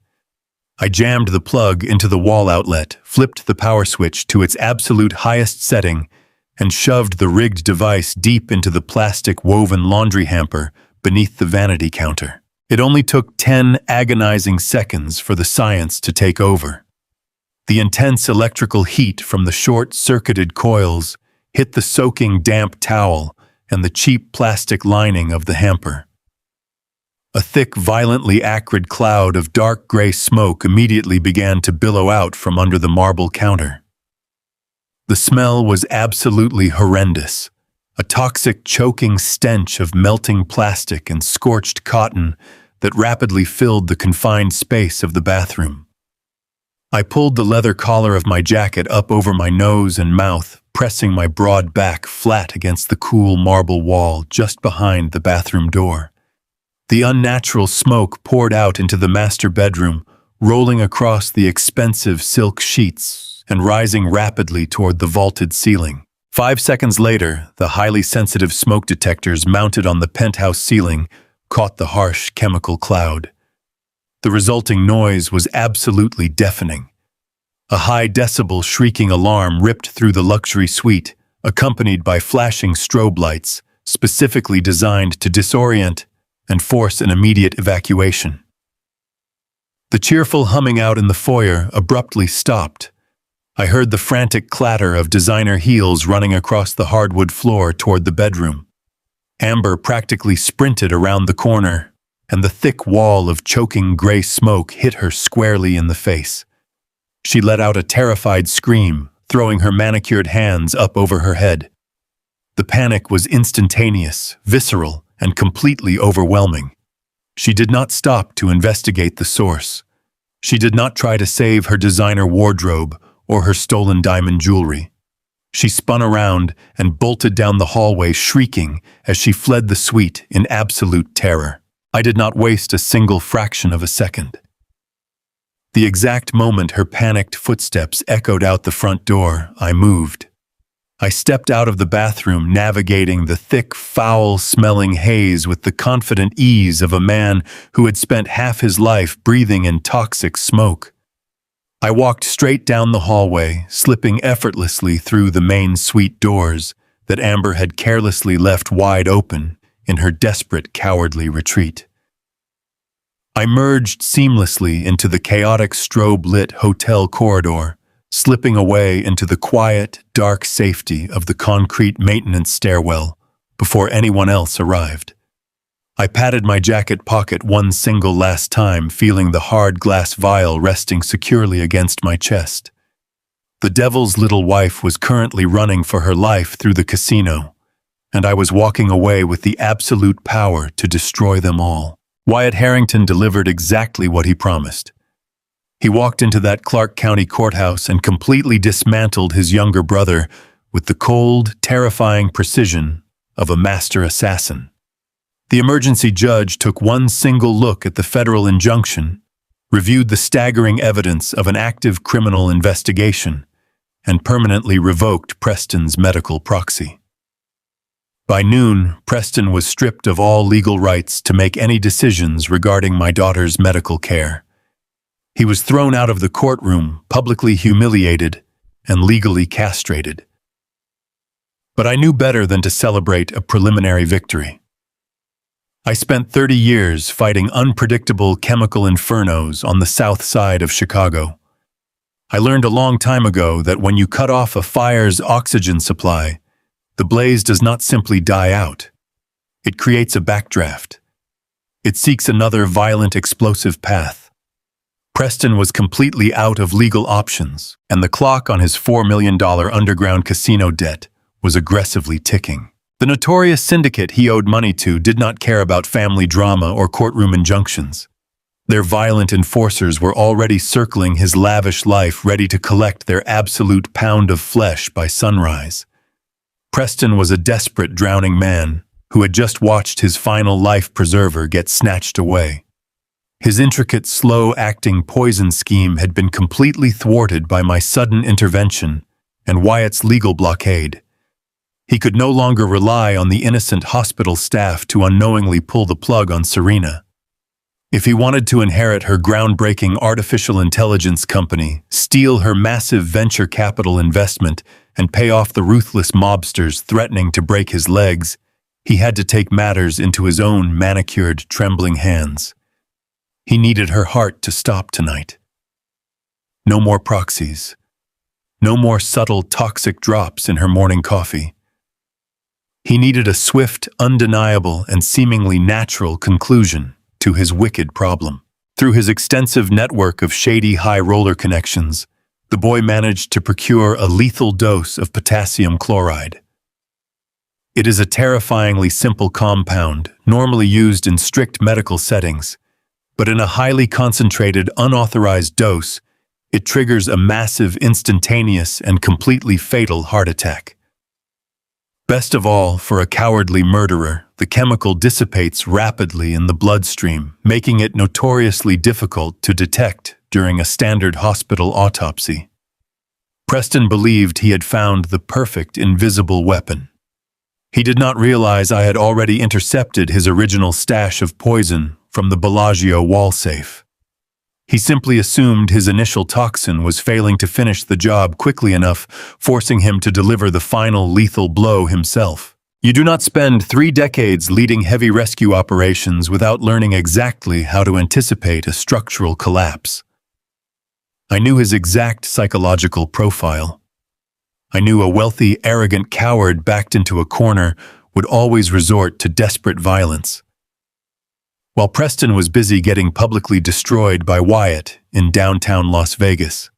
I jammed the plug into the wall outlet, flipped the power switch to its absolute highest setting, and shoved the rigged device deep into the plastic woven laundry hamper beneath the vanity counter. It only took 10 agonizing seconds for the science to take over. The intense electrical heat from the short-circuited coils hit the soaking damp towel and the cheap plastic lining of the hamper. A thick, violently acrid cloud of dark gray smoke immediately began to billow out from under the marble counter. The smell was absolutely horrendous, a toxic, choking stench of melting plastic and scorched cotton that rapidly filled the confined space of the bathroom. I pulled the leather collar of my jacket up over my nose and mouth, pressing my broad back flat against the cool marble wall just behind the bathroom door. The unnatural smoke poured out into the master bedroom, rolling across the expensive silk sheets and rising rapidly toward the vaulted ceiling. 5 seconds later, the highly sensitive smoke detectors mounted on the penthouse ceiling caught the harsh chemical cloud. The resulting noise was absolutely deafening. A high-decibel shrieking alarm ripped through the luxury suite, accompanied by flashing strobe lights, specifically designed to disorient and force an immediate evacuation. The cheerful humming out in the foyer abruptly stopped. I heard the frantic clatter of designer heels running across the hardwood floor toward the bedroom. Amber practically sprinted around the corner, and the thick wall of choking gray smoke hit her squarely in the face. She let out a terrified scream, throwing her manicured hands up over her head. The panic was instantaneous, visceral, and completely overwhelming. She did not stop to investigate the source. She did not try to save her designer wardrobe or her stolen diamond jewelry. She spun around and bolted down the hallway, shrieking as she fled the suite in absolute terror. I did not waste a single fraction of a second. The exact moment her panicked footsteps echoed out the front door, I moved. I stepped out of the bathroom, navigating the thick, foul-smelling haze with the confident ease of a man who had spent half his life breathing in toxic smoke. I walked straight down the hallway, slipping effortlessly through the main suite doors that Amber had carelessly left wide open in her desperate, cowardly retreat. I merged seamlessly into the chaotic strobe-lit hotel corridor, slipping away into the quiet, dark safety of the concrete maintenance stairwell before anyone else arrived. I patted my jacket pocket one single last time, feeling the hard glass vial resting securely against my chest. The devil's little wife was currently running for her life through the casino, and I was walking away with the absolute power to destroy them all. Wyatt Harrington delivered exactly what he promised. He walked into that Clark County courthouse and completely dismantled his younger brother with the cold, terrifying precision of a master assassin. The emergency judge took one single look at the federal injunction, reviewed the staggering evidence of an active criminal investigation, and permanently revoked Preston's medical proxy. By noon, Preston was stripped of all legal rights to make any decisions regarding my daughter's medical care. He was thrown out of the courtroom, publicly humiliated and legally castrated. But I knew better than to celebrate a preliminary victory. I spent 30 years fighting unpredictable chemical infernos on the south side of Chicago. I learned a long time ago that when you cut off a fire's oxygen supply, the blaze does not simply die out. It creates a backdraft. It seeks another violent, explosive path. Preston was completely out of legal options, and the clock on his $4 million underground casino debt was aggressively ticking. The notorious syndicate he owed money to did not care about family drama or courtroom injunctions. Their violent enforcers were already circling his lavish life, ready to collect their absolute pound of flesh by sunrise. Preston was a desperate, drowning man who had just watched his final life preserver get snatched away. His intricate, slow-acting poison scheme had been completely thwarted by my sudden intervention and Wyatt's legal blockade. He could no longer rely on the innocent hospital staff to unknowingly pull the plug on Serena. If he wanted to inherit her groundbreaking artificial intelligence company, steal her massive venture capital investment, and pay off the ruthless mobsters threatening to break his legs, he had to take matters into his own manicured, trembling hands. He needed her heart to stop tonight. No more proxies. No more subtle, toxic drops in her morning coffee. He needed a swift, undeniable, and seemingly natural conclusion to his wicked problem. Through his extensive network of shady high-roller connections, the boy managed to procure a lethal dose of potassium chloride. It is a terrifyingly simple compound, normally used in strict medical settings, but in a highly concentrated, unauthorized dose, it triggers a massive, instantaneous, and completely fatal heart attack. Best of all, for a cowardly murderer, the chemical dissipates rapidly in the bloodstream, making it notoriously difficult to detect during a standard hospital autopsy. Preston believed he had found the perfect invisible weapon. He did not realize I had already intercepted his original stash of poison from the Bellagio wall safe. He simply assumed his initial toxin was failing to finish the job quickly enough, forcing him to deliver the final lethal blow himself. You do not spend 3 decades leading heavy rescue operations without learning exactly how to anticipate a structural collapse. I knew his exact psychological profile. I knew a wealthy, arrogant coward backed into a corner would always resort to desperate violence. While Preston was busy getting publicly destroyed by Wyatt in downtown Las Vegas,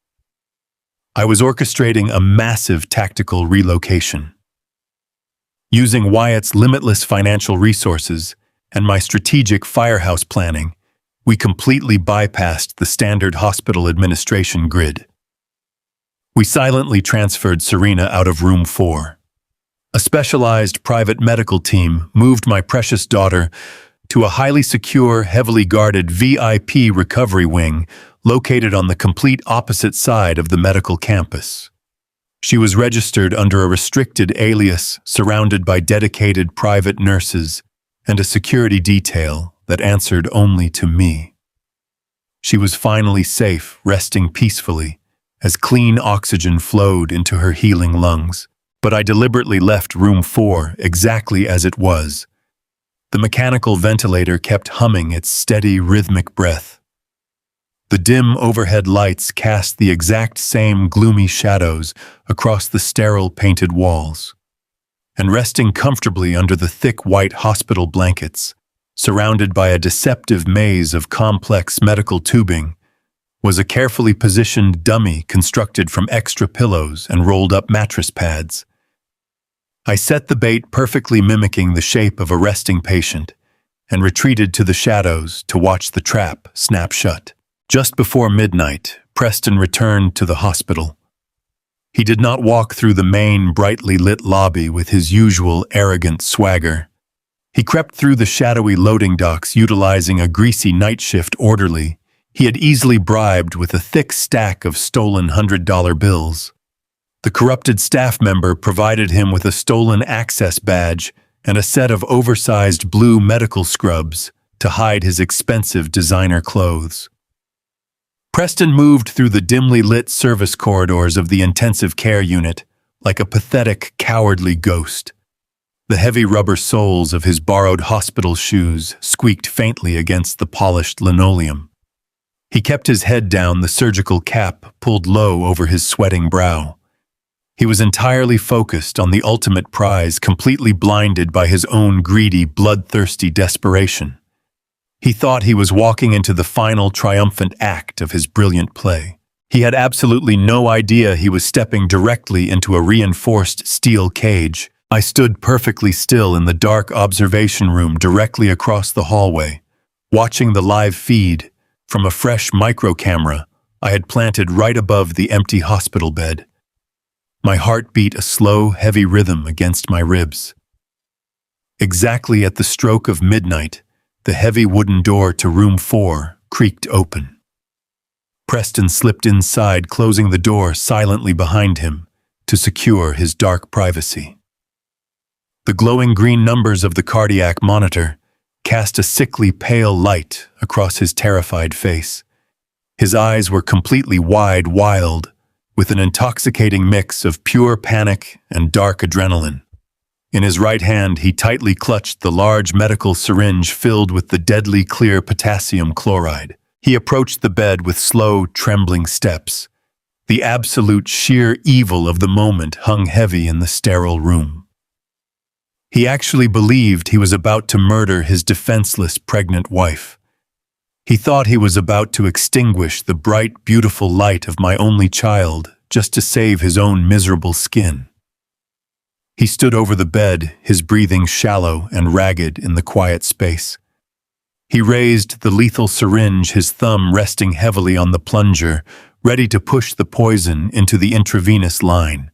I was orchestrating a massive tactical relocation. Using Wyatt's limitless financial resources and my strategic firehouse planning, we completely bypassed the standard hospital administration grid. We silently transferred Serena out of room 4. A specialized private medical team moved my precious daughter to a highly secure, heavily guarded VIP recovery wing located on the complete opposite side of the medical campus. She was registered under a restricted alias, surrounded by dedicated private nurses and a security detail that answered only to me. She was finally safe, resting peacefully, as clean oxygen flowed into her healing lungs. But I deliberately left room 4 exactly as it was. The mechanical ventilator kept humming its steady, rhythmic breath. The dim overhead lights cast the exact same gloomy shadows across the sterile painted walls. And resting comfortably under the thick white hospital blankets, surrounded by a deceptive maze of complex medical tubing, was a carefully positioned dummy constructed from extra pillows and rolled-up mattress pads. I set the bait perfectly mimicking the shape of a resting patient and retreated to the shadows to watch the trap snap shut. Just before midnight, Preston returned to the hospital. He did not walk through the main, brightly lit lobby with his usual arrogant swagger. He crept through the shadowy loading docks utilizing a greasy night shift orderly he had easily bribed with a thick stack of stolen $100 bills. The corrupted staff member provided him with a stolen access badge and a set of oversized blue medical scrubs to hide his expensive designer clothes. Preston moved through the dimly lit service corridors of the intensive care unit like a pathetic, cowardly ghost. The heavy rubber soles of his borrowed hospital shoes squeaked faintly against the polished linoleum. He kept his head down, the surgical cap pulled low over his sweating brow. He was entirely focused on the ultimate prize, completely blinded by his own greedy, bloodthirsty desperation. He thought he was walking into the final triumphant act of his brilliant play. He had absolutely no idea he was stepping directly into a reinforced steel cage. I stood perfectly still in the dark observation room directly across the hallway, watching the live feed from a fresh micro camera I had planted right above the empty hospital bed. My heart beat a slow, heavy rhythm against my ribs. Exactly at the stroke of midnight, the heavy wooden door to room 4 creaked open. Preston slipped inside, closing the door silently behind him to secure his dark privacy. The glowing green numbers of the cardiac monitor cast a sickly pale light across his terrified face. His eyes were completely wide, wild, with an intoxicating mix of pure panic and dark adrenaline. In his right hand, he tightly clutched the large medical syringe filled with the deadly clear potassium chloride. He approached the bed with slow, trembling steps. The absolute sheer evil of the moment hung heavy in the sterile room. He actually believed he was about to murder his defenseless pregnant wife. He thought he was about to extinguish the bright, beautiful light of my only child just to save his own miserable skin. He stood over the bed, his breathing shallow and ragged in the quiet space. He raised the lethal syringe, his thumb resting heavily on the plunger, ready to push the poison into the intravenous line.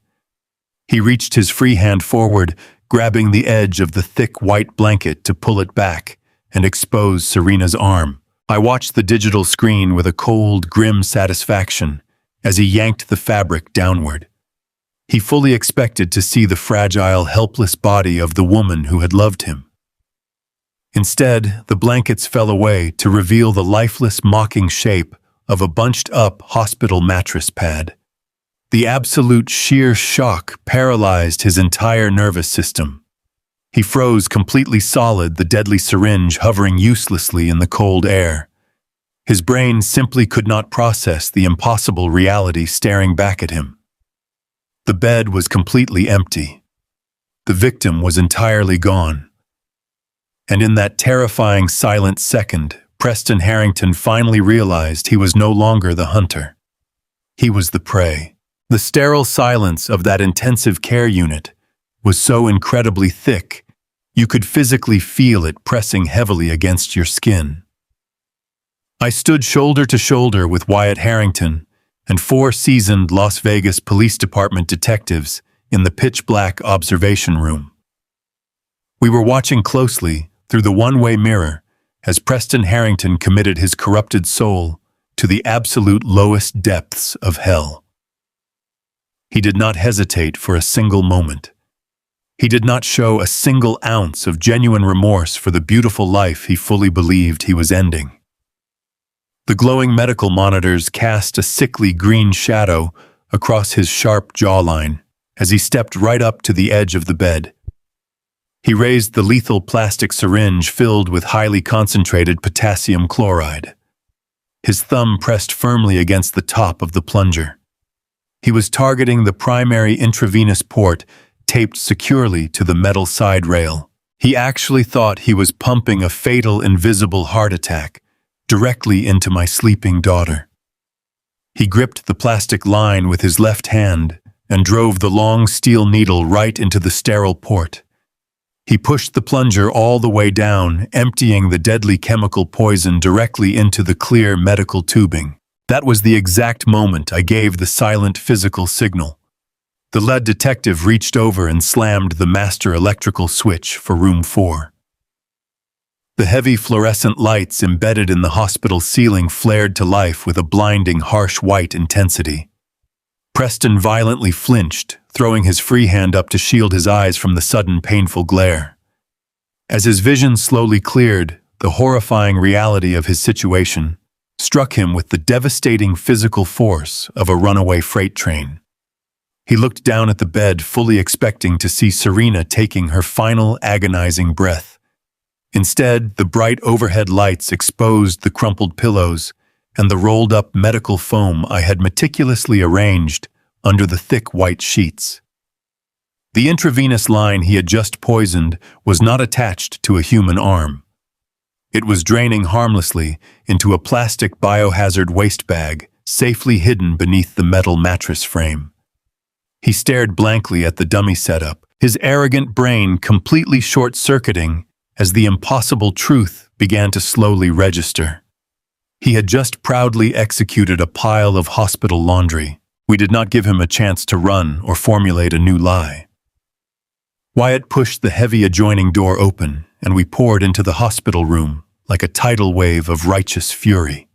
He reached his free hand forward, grabbing the edge of the thick white blanket to pull it back and expose Serena's arm. I watched the digital screen with a cold, grim satisfaction as he yanked the fabric downward. He fully expected to see the fragile, helpless body of the woman who had loved him. Instead, the blankets fell away to reveal the lifeless, mocking shape of a bunched-up hospital mattress pad. The absolute sheer shock paralyzed his entire nervous system. He froze completely solid, the deadly syringe hovering uselessly in the cold air. His brain simply could not process the impossible reality staring back at him. The bed was completely empty. The victim was entirely gone. And in that terrifying silent second, Preston Harrington finally realized he was no longer the hunter. He was the prey. The sterile silence of that intensive care unit was so incredibly thick, you could physically feel it pressing heavily against your skin. I stood shoulder to shoulder with Wyatt Harrington and 4 seasoned Las Vegas Police Department detectives in the pitch-black observation room. We were watching closely through the one-way mirror as Preston Harrington committed his corrupted soul to the absolute lowest depths of hell. He did not hesitate for a single moment. He did not show a single ounce of genuine remorse for the beautiful life he fully believed he was ending. The glowing medical monitors cast a sickly green shadow across his sharp jawline as he stepped right up to the edge of the bed. He raised the lethal plastic syringe filled with highly concentrated potassium chloride. His thumb pressed firmly against the top of the plunger. He was targeting the primary intravenous port taped securely to the metal side rail. He actually thought he was pumping a fatal invisible heart attack directly into my sleeping daughter. He gripped the plastic line with his left hand and drove the long steel needle right into the sterile port. He pushed the plunger all the way down, emptying the deadly chemical poison directly into the clear medical tubing. That was the exact moment I gave the silent physical signal. The lead detective reached over and slammed the master electrical switch for room 4. The heavy fluorescent lights embedded in the hospital ceiling flared to life with a blinding, harsh white intensity. Preston violently flinched, throwing his free hand up to shield his eyes from the sudden painful glare. As his vision slowly cleared, the horrifying reality of his situation struck him with the devastating physical force of a runaway freight train. He looked down at the bed, fully expecting to see Serena taking her final agonizing breath. Instead, the bright overhead lights exposed the crumpled pillows and the rolled-up medical foam I had meticulously arranged under the thick white sheets. The intravenous line he had just poisoned was not attached to a human arm. It was draining harmlessly into a plastic biohazard waste bag, safely hidden beneath the metal mattress frame. He stared blankly at the dummy setup, his arrogant brain completely short-circuiting as the impossible truth began to slowly register. He had just proudly executed a pile of hospital laundry. We did not give him a chance to run or formulate a new lie. Wyatt pushed the heavy adjoining door open, and we poured into the hospital room like a tidal wave of righteous fury.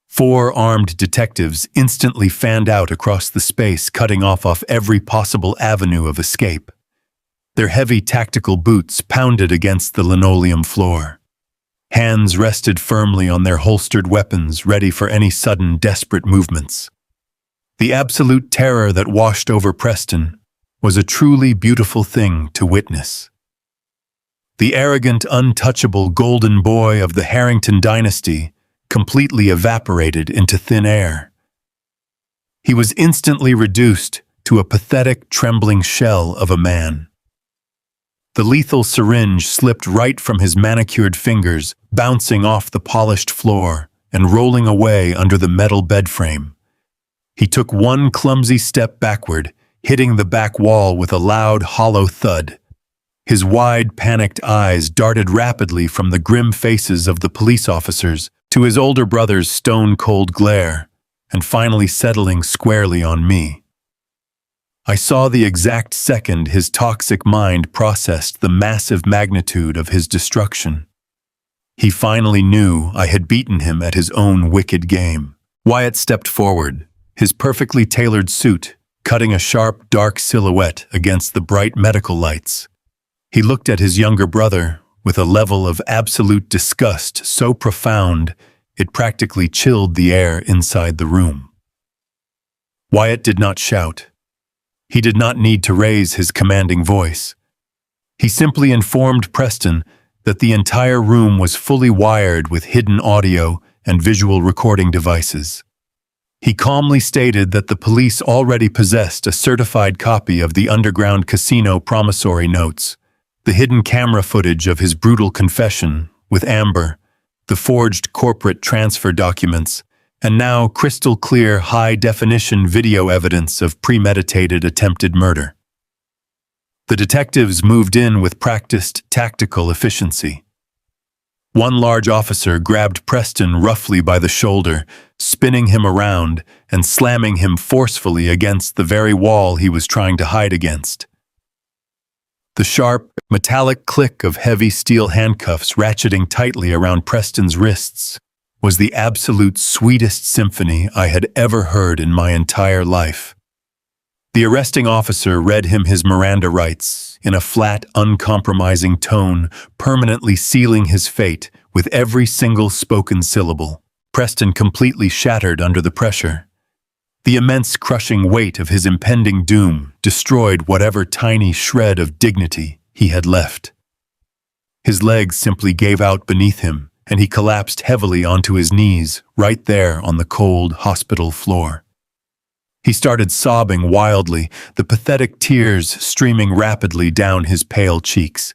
4 armed detectives instantly fanned out across the space, cutting off every possible avenue of escape. Their heavy tactical boots pounded against the linoleum floor. Hands rested firmly on their holstered weapons, ready for any sudden, desperate movements. The absolute terror that washed over Preston was a truly beautiful thing to witness. The arrogant, untouchable golden boy of the Harrington dynasty completely evaporated into thin air. He was instantly reduced to a pathetic, trembling shell of a man. The lethal syringe slipped right from his manicured fingers, bouncing off the polished floor and rolling away under the metal bed frame. He took one clumsy step backward, hitting the back wall with a loud, hollow thud. His wide, panicked eyes darted rapidly from the grim faces of the police officers to his older brother's stone-cold glare, and finally settling squarely on me. I saw the exact second his toxic mind processed the massive magnitude of his destruction. He finally knew I had beaten him at his own wicked game. Wyatt stepped forward, his perfectly tailored suit cutting a sharp, dark silhouette against the bright medical lights. He looked at his younger brother with a level of absolute disgust so profound it practically chilled the air inside the room. Wyatt did not shout. He did not need to raise his commanding voice. He simply informed Preston that the entire room was fully wired with hidden audio and visual recording devices. He calmly stated that the police already possessed a certified copy of the underground casino promissory notes, the hidden camera footage of his brutal confession with Amber, the forged corporate transfer documents, and now crystal-clear, high-definition video evidence of premeditated attempted murder. The detectives moved in with practiced tactical efficiency. One large officer grabbed Preston roughly by the shoulder, spinning him around and slamming him forcefully against the very wall he was trying to hide against. The sharp, metallic click of heavy steel handcuffs ratcheting tightly around Preston's wrists was the absolute sweetest symphony I had ever heard in my entire life. The arresting officer read him his Miranda rights in a flat, uncompromising tone, permanently sealing his fate with every single spoken syllable. Preston completely shattered under the pressure. The immense crushing weight of his impending doom destroyed whatever tiny shred of dignity he had left. His legs simply gave out beneath him, and he collapsed heavily onto his knees right there on the cold hospital floor. He started sobbing wildly, the pathetic tears streaming rapidly down his pale cheeks.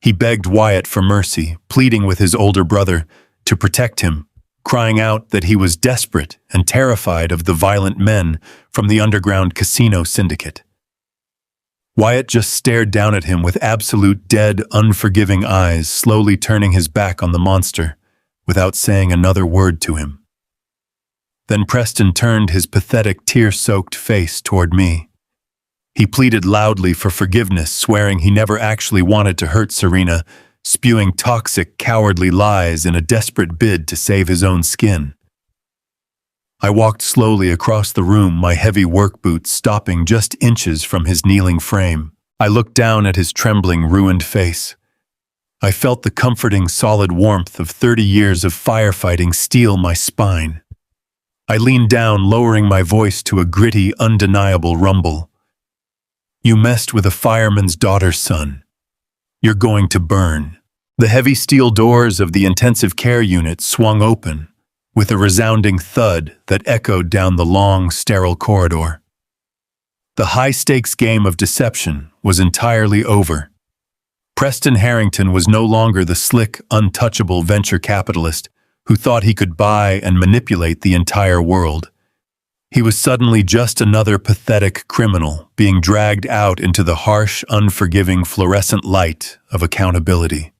He begged Wyatt for mercy, pleading with his older brother to protect him, crying out that he was desperate and terrified of the violent men from the underground casino syndicate. Wyatt just stared down at him with absolute dead, unforgiving eyes, slowly turning his back on the monster, without saying another word to him. Then Preston turned his pathetic, tear-soaked face toward me. He pleaded loudly for forgiveness, swearing he never actually wanted to hurt Serena, spewing toxic, cowardly lies in a desperate bid to save his own skin. I walked slowly across the room, my heavy work boots stopping just inches from his kneeling frame. I looked down at his trembling, ruined face. I felt the comforting, solid warmth of 30 years of firefighting steel my spine. I leaned down, lowering my voice to a gritty, undeniable rumble. "You messed with a fireman's daughter's son. You're going to burn." The heavy steel doors of the intensive care unit swung open, with a resounding thud that echoed down the long, sterile corridor. The high-stakes game of deception was entirely over. Preston Harrington was no longer the slick, untouchable venture capitalist who thought he could buy and manipulate the entire world. He was suddenly just another pathetic criminal being dragged out into the harsh, unforgiving fluorescent light of accountability.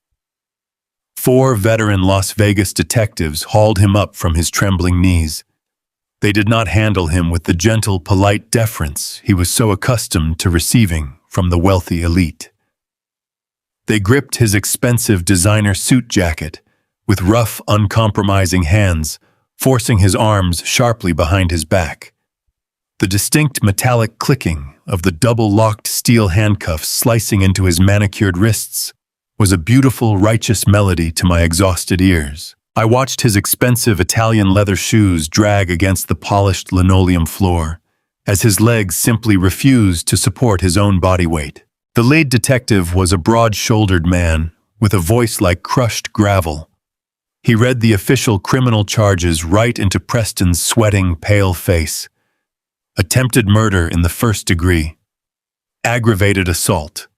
4 veteran Las Vegas detectives hauled him up from his trembling knees. They did not handle him with the gentle, polite deference he was so accustomed to receiving from the wealthy elite. They gripped his expensive designer suit jacket with rough, uncompromising hands, forcing his arms sharply behind his back. The distinct metallic clicking of the double-locked steel handcuffs slicing into his manicured wrists was a beautiful, righteous melody to my exhausted ears. I watched his expensive Italian leather shoes drag against the polished linoleum floor, as his legs simply refused to support his own body weight. The lead detective was a broad-shouldered man with a voice like crushed gravel. He read the official criminal charges right into Preston's sweating, pale face. Attempted murder in the first degree, aggravated assault,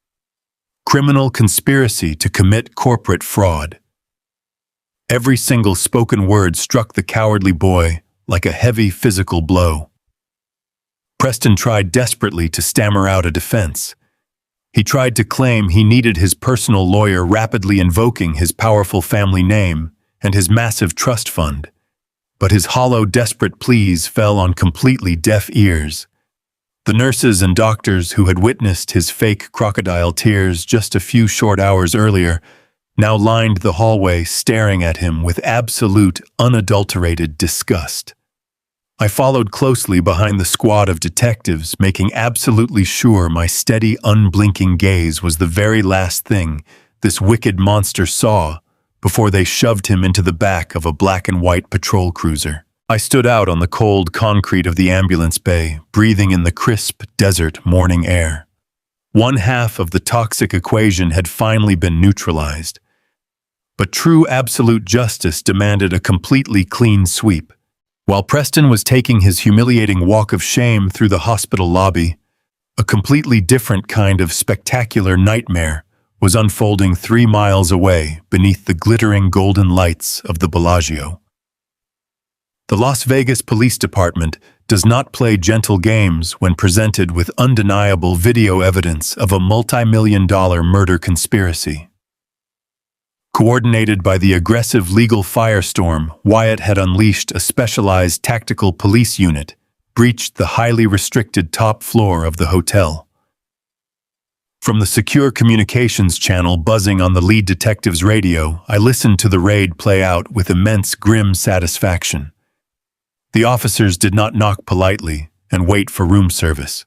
criminal conspiracy to commit corporate fraud. Every single spoken word struck the cowardly boy like a heavy physical blow. Preston tried desperately to stammer out a defense. He tried to claim he needed his personal lawyer, rapidly invoking his powerful family name and his massive trust fund. But his hollow, desperate pleas fell on completely deaf ears. The nurses and doctors who had witnessed his fake crocodile tears just a few short hours earlier now lined the hallway, staring at him with absolute, unadulterated disgust. I followed closely behind the squad of detectives, making absolutely sure my steady, unblinking gaze was the very last thing this wicked monster saw before they shoved him into the back of a black and white patrol cruiser. I stood out on the cold concrete of the ambulance bay, breathing in the crisp desert morning air. One half of the toxic equation had finally been neutralized. But true absolute justice demanded a completely clean sweep. While Preston was taking his humiliating walk of shame through the hospital lobby, a completely different kind of spectacular nightmare was unfolding 3 miles away beneath the glittering golden lights of the Bellagio. The Las Vegas Police Department does not play gentle games when presented with undeniable video evidence of a multi-million-dollar murder conspiracy. Coordinated by the aggressive legal firestorm, Wyatt had unleashed a specialized tactical police unit, breached the highly restricted top floor of the hotel. From the secure communications channel buzzing on the lead detective's radio, I listened to the raid play out with immense, grim satisfaction. The officers did not knock politely and wait for room service.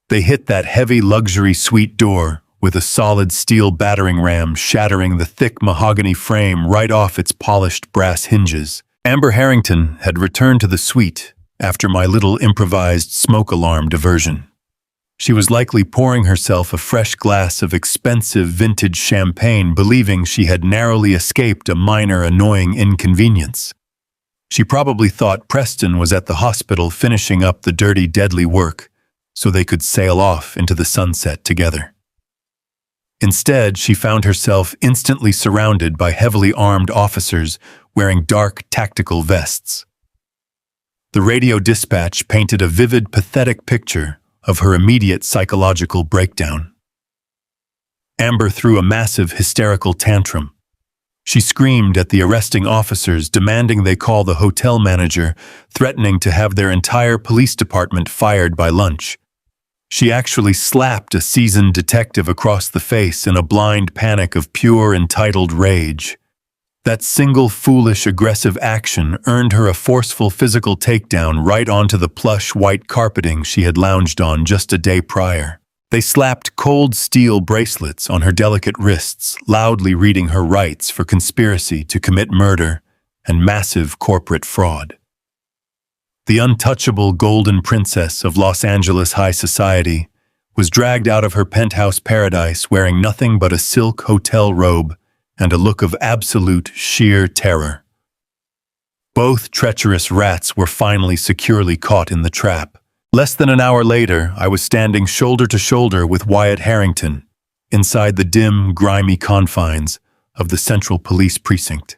They hit that heavy luxury suite door with a solid steel battering ram shattering the thick mahogany frame right off its polished brass hinges. Amber Harrington had returned to the suite after my little improvised smoke alarm diversion. She was likely pouring herself a fresh glass of expensive vintage champagne, believing she had narrowly escaped a minor annoying inconvenience. She probably thought Preston was at the hospital finishing up the dirty, deadly work so they could sail off into the sunset together. Instead, she found herself instantly surrounded by heavily armed officers wearing dark, tactical vests. The radio dispatch painted a vivid, pathetic picture of her immediate psychological breakdown. Amber threw a massive, hysterical tantrum. She screamed at the arresting officers, demanding they call the hotel manager, threatening to have their entire police department fired by lunch. She actually slapped a seasoned detective across the face in a blind panic of pure, entitled rage. That single foolish, aggressive action earned her a forceful physical takedown right onto the plush white carpeting she had lounged on just a day prior. They slapped cold steel bracelets on her delicate wrists, loudly reading her rights for conspiracy to commit murder and massive corporate fraud. The untouchable golden princess of Los Angeles high society was dragged out of her penthouse paradise wearing nothing but a silk hotel robe and a look of absolute, sheer terror. Both treacherous rats were finally securely caught in the trap. Less than an hour later, I was standing shoulder to shoulder with Wyatt Harrington, inside the dim, grimy confines of the Central Police Precinct.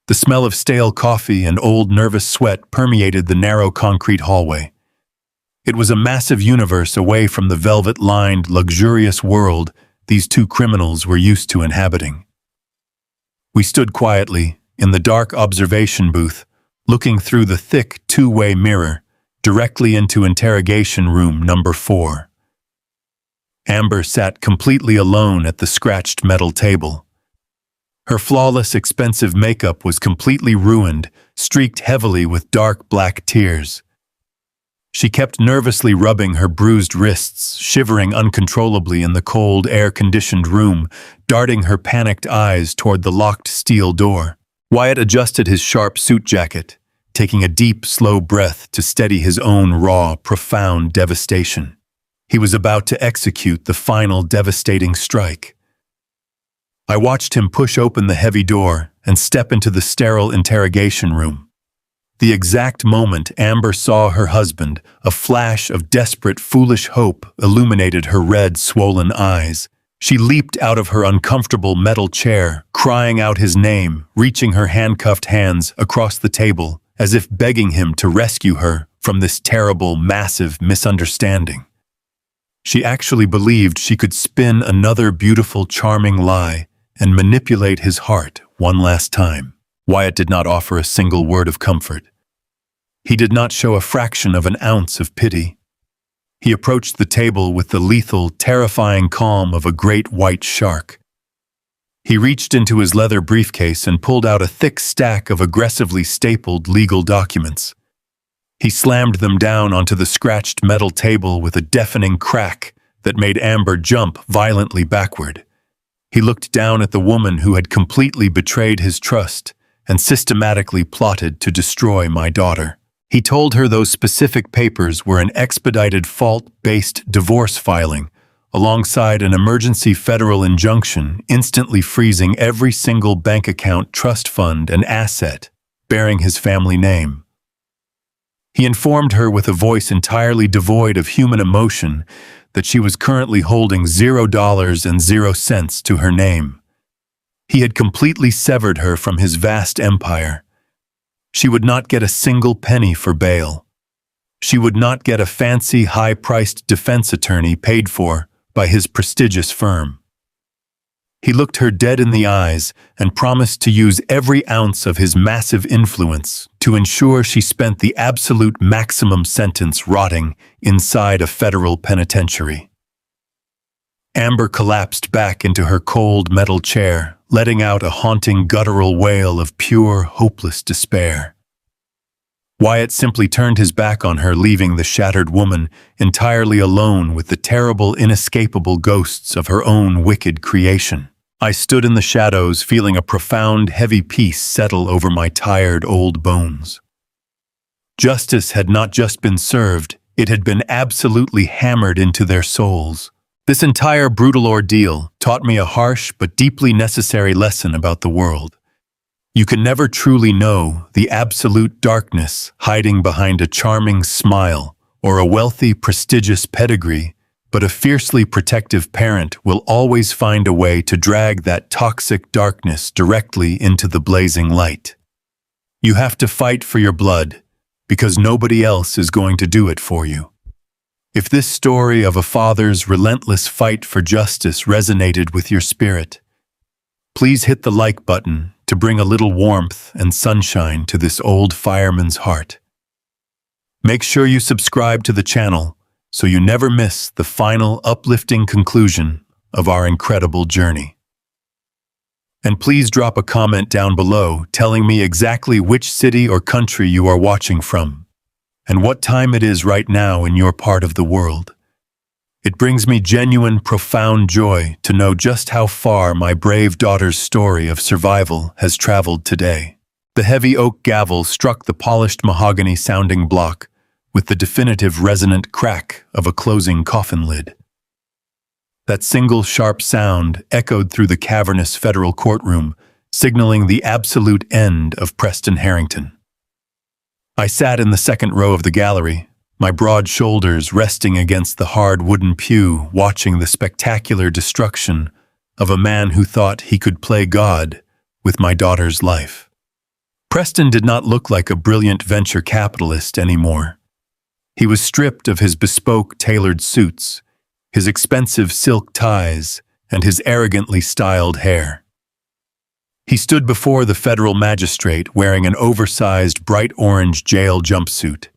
The smell of stale coffee and old nervous sweat permeated the narrow concrete hallway. It was a massive universe away from the velvet-lined, luxurious world these two criminals were used to inhabiting. We stood quietly, in the dark observation booth, looking through the thick two-way mirror, directly into interrogation room number 4. Amber sat completely alone at the scratched metal table. Her flawless, expensive makeup was completely ruined, streaked heavily with dark black tears. She kept nervously rubbing her bruised wrists, shivering uncontrollably in the cold, air-conditioned room, darting her panicked eyes toward the locked steel door. Wyatt adjusted his sharp suit jacket, taking a deep, slow breath to steady his own raw, profound devastation. He was about to execute the final devastating strike. I watched him push open the heavy door and step into the sterile interrogation room. The exact moment Amber saw her husband, a flash of desperate, foolish hope illuminated her red, swollen eyes. She leaped out of her uncomfortable metal chair, crying out his name, reaching her handcuffed hands across the table, as if begging him to rescue her from this terrible, massive misunderstanding. She actually believed she could spin another beautiful, charming lie and manipulate his heart one last time. Wyatt did not offer a single word of comfort. He did not show a fraction of an ounce of pity. He approached the table with the lethal, terrifying calm of a great white shark. He reached into his leather briefcase and pulled out a thick stack of aggressively stapled legal documents. He slammed them down onto the scratched metal table with a deafening crack that made Amber jump violently backward. He looked down at the woman who had completely betrayed his trust and systematically plotted to destroy my daughter. He told her those specific papers were an expedited fault-based divorce filing, alongside an emergency federal injunction instantly freezing every single bank account, trust fund, and asset bearing his family name. He informed her with a voice entirely devoid of human emotion that she was currently holding $0 to her name. He had completely severed her from his vast empire. She would not get a single penny for bail. She would not get a fancy, high-priced defense attorney paid for by his prestigious firm. He looked her dead in the eyes and promised to use every ounce of his massive influence to ensure she spent the absolute maximum sentence rotting inside a federal penitentiary. Amber collapsed back into her cold metal chair, letting out a haunting guttural wail of pure, hopeless despair. Wyatt simply turned his back on her, leaving the shattered woman entirely alone with the terrible, inescapable ghosts of her own wicked creation. I stood in the shadows, feeling a profound, heavy peace settle over my tired old bones. Justice had not just been served, it had been absolutely hammered into their souls. This entire brutal ordeal taught me a harsh but deeply necessary lesson about the world. You can never truly know the absolute darkness hiding behind a charming smile or a wealthy, prestigious pedigree, but a fiercely protective parent will always find a way to drag that toxic darkness directly into the blazing light. You have to fight for your blood, because nobody else is going to do it for you. If this story of a father's relentless fight for justice resonated with your spirit, please hit the like button to bring a little warmth and sunshine to this old fireman's heart. Make sure you subscribe to the channel so you never miss the final uplifting conclusion of our incredible journey. And please drop a comment down below telling me exactly which city or country you are watching from, and what time it is right now in your part of the world. It brings me genuine, profound joy to know just how far my brave daughter's story of survival has traveled today. The heavy oak gavel struck the polished mahogany-sounding block with the definitive resonant crack of a closing coffin lid. That single sharp sound echoed through the cavernous federal courtroom, signaling the absolute end of Preston Harrington. I sat in the second row of the gallery, my broad shoulders resting against the hard wooden pew, watching the spectacular destruction of a man who thought he could play God with my daughter's life. Preston did not look like a brilliant venture capitalist anymore. He was stripped of his bespoke tailored suits, his expensive silk ties, and his arrogantly styled hair. He stood before the federal magistrate wearing an oversized bright orange jail jumpsuit.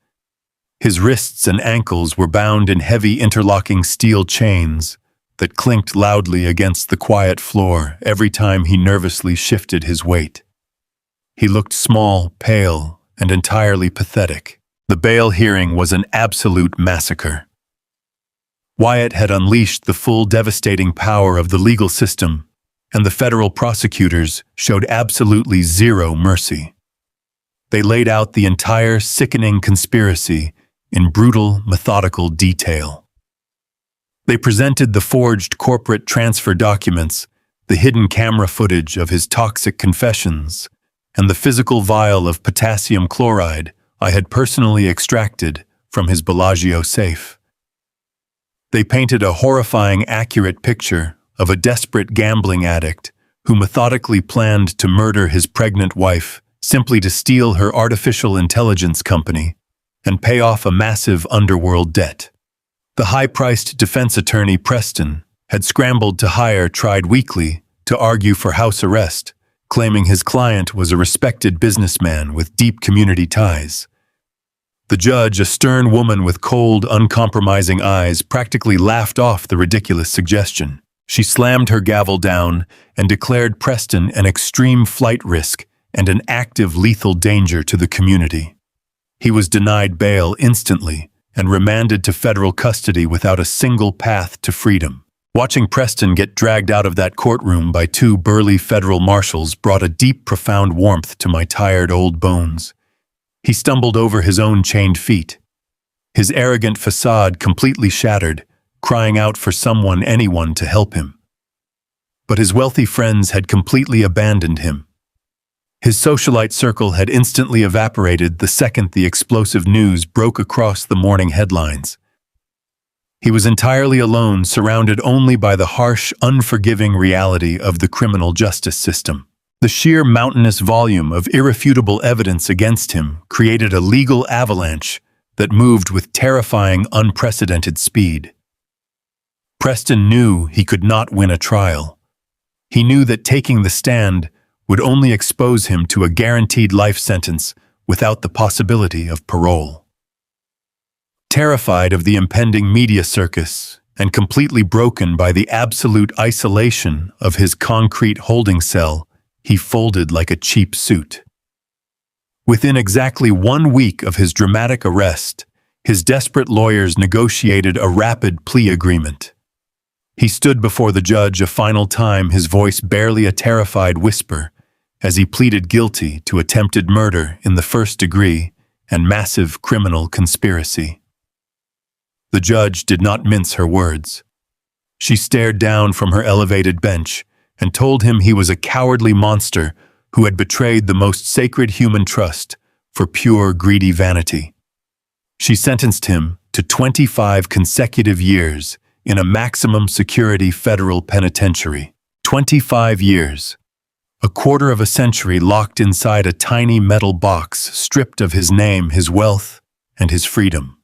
His wrists and ankles were bound in heavy interlocking steel chains that clinked loudly against the quiet floor every time he nervously shifted his weight. He looked small, pale, and entirely pathetic. The bail hearing was an absolute massacre. Wyatt had unleashed the full devastating power of the legal system, and the federal prosecutors showed absolutely zero mercy. They laid out the entire sickening conspiracy in brutal, methodical detail. They presented the forged corporate transfer documents, the hidden camera footage of his toxic confessions, and the physical vial of potassium chloride I had personally extracted from his Bellagio safe. They painted a horrifying, accurate picture of a desperate gambling addict who methodically planned to murder his pregnant wife simply to steal her artificial intelligence company and pay off a massive underworld debt. The high-priced defense attorney Preston had scrambled to hire Tried Weekly to argue for house arrest, claiming his client was a respected businessman with deep community ties. The judge, a stern woman with cold, uncompromising eyes, practically laughed off the ridiculous suggestion. She slammed her gavel down and declared Preston an extreme flight risk and an active lethal danger to the community. He was denied bail instantly and remanded to federal custody without a single path to freedom. Watching Preston get dragged out of that courtroom by two burly federal marshals brought a deep, profound warmth to my tired old bones. He stumbled over his own chained feet, his arrogant facade completely shattered, crying out for anyone to help him. But his wealthy friends had completely abandoned him. His socialite circle had instantly evaporated the second the explosive news broke across the morning headlines. He was entirely alone, surrounded only by the harsh, unforgiving reality of the criminal justice system. The sheer mountainous volume of irrefutable evidence against him created a legal avalanche that moved with terrifying, unprecedented speed. Preston knew he could not win a trial. He knew that taking the stand would only expose him to a guaranteed life sentence without the possibility of parole. Terrified of the impending media circus and completely broken by the absolute isolation of his concrete holding cell, he folded like a cheap suit. Within exactly 1 week of his dramatic arrest, his desperate lawyers negotiated a rapid plea agreement. He stood before the judge a final time, his voice barely a terrified whisper, as he pleaded guilty to attempted murder in the first degree and massive criminal conspiracy. The judge did not mince her words. She stared down from her elevated bench and told him he was a cowardly monster who had betrayed the most sacred human trust for pure greedy vanity. She sentenced him to 25 consecutive years in a maximum security federal penitentiary. 25 years. A quarter of a century locked inside a tiny metal box, stripped of his name, his wealth, and his freedom.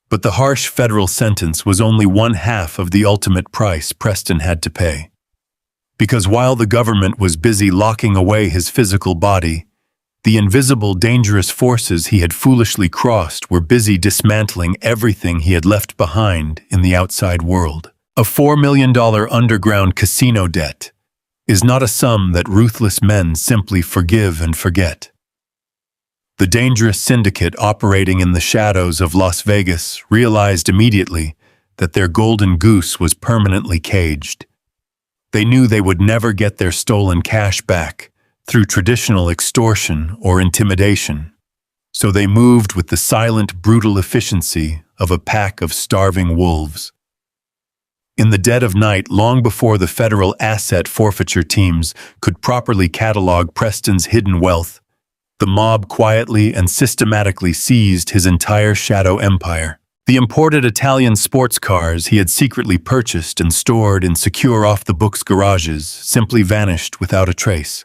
But the harsh federal sentence was only 1/2 of the ultimate price Preston had to pay. Because while the government was busy locking away his physical body, the invisible, dangerous forces he had foolishly crossed were busy dismantling everything he had left behind in the outside world. A $4 million underground casino debt is not a sum that ruthless men simply forgive and forget. The dangerous syndicate operating in the shadows of Las Vegas realized immediately that their golden goose was permanently caged. They knew they would never get their stolen cash back through traditional extortion or intimidation, so they moved with the silent, brutal efficiency of a pack of starving wolves. In the dead of night, long before the federal asset forfeiture teams could properly catalog Preston's hidden wealth, the mob quietly and systematically seized his entire shadow empire. The imported Italian sports cars he had secretly purchased and stored in secure off-the-books garages simply vanished without a trace.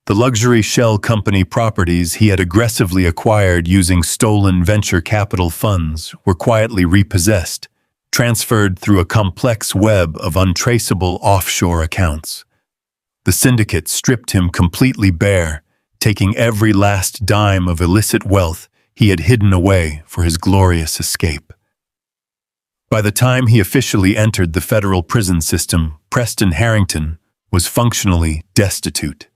The luxury shell company properties he had aggressively acquired using stolen venture capital funds were quietly repossessed, transferred through a complex web of untraceable offshore accounts. The syndicate stripped him completely bare, taking every last dime of illicit wealth he had hidden away for his glorious escape. By the time he officially entered the federal prison system, Preston Harrington was functionally destitute.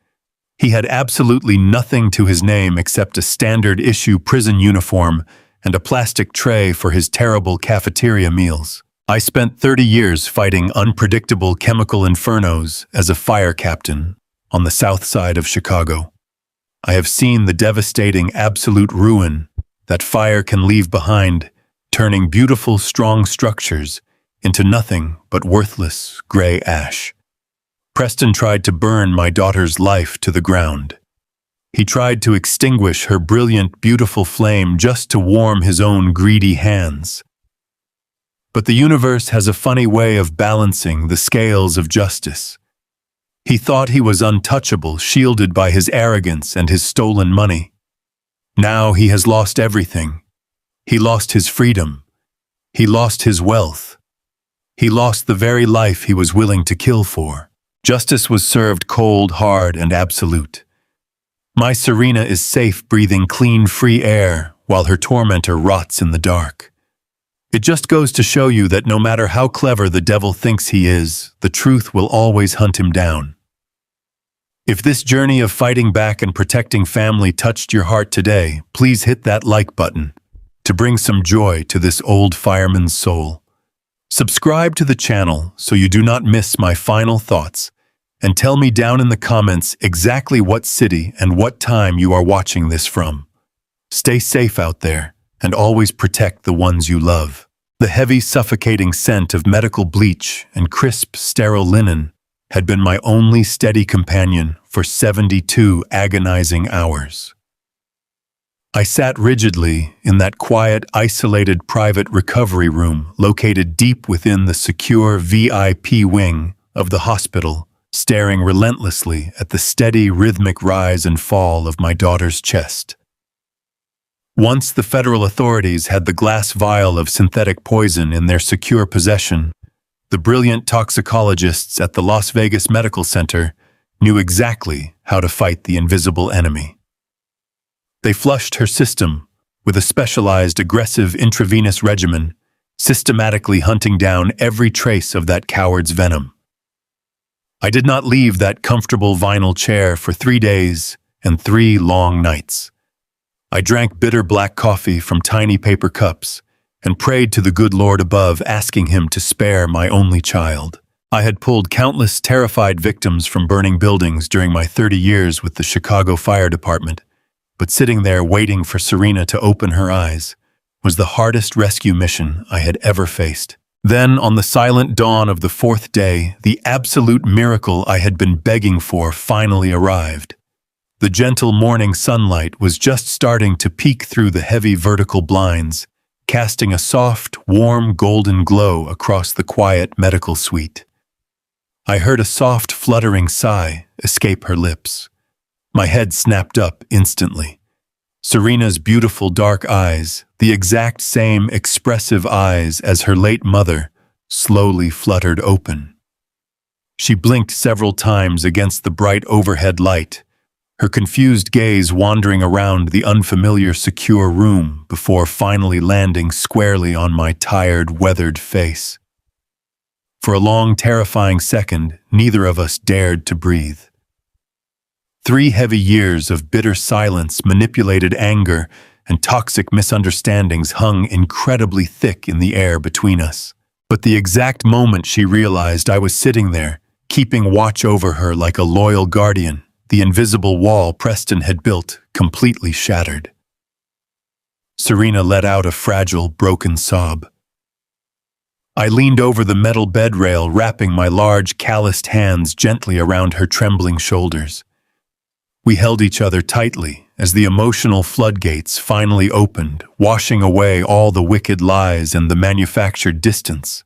He had absolutely nothing to his name except a standard-issue prison uniform and a plastic tray for his terrible cafeteria meals. I spent 30 years fighting unpredictable chemical infernos as a fire captain on the south side of Chicago. I have seen the devastating absolute ruin that fire can leave behind, turning beautiful, strong structures into nothing but worthless gray ash. Preston tried to burn my daughter's life to the ground. He tried to extinguish her brilliant, beautiful flame just to warm his own greedy hands. But the universe has a funny way of balancing the scales of justice. He thought he was untouchable, shielded by his arrogance and his stolen money. Now he has lost everything. He lost his freedom. He lost his wealth. He lost the very life he was willing to kill for. Justice was served cold, hard, and absolute. My Serena is safe, breathing clean, free air, while her tormentor rots in the dark. It just goes to show you that no matter how clever the devil thinks he is, the truth will always hunt him down. If this journey of fighting back and protecting family touched your heart today, please hit that like button to bring some joy to this old fireman's soul. Subscribe to the channel so you do not miss my final thoughts, and tell me down in the comments exactly what city and what time you are watching this from. Stay safe out there, and always protect the ones you love. The heavy, suffocating scent of medical bleach and crisp, sterile linen had been my only steady companion for 72 agonizing hours. I sat rigidly in that quiet, isolated private recovery room located deep within the secure VIP wing of the hospital, staring relentlessly at the steady, rhythmic rise and fall of my daughter's chest. Once the federal authorities had the glass vial of synthetic poison in their secure possession, the brilliant toxicologists at the Las Vegas Medical Center knew exactly how to fight the invisible enemy. They flushed her system with a specialized aggressive intravenous regimen, systematically hunting down every trace of that coward's venom. I did not leave that comfortable vinyl chair for 3 days and 3 long nights. I drank bitter black coffee from tiny paper cups and prayed to the good Lord above, asking him to spare my only child. I had pulled countless terrified victims from burning buildings during my 30 years with the Chicago Fire Department, but sitting there waiting for Serena to open her eyes was the hardest rescue mission I had ever faced. Then, on the silent dawn of the 4th day, the absolute miracle I had been begging for finally arrived. The gentle morning sunlight was just starting to peek through the heavy vertical blinds, casting a soft, warm, golden glow across the quiet medical suite. I heard a soft, fluttering sigh escape her lips. My head snapped up instantly. Serena's beautiful dark eyes, the exact same expressive eyes as her late mother, slowly fluttered open. She blinked several times against the bright overhead light, her confused gaze wandering around the unfamiliar secure room before finally landing squarely on my tired, weathered face. For a long, terrifying second, neither of us dared to breathe. 3 heavy years of bitter silence, manipulated anger, and toxic misunderstandings hung incredibly thick in the air between us. But the exact moment she realized I was sitting there, keeping watch over her like a loyal guardian, the invisible wall Preston had built completely shattered. Serena let out a fragile, broken sob. I leaned over the metal bed rail, wrapping my large, calloused hands gently around her trembling shoulders. We held each other tightly as the emotional floodgates finally opened, washing away all the wicked lies and the manufactured distance.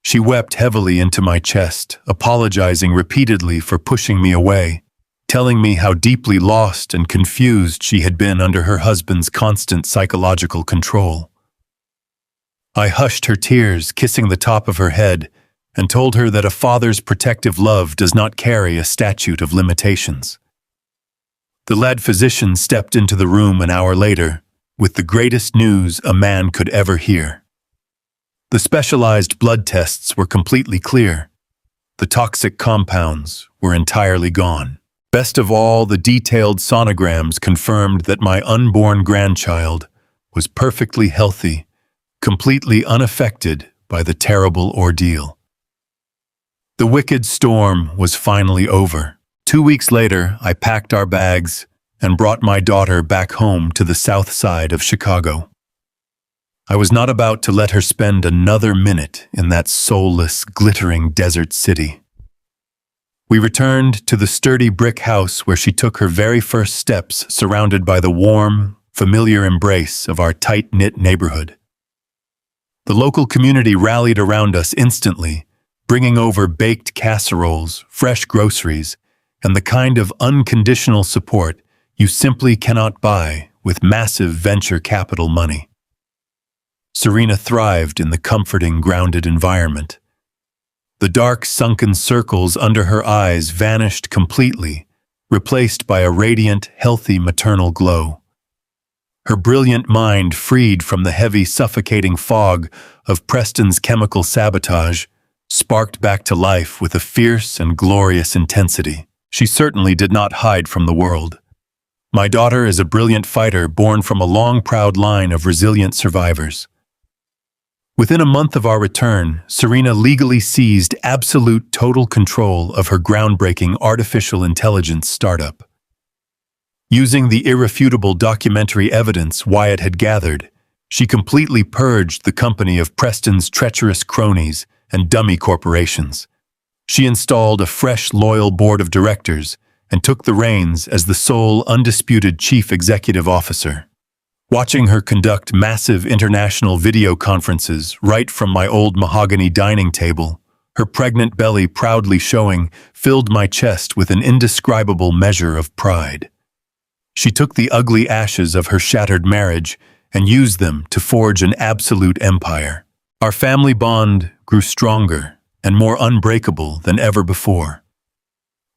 She wept heavily into my chest, apologizing repeatedly for pushing me away, telling me how deeply lost and confused she had been under her husband's constant psychological control. I hushed her tears, kissing the top of her head and told her that a father's protective love does not carry a statute of limitations. The lad physician stepped into the room an hour later with the greatest news a man could ever hear. The specialized blood tests were completely clear. The toxic compounds were entirely gone. Best of all, the detailed sonograms confirmed that my unborn grandchild was perfectly healthy, completely unaffected by the terrible ordeal. The wicked storm was finally over. 2 weeks later, I packed our bags and brought my daughter back home to the south side of Chicago. I was not about to let her spend another minute in that soulless, glittering desert city. We returned to the sturdy brick house where she took her very first steps, surrounded by the warm, familiar embrace of our tight-knit neighborhood. The local community rallied around us instantly, bringing over baked casseroles, fresh groceries, and the kind of unconditional support you simply cannot buy with massive venture capital money. Serena thrived in the comforting, grounded environment. The dark, sunken circles under her eyes vanished completely, replaced by a radiant, healthy maternal glow. Her brilliant mind freed from the heavy, suffocating fog of Preston's chemical sabotage, sparked back to life with a fierce and glorious intensity. She certainly did not hide from the world. My daughter is a brilliant fighter born from a long, proud line of resilient survivors. Within a month of our return, Serena legally seized absolute total control of her groundbreaking artificial intelligence startup. Using the irrefutable documentary evidence Wyatt had gathered, she completely purged the company of Preston's treacherous cronies and dummy corporations. She installed a fresh, loyal board of directors and took the reins as the sole, undisputed chief executive officer. Watching her conduct massive international video conferences right from my old mahogany dining table, her pregnant belly proudly showing, filled my chest with an indescribable measure of pride. She took the ugly ashes of her shattered marriage and used them to forge an absolute empire. Our family bond grew stronger and more unbreakable than ever before.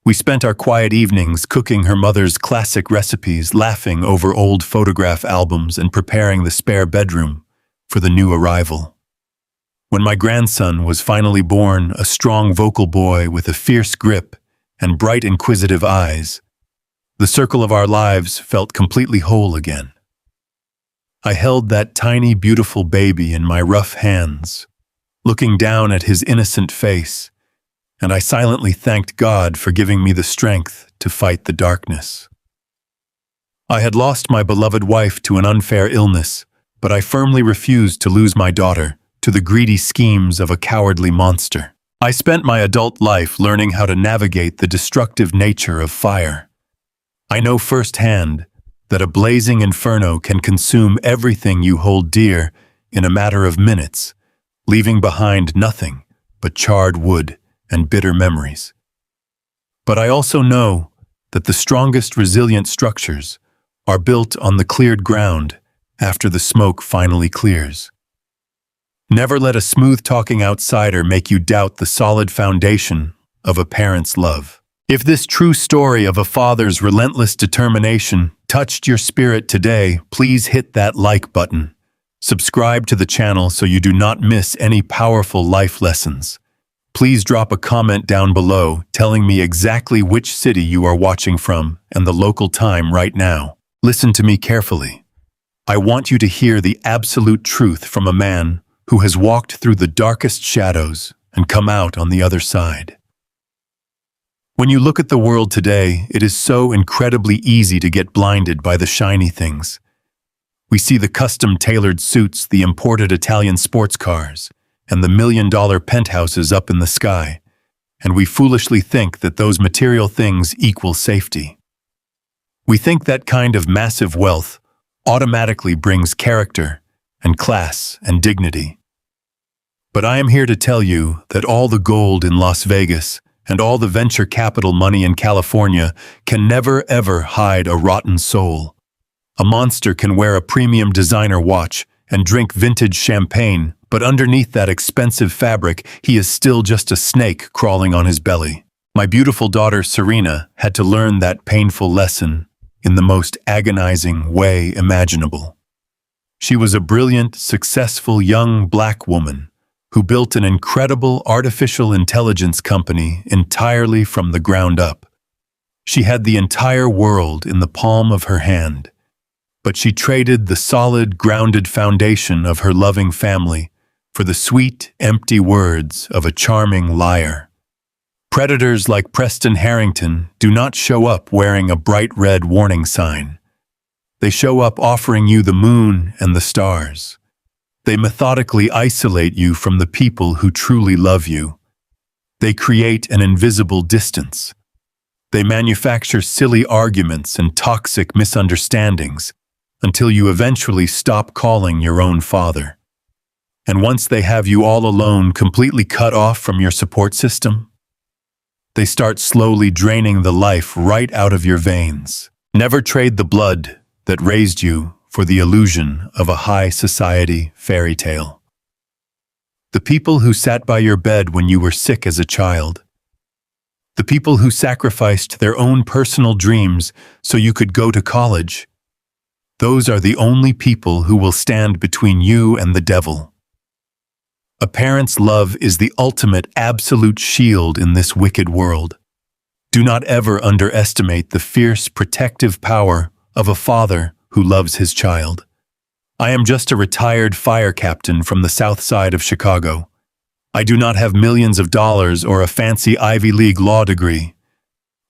We spent our quiet evenings cooking her mother's classic recipes, laughing over old photograph albums, and preparing the spare bedroom for the new arrival. When my grandson was finally born, a strong vocal boy with a fierce grip and bright inquisitive eyes, the circle of our lives felt completely whole again. I held that tiny, beautiful baby in my rough hands, looking down at his innocent face, and I silently thanked God for giving me the strength to fight the darkness. I had lost my beloved wife to an unfair illness, but I firmly refused to lose my daughter to the greedy schemes of a cowardly monster. I spent my adult life learning how to navigate the destructive nature of fire. I know firsthand that a blazing inferno can consume everything you hold dear in a matter of minutes, leaving behind nothing but charred wood and bitter memories. But I also know that the strongest resilient structures are built on the cleared ground after the smoke finally clears. Never let a smooth-talking outsider make you doubt the solid foundation of a parent's love. If this true story of a father's relentless determination touched your spirit today, please hit that like button. Subscribe to the channel so you do not miss any powerful life lessons. Please drop a comment down below telling me exactly which city you are watching from and the local time right now. Listen to me carefully. I want you to hear the absolute truth from a man who has walked through the darkest shadows and come out on the other side. When you look at the world today, it is so incredibly easy to get blinded by the shiny things. We see the custom-tailored suits, the imported Italian sports cars, and the million-dollar penthouses up in the sky, and we foolishly think that those material things equal safety. We think that kind of massive wealth automatically brings character and class and dignity. But I am here to tell you that all the gold in Las Vegas and all the venture capital money in California can never ever hide a rotten soul. A monster can wear a premium designer watch and drink vintage champagne, But underneath that expensive fabric, he is still just a snake crawling on his belly. My beautiful daughter Serena had to learn that painful lesson in the most agonizing way imaginable. She was a brilliant, successful young black woman who built an incredible artificial intelligence company entirely from the ground up. She had the entire world in the palm of her hand, but she traded the solid, grounded foundation of her loving family for the sweet, empty words of a charming liar. Predators like Preston Harrington do not show up wearing a bright red warning sign. They show up offering you the moon and the stars. They methodically isolate you from the people who truly love you. They create an invisible distance. They manufacture silly arguments and toxic misunderstandings until you eventually stop calling your own father. And once they have you all alone, completely cut off from your support system, they start slowly draining the life right out of your veins. Never trade the blood that raised you for the illusion of a high society fairy tale. The people who sat by your bed when you were sick as a child, the people who sacrificed their own personal dreams so you could go to college, those are the only people who will stand between you and the devil. A parent's love is the ultimate absolute shield in this wicked world. Do not ever underestimate the fierce protective power of a father who loves his child. I am just a retired fire captain from the south side of Chicago. I do not have millions of dollars or a fancy Ivy League law degree,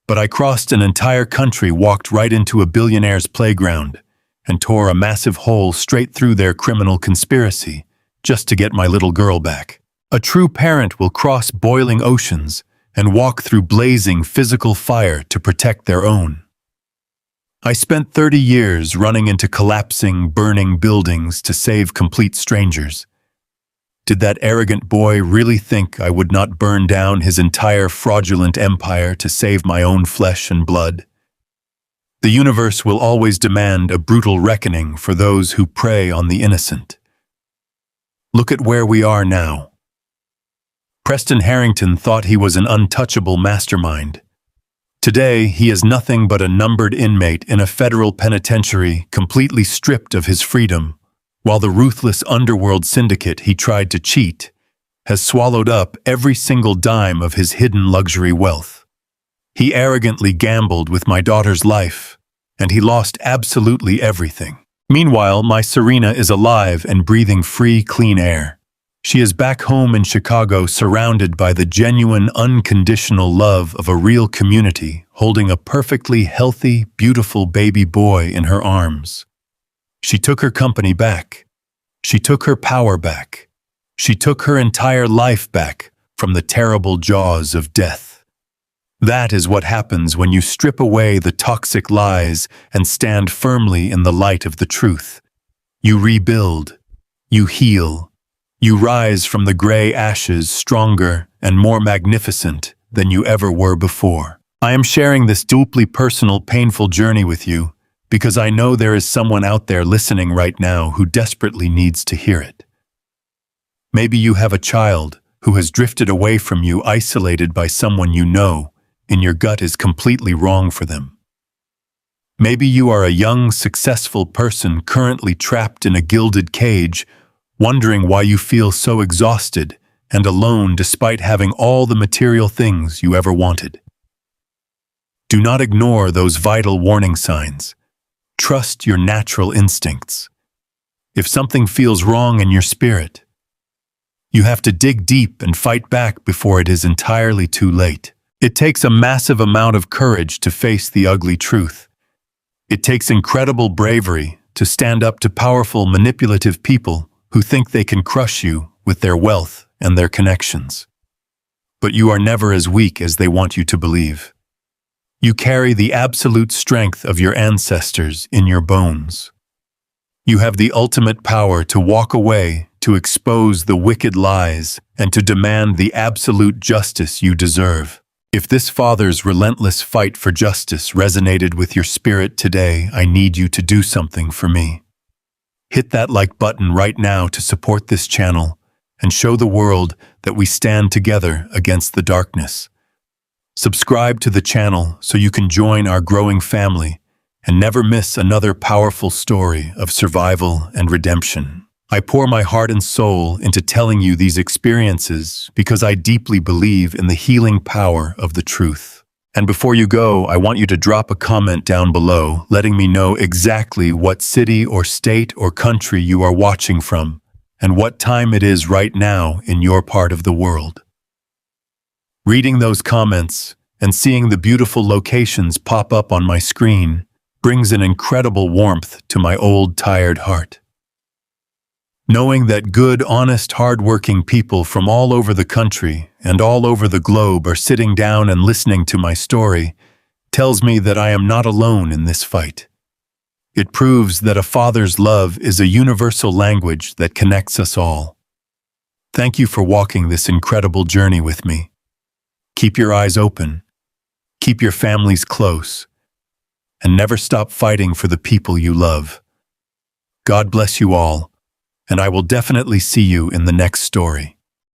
but I crossed an entire country, walked right into a billionaire's playground, and tore a massive hole straight through their criminal conspiracy just to get my little girl back. A true parent will cross boiling oceans and walk through blazing physical fire to protect their own. I spent 30 years running into collapsing, burning buildings to save complete strangers. Did that arrogant boy really think I would not burn down his entire fraudulent empire to save my own flesh and blood? The universe will always demand a brutal reckoning for those who prey on the innocent. Look at where we are now. Preston Harrington thought he was an untouchable mastermind. Today, he is nothing but a numbered inmate in a federal penitentiary, completely stripped of his freedom, while the ruthless underworld syndicate he tried to cheat has swallowed up every single dime of his hidden luxury wealth. He arrogantly gambled with my daughter's life, and he lost absolutely everything. Meanwhile, my Serena is alive and breathing free, clean air. She is back home in Chicago, surrounded by the genuine, unconditional love of a real community, holding a perfectly healthy, beautiful baby boy in her arms. She took her company back. She took her power back. She took her entire life back from the terrible jaws of death. That is what happens when you strip away the toxic lies and stand firmly in the light of the truth. You rebuild. You heal. You rise from the gray ashes stronger and more magnificent than you ever were before. I am sharing this deeply personal, painful journey with you because I know there is someone out there listening right now who desperately needs to hear it. Maybe you have a child who has drifted away from you, isolated by someone you know in your gut is completely wrong for them. Maybe you are a young, successful person currently trapped in a gilded cage, wondering why you feel so exhausted and alone despite having all the material things you ever wanted. Do not ignore those vital warning signs. Trust your natural instincts. If something feels wrong in your spirit, you have to dig deep and fight back before it is entirely too late. It takes a massive amount of courage to face the ugly truth. It takes incredible bravery to stand up to powerful, manipulative people who think they can crush you with their wealth and their connections. But you are never as weak as they want you to believe. You carry the absolute strength of your ancestors in your bones. You have the ultimate power to walk away, to expose the wicked lies, and to demand the absolute justice you deserve. If this father's relentless fight for justice resonated with your spirit today, I need you to do something for me. Hit that like button right now to support this channel, and show the world that we stand together against the darkness. Subscribe to the channel so you can join our growing family and never miss another powerful story of survival and redemption. I pour my heart and soul into telling you these experiences because I deeply believe in the healing power of the truth. And before you go, I want you to drop a comment down below letting me know exactly what city or state or country you are watching from and what time it is right now in your part of the world. Reading those comments and seeing the beautiful locations pop up on my screen brings an incredible warmth to my old, tired heart. Knowing that good, honest, hard-working people from all over the country and all over the globe are sitting down and listening to my story tells me that I am not alone in this fight. It proves that a father's love is a universal language that connects us all. Thank you for walking this incredible journey with me. Keep your eyes open, keep your families close, and never stop fighting for the people you love. God bless you all, and I will definitely see you in the next story.